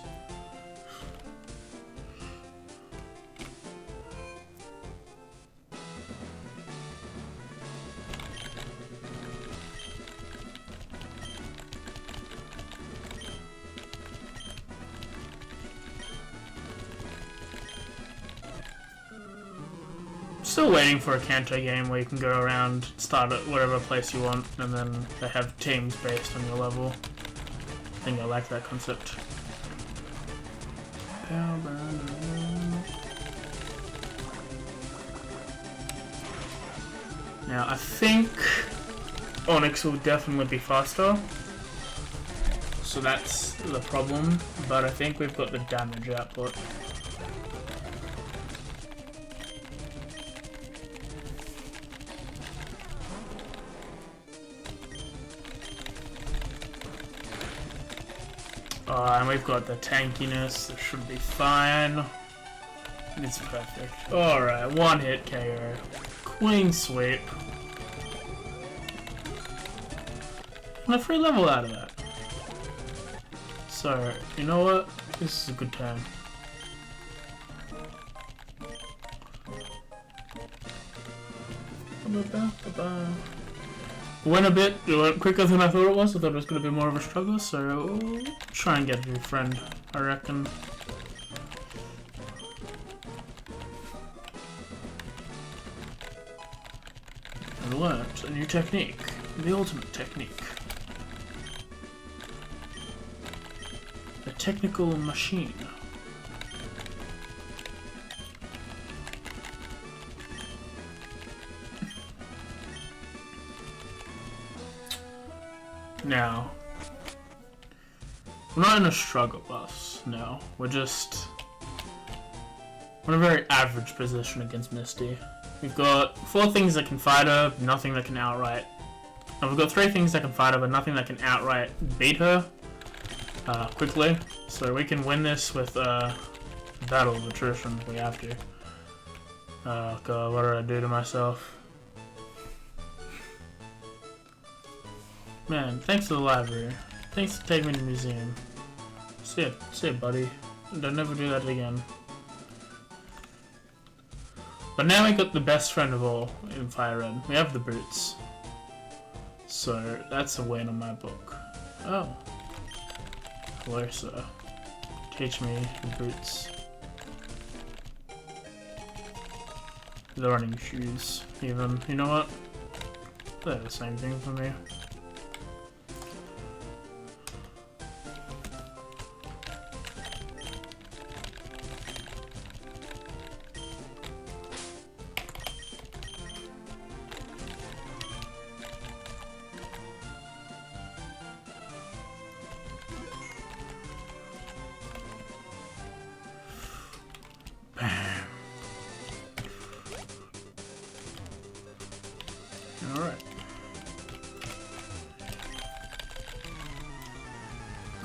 Speaker 2: Still waiting for a Kanto game where you can go around, start at whatever place you want, and then they have teams based on your level. I think I like that concept. Now I think Onyx will definitely be faster, so that's the problem, but I think we've got the damage output.
Speaker 1: And we've got the tankiness, that should be fine. It's perfect. Alright, one hit KO. Queen sweep. And a free level out of that. So, you know what? This is a good turn. Went a bit quicker than I thought it was. I thought it was going to be more of a struggle, so we'll try and get a new friend, I reckon. I learnt a new technique, the ultimate technique. The technical machine. Now, we're not in a struggle bus, no. We're in a very average position against Misty. We've got 4 things that can fight her, nothing that can outright. And we've got 3 things that can fight her, but nothing that can outright beat her quickly. So we can win this with battle of attrition if we have to. Oh god, what did I do to myself? Man, thanks to the library. Thanks for taking me to the museum. See ya, buddy. Don't never do that again. But now we got the best friend of all in Fire Red. We have the boots. So that's a win on my book. Oh. Hello, sir. Teach me the boots. The running shoes, even. You know what? They're the same thing for me. Alright.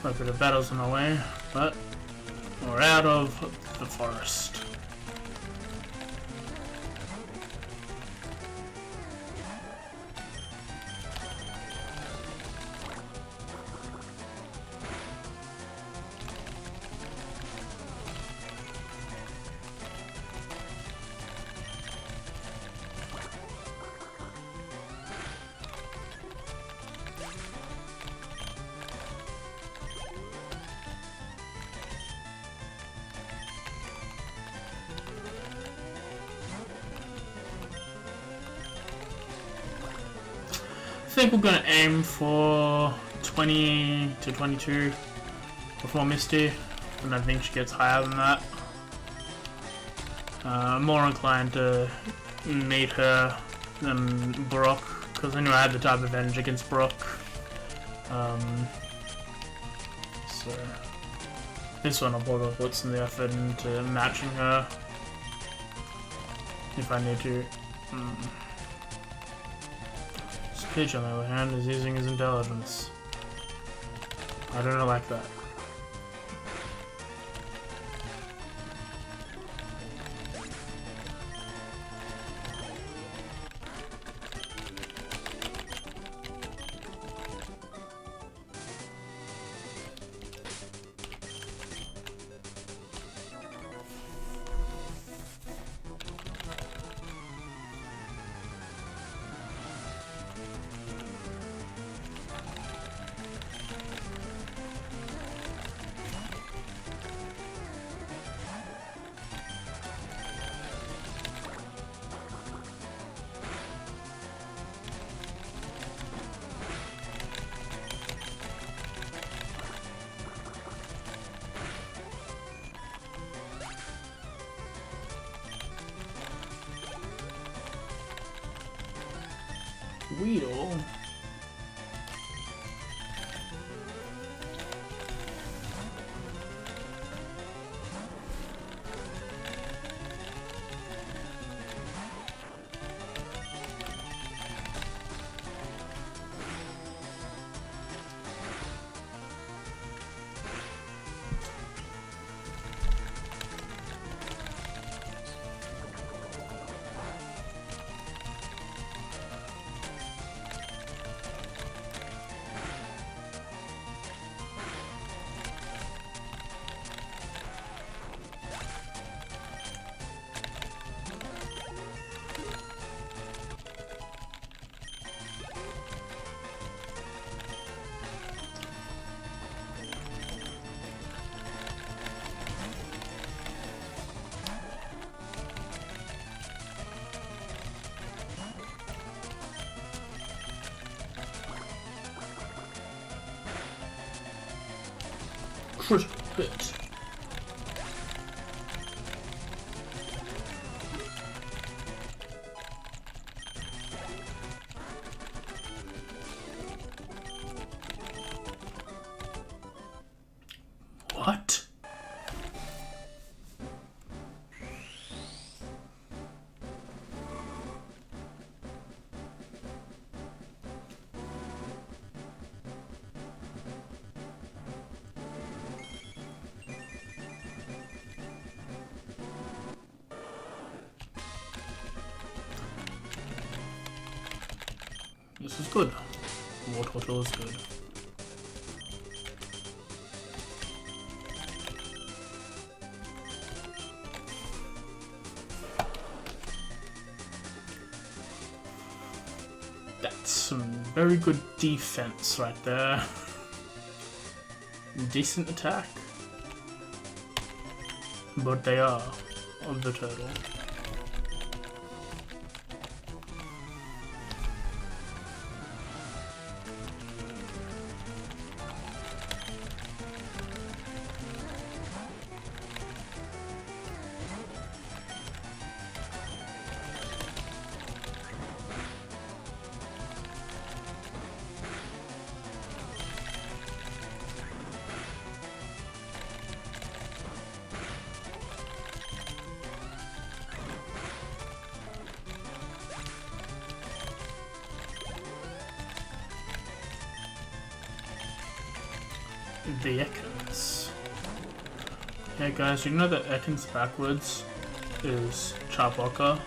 Speaker 1: Quite a bit of battles on our way, but we're out of the forest. I think we're going to aim for 20 to 22 before Misty, and I think she gets higher than that. I'm more inclined to meet her than Brock, because I knew I had the type advantage against Brock. So this one I'll probably put some effort into matching her if I need to. Peach, on the other hand, is using his intelligence. I don't like that. Wheel. critical hit. What? This is good. War Turtle is good. That's some very good defense right there. Decent attack. But they are of the turtle. The Ekans. Yeah, guys, you know that Ekans backwards is Chaboka.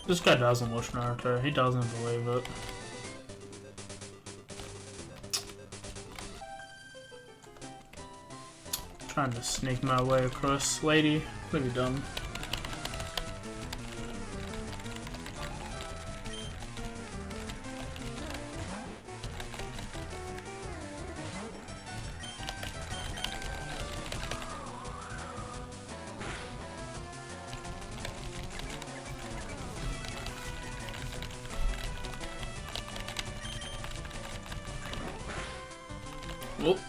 Speaker 1: This guy doesn't watch Naruto. He doesn't believe it. Trying to sneak my way across. Lady, what have you done? Whoop.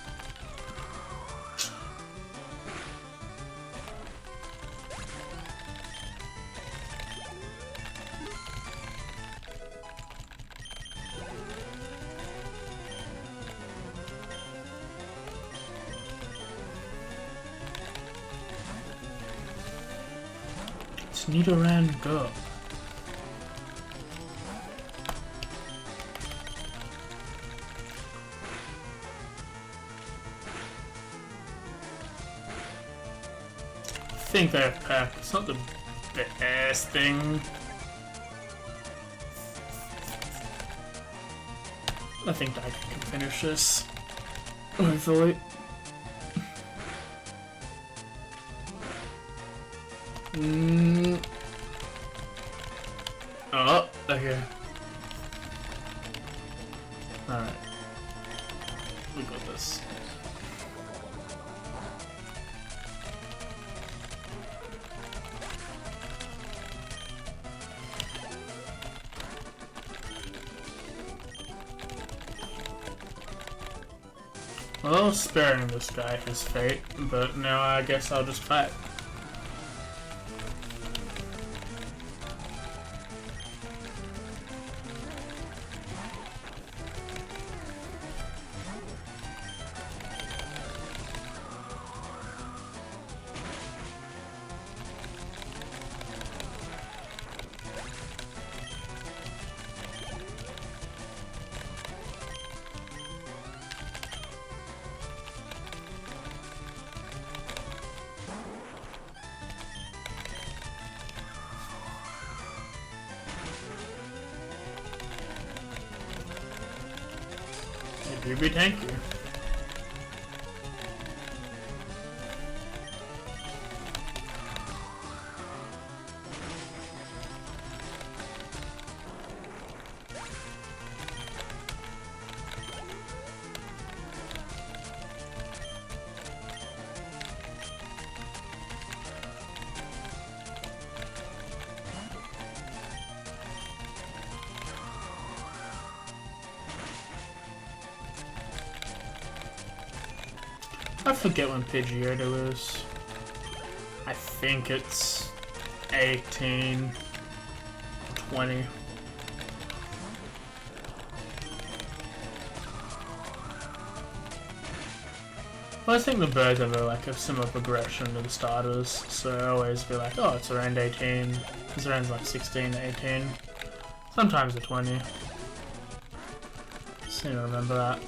Speaker 1: It's Nidoran go. I think that pack. It's not the best thing. I think I can finish this. Hopefully. Oh, okay. Alright. We got this. Well, I was sparing this guy his fate, but now I guess I'll just fight. You be tanky. I forget when Pidgeotto is. I think it's 18, 20. Well, I think the birds have like a similar progression to the starters, so I always be like, oh, it's around 18. It's around like 16 to 18. Sometimes a 20. Seem to remember that.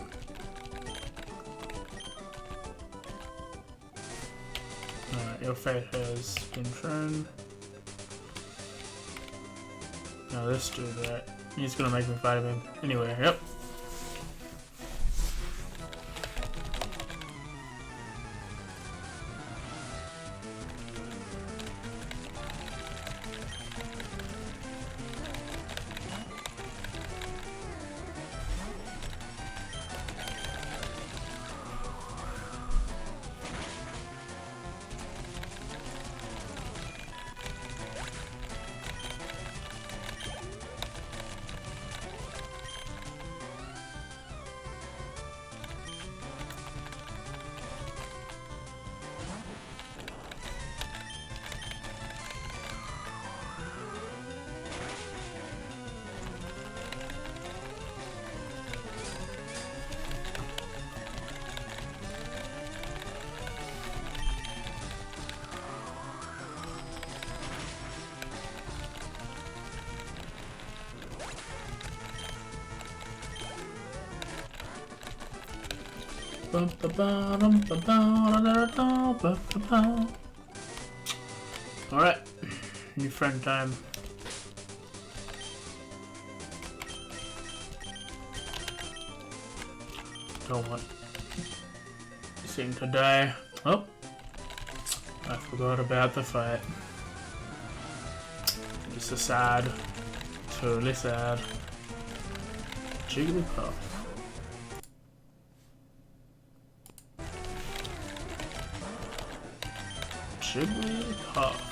Speaker 1: Alright, your fate has been shown. Now this dude, right? He's gonna make me fight him anyway, yep. Alright, new friend time. Don't want you seem to die. Oh, I forgot about the fight. This is sad. Totally sad. Jigglypuff. Jigglypuff.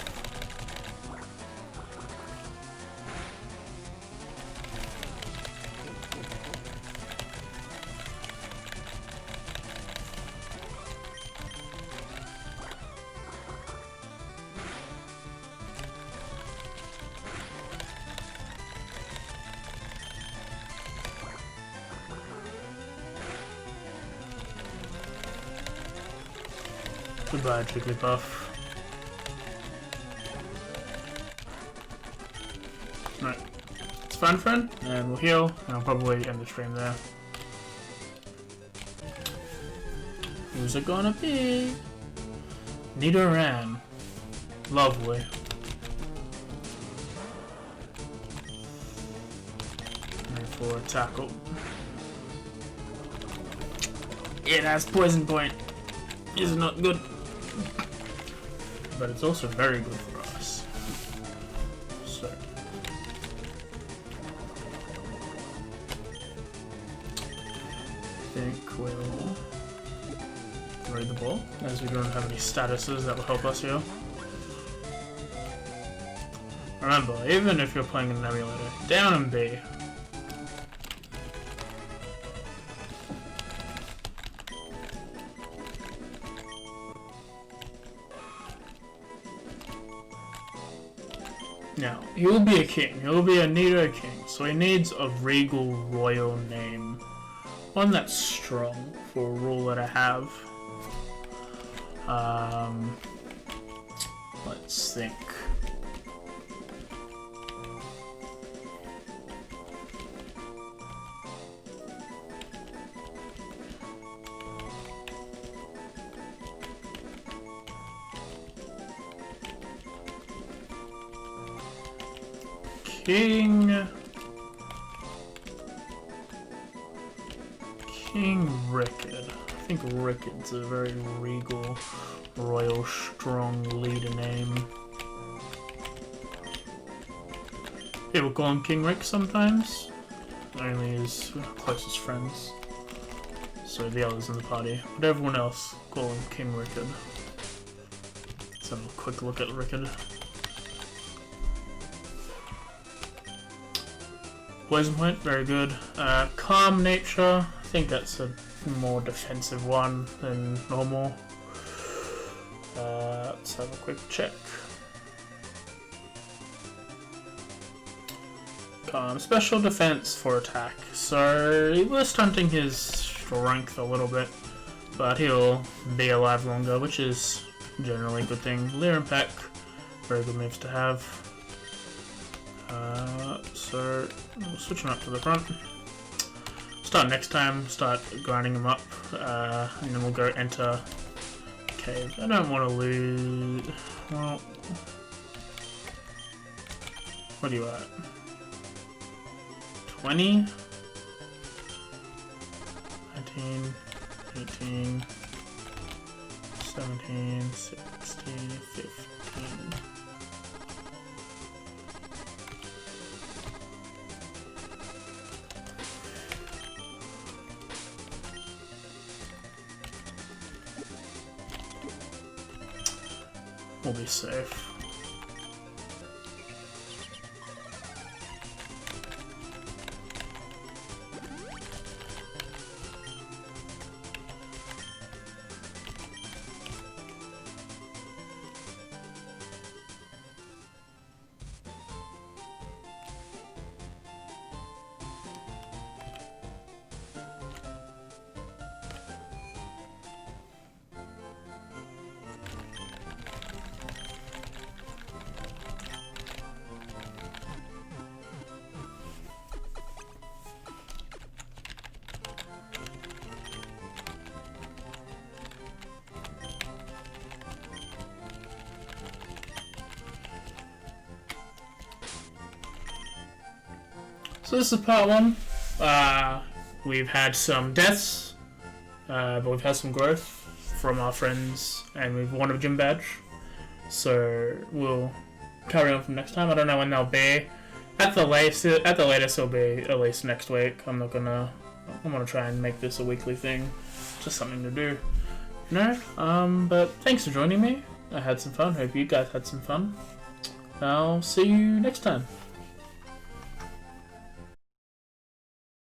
Speaker 1: Goodbye, Jigglypuff. Right. It's fun, friend, and we'll heal, and I'll probably end the stream there. Who's it gonna be? Nidoran. Lovely. And for tackle. It has poison point. Is not good. But it's also very good for us. So. I think we'll raid the ball, as we don't have any statuses that will help us here. Remember, even if you're playing an emulator, down and B. Now, he will be a king. He will be a Nido king, so he needs a regal royal name. One that's strong for a ruler to have. Let's think.
Speaker 2: King Rickard. I think Rickard's a very regal, royal, strong leader name. People call him King Rick sometimes. Only his closest friends. So the others in the party. But everyone else call him King Rickard. Let's have a quick look at Rickard. Poison Point, very good. Calm Nature, I think that's a more defensive one than normal. Let's have a quick check. Special defense for attack. So we're stunting his strength a little bit, but he'll be alive longer, which is generally a good thing. Leer and Peck, very good moves to have. So we'll switch him up to the front. Start next time, start grinding him up, and then we'll go enter cave. I don't want to lose. Well, what are you at? 20, 19, 18, 17, 16, 15. We'll be safe. So this is part 1. We've had some deaths, but we've had some growth from our friends, and we've won a gym badge. So we'll carry on from next time. I don't know when they'll be. At the latest, it'll be at least next week. I'm gonna try and make this a weekly thing, just something to do. But thanks for joining me. I had some fun. Hope you guys had some fun. I'll see you next time.